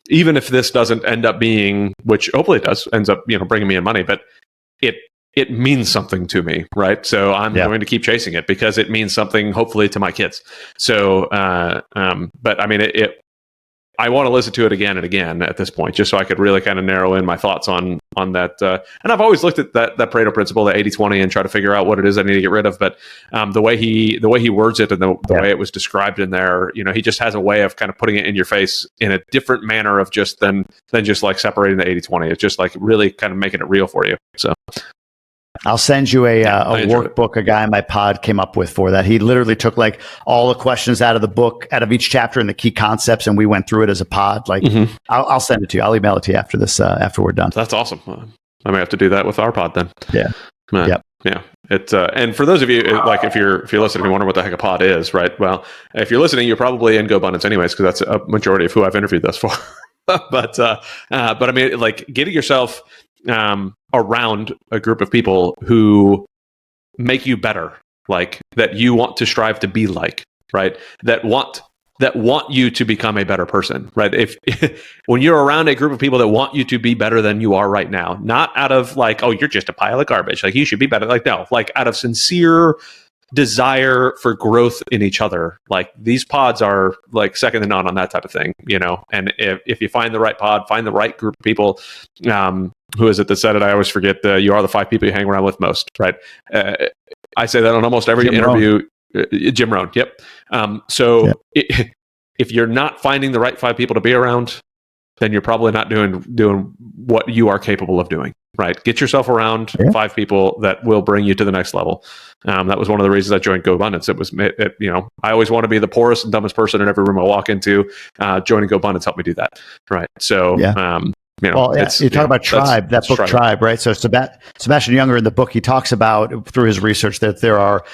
even if this doesn't end up being, which hopefully it does, ends up bringing me in money, but it means something to me, right? So I'm going to keep chasing it because it means something, hopefully, to my kids. So, but I want to listen to it again and again at this point, just so I could really kind of narrow in my thoughts on on that. And I've always looked at that Pareto principle, the 80-20, and try to figure out what it is I need to get rid of. But the way he words it and the way it was described in there, he just has a way of kind of putting it in your face in a different manner of just than just like separating the 80-20. It's just like really kind of making it real for you. So I'll send you a workbook a guy in my pod came up with for that. He literally took like all the questions out of the book, out of each chapter and the key concepts, and we went through it as a pod. Like, I'll send it to you. I'll email it to you after this, after we're done. That's awesome. I may have to do that with our pod then. Yeah. Yep. Yeah. It and for those of you like if you're listening and wondering what the heck a pod is, right? Well, if you're listening, you're probably in GoBundance anyways, because that's a majority of who I've interviewed thus far. but I mean, like getting yourself around a group of people who make you better, like that you want to strive to be like, right? That want you to become a better person, right? If when you're around a group of people that want you to be better than you are right now, not out of like, oh, you're just a pile of garbage, like you should be better. Like, no, like out of sincere desire for growth in each other. Like these pods are like second to none on that type of thing, and if you find the right pod, find the right group of people. Who is it that said it? I always forget. You are the 5 people you hang around with most, right? I say that on almost every interview. Jim Rohn. Yep. If you're not finding the right 5 people to be around, then you're probably not doing what you are capable of doing. Right. Get yourself around 5 people that will bring you to the next level. That was one of the reasons I joined GoBundance. It was, I always want to be the poorest and dumbest person in every room I walk into. Joining GoBundance helped me do that. Right. So, you talk about Tribe, that book Tribe, right? So Sebastian Junger in the book, he talks about through his research that there are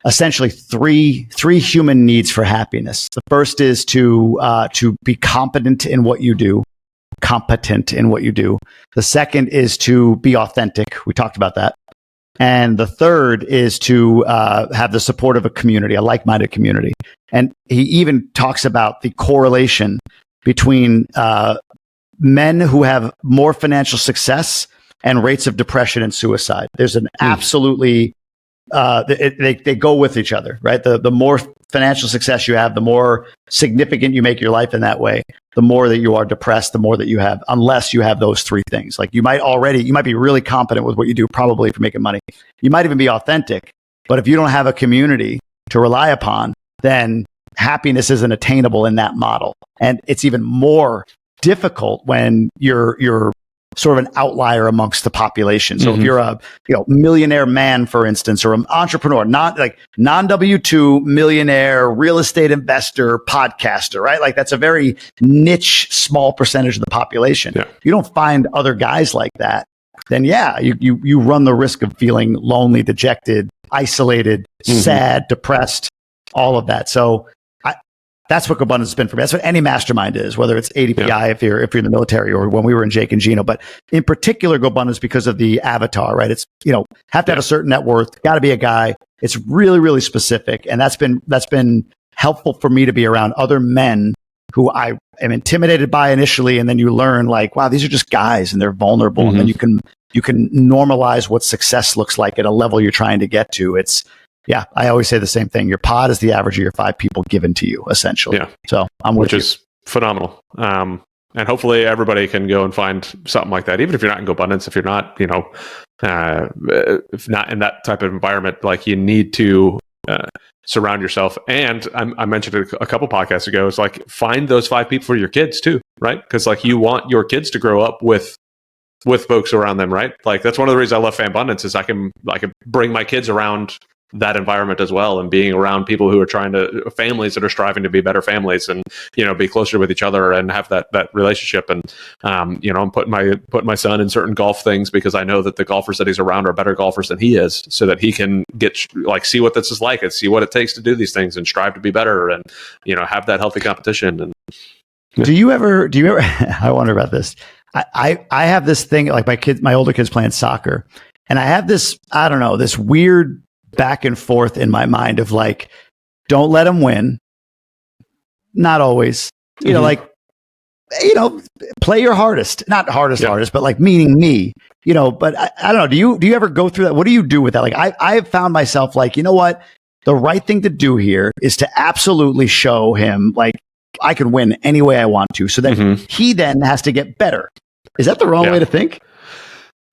essentially three human needs for happiness. The first is to be competent in what you do. The second is to be authentic. We talked about that. And the third is to have the support of a community, a like-minded community. And he even talks about the correlation between men who have more financial success and rates of depression and suicide. There's an absolutely, they go with each other, right? The more financial success you have, the more significant you make your life in that way, the more that you are depressed, the more that you have, unless you have those 3 things. Like you might be really competent with what you do, probably if you're making money. You might even be authentic, but if you don't have a community to rely upon, then happiness isn't attainable in that model. And it's even more difficult when you're sort of an outlier amongst the population. So if you're a millionaire man, for instance, or an entrepreneur, not like non-W2 millionaire, real estate investor, podcaster, right? Like that's a very niche, small percentage of the population. Yeah. If you don't find other guys like that, then you run the risk of feeling lonely, dejected, isolated, sad, depressed, all of that. So that's what GoBundance has been for me. That's what any mastermind is, whether it's ADPI if you're in the military or when we were in Jake and Gino. But in particular, GoBundance because of the avatar, right? It's have to have a certain net worth, got to be a guy. It's really, really specific, and that's been helpful for me to be around other men who I am intimidated by initially, and then you learn like, wow, these are just guys and they're vulnerable, and then you can normalize what success looks like at a level you're trying to get to. Yeah, I always say the same thing. Your pod is the average of your 5 people given to you, essentially. Yeah. So I'm with you. Which is phenomenal. And hopefully everybody can go and find something like that. Even if you're not in GoBundance, if you're not, if not in that type of environment, like you need to surround yourself. And I mentioned it a couple podcasts ago. It's like find those 5 people for your kids too, right? Because like you want your kids to grow up with folks around them, right? Like that's one of the reasons I love Fambundance is I can bring my kids around that environment as well, and being around people who are families that are striving to be better families and be closer with each other and have that relationship. And I'm putting my son in certain golf things because I know that the golfers that he's around are better golfers than he is, so that he can get see what this is like and see what it takes to do these things and strive to be better and have that healthy competition. And do you ever I wonder about this. I have this thing like my older kids playing soccer, and I have this this weird back and forth in my mind of like, don't let them win. Not always, play your hardest, not hardest, but like meaning me, but I don't know. Do you ever go through that? What do you do with that? Like I've found myself like, what the right thing to do here is to absolutely show him like I can win any way I want to. So that he then has to get better. Is that the wrong way to think?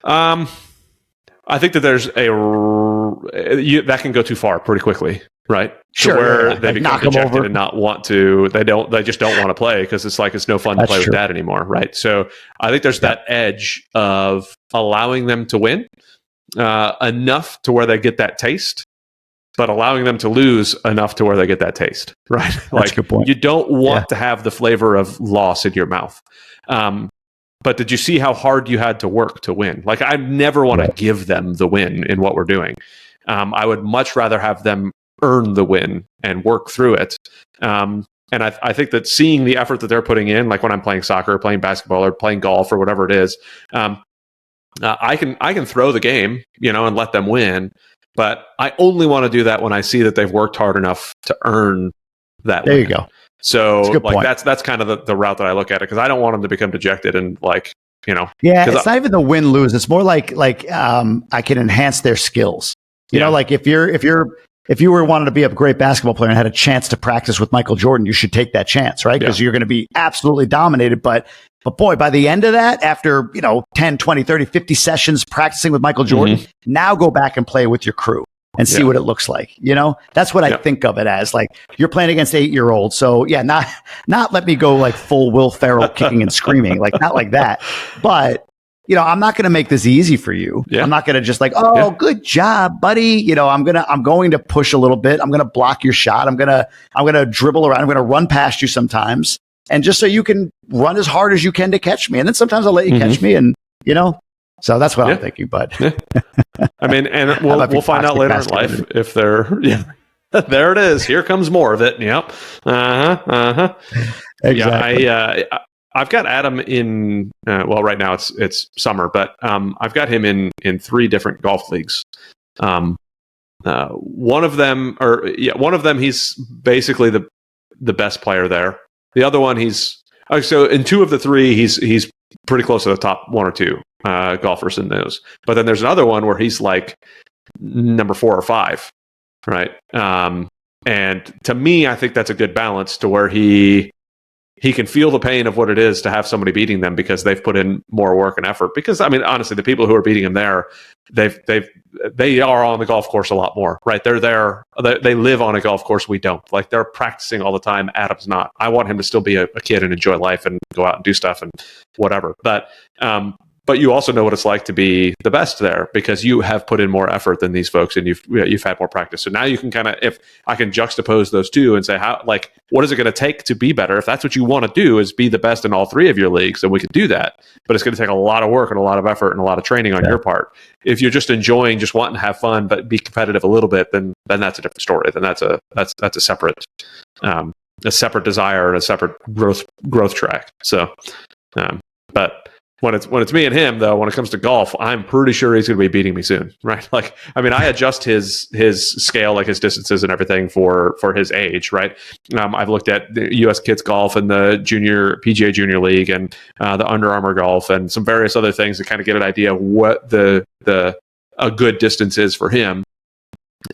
I think that there's that can go too far pretty quickly, right? Sure, to where they like become dejected and not want to. They just don't want to play because it's no fun to play with dad anymore, right? So I think there's that edge of allowing them to win enough to where they get that taste, but allowing them to lose enough to where they get that taste, right? That's a good point. You don't want to have the flavor of loss in your mouth. But did you see how hard you had to work to win? Like, I never want to give them the win in what we're doing. I would much rather have them earn the win and work through it. And I think that seeing the effort that they're putting in, like when I'm playing soccer, or playing basketball, or playing golf, or whatever it is, I can throw the game, and let them win. But I only want to do that when I see that they've worked hard enough to earn that win. There you go. So that's kind of the route that I look at it, because I don't want them to become dejected and Yeah, it's not even the win lose. It's more like I can enhance their skills. You know, like if you were wanting to be a great basketball player and had a chance to practice with Michael Jordan, you should take that chance, right? Because you're going to be absolutely dominated. But boy, by the end of that, after 10, 20, 30, 50 sessions practicing with Michael Jordan, now go back and play with your crew and see what it looks like. That's what I think of it as. Like, you're playing against 8-year-olds. So not let me go like full Will Ferrell kicking and screaming, like not like that. But, I'm not going to make this easy for you. Yeah. I'm not going to just like, good job, buddy. I'm going to push a little bit. I'm going to block your shot. I'm going to dribble around. I'm going to run past you sometimes. And just so you can run as hard as you can to catch me. And then sometimes I'll let you catch me, and, so that's what I'm thinking, bud. I mean, and we'll find out later in life if they're, there it is. Here comes more of it. Yep. Exactly. Yeah. I've got Adam in, right now it's summer, but I've got him in 3 different golf leagues. One of them, he's basically the best player there. The other one, so in 2 of the 3, he's pretty close to the top 1 or 2 golfers in those. But then there's another one where he's like number 4 or 5, right? And to me, I think that's a good balance to where he can feel the pain of what it is to have somebody beating them because they've put in more work and effort. Because I mean, honestly, the people who are beating him there, they are on the golf course a lot more, right? They're there. They live on a golf course. We don't. Like, they're practicing all the time. Adam's not. I want him to still be a kid and enjoy life and go out and do stuff and whatever. But you also know what it's like to be the best there because you have put in more effort than these folks and you've had more practice. So now you can if I can juxtapose those 2 and say, what is it going to take to be better? If that's what you want to do, is be the best in all 3 of your leagues, then we can do that. But it's going to take a lot of work and a lot of effort and a lot of training on your part. If you're just enjoying, just wanting to have fun, but be competitive a little bit, then that's a different story. Then that's a separate desire and a separate growth track. So, but when it's me and him, though, when it comes to golf, I'm pretty sure he's going to be beating me soon, right? Like, I mean, I adjust his scale, like his distances and everything for his age, right? I've looked at the U.S. Kids Golf and the PGA Junior League and the Under Armour Golf and some various other things to kind of get an idea of what a good distance is for him.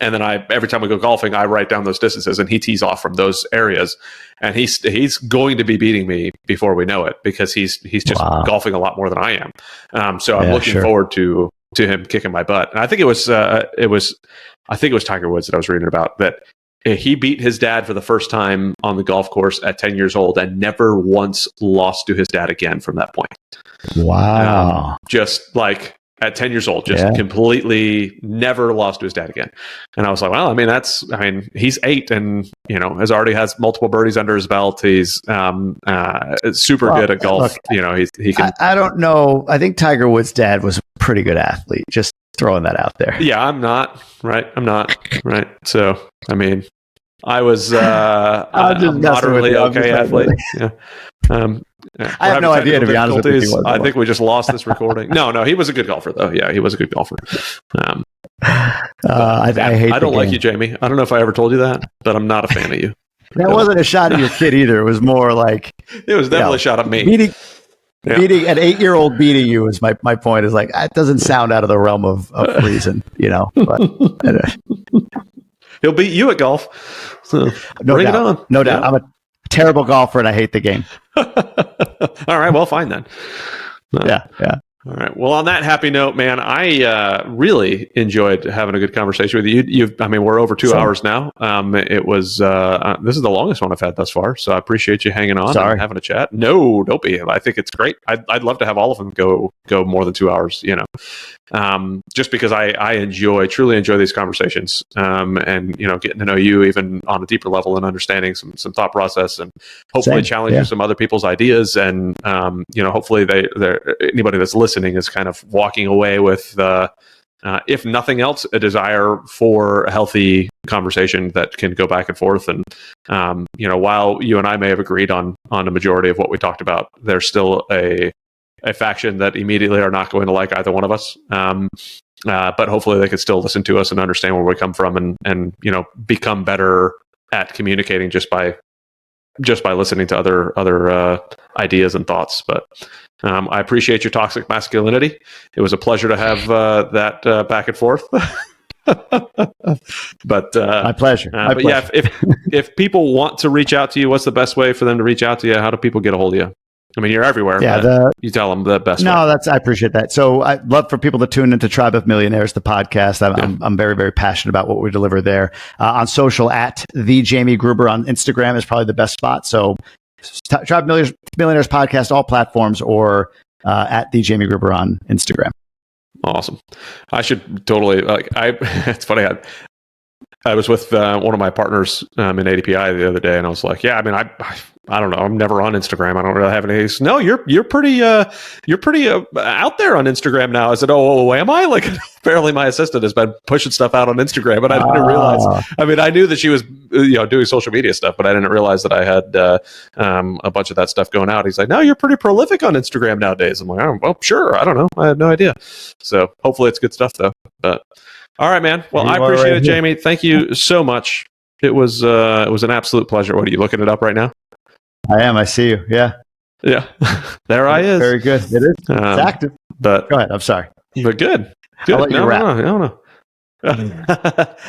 And then every time we go golfing, I write down those distances, and he tees off from those areas. And he's going to be beating me before we know it because he's just golfing a lot more than I am. So I'm looking forward to him kicking my butt. And I think it was Tiger Woods that I was reading about, that he beat his dad for the first time on the golf course at 10 years old and never once lost to his dad again from that point. Wow. Just like at 10 years old, just completely never lost to his dad again. And I was like, well, he's 8 and, has multiple birdies under his belt. He's super good at golf. Look, he can. I don't know. I think Tiger Woods' dad was a pretty good athlete. Just throwing that out there. Yeah, I'm not. Right. I'm not. Right. So, I mean, I was a moderately okay athlete. Yeah. I have no idea, to be honest with you. I think we just lost this recording. No, he was a good golfer, though. Yeah, he was a good golfer. I don't like you, Jamie. I don't know if I ever told you that, but I'm not a fan of you. That wasn't a shot at your kid either. It was more like it was definitely a shot at me. Beating an 8-year-old beating you is my point. Is like, it doesn't sound out of the realm of reason, But he'll beat you at golf. So bring it on. No doubt. I'm a terrible golfer and I hate the game. All right, well, fine then. Yeah. All right. Well, on that happy note, man, I really enjoyed having a good conversation with you. I mean, we're over 2 hours now. It was this is the longest one I've had thus far, so I appreciate you hanging on and having a chat. No, don't be. I think it's great. I'd love to have all of them go more than 2 hours. Just because I truly enjoy these conversations, and getting to know you even on a deeper level and understanding some thought process, and hopefully challenging some other people's ideas, and hopefully anybody that's listening is kind of walking away with, if nothing else, a desire for a healthy conversation that can go back and forth. And while you and I may have agreed on a majority of what we talked about, there's still a faction that immediately are not going to like either one of us. But hopefully they can still listen to us and understand where we come from, and become better at communicating just by listening to other ideas and thoughts. But I appreciate your toxic masculinity. It was a pleasure to have that back and forth. But my pleasure. But yeah, if people want to reach out to you, what's the best way for them to reach out to you? How do people get a hold of you? I mean, you're everywhere. Yeah, you tell them the best way. I appreciate that. So I'd love for people to tune into Tribe of Millionaires, the podcast. I'm very, very passionate about what we deliver there. On social, at the Jamie Gruber on Instagram is probably the best spot. So Tribe of Millionaires podcast, all platforms, or at the Jamie Gruber on Instagram. Awesome. I should totally it's funny. I was with one of my partners in ADPI the other day, and I was like, "Yeah, I mean, I don't know. I'm never on Instagram. I don't really have any." No, you're pretty out there on Instagram now. I said, "Oh, am I?" Like, apparently my assistant has been pushing stuff out on Instagram, but I didn't realize. I mean, I knew that she was doing social media stuff, but I didn't realize that I had a bunch of that stuff going out. He's like, "No, you're pretty prolific on Instagram nowadays." I'm like, "Oh, well, sure. I don't know. I had no idea." So hopefully it's good stuff though. But all right, man. Well, I appreciate it, Jamie. Thank you so much. It was an absolute pleasure. What are you looking it up right now? I am. I see you. Yeah. Yeah. There I is. Very good. It is. It's active. But go ahead. I'm sorry. But good. I'll let you wrap. No.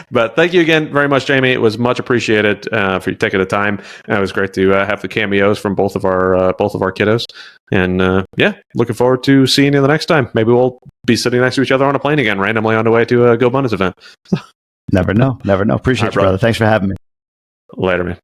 But thank you again very much, Jamie. It was much appreciated for you taking the time. It was great to have the cameos from both of our kiddos. And looking forward to seeing you the next time. Maybe we'll be sitting next to each other on a plane again, randomly on the way to a Go Bunnies event. Never know. Appreciate you, brother. Thanks for having me. Later, man.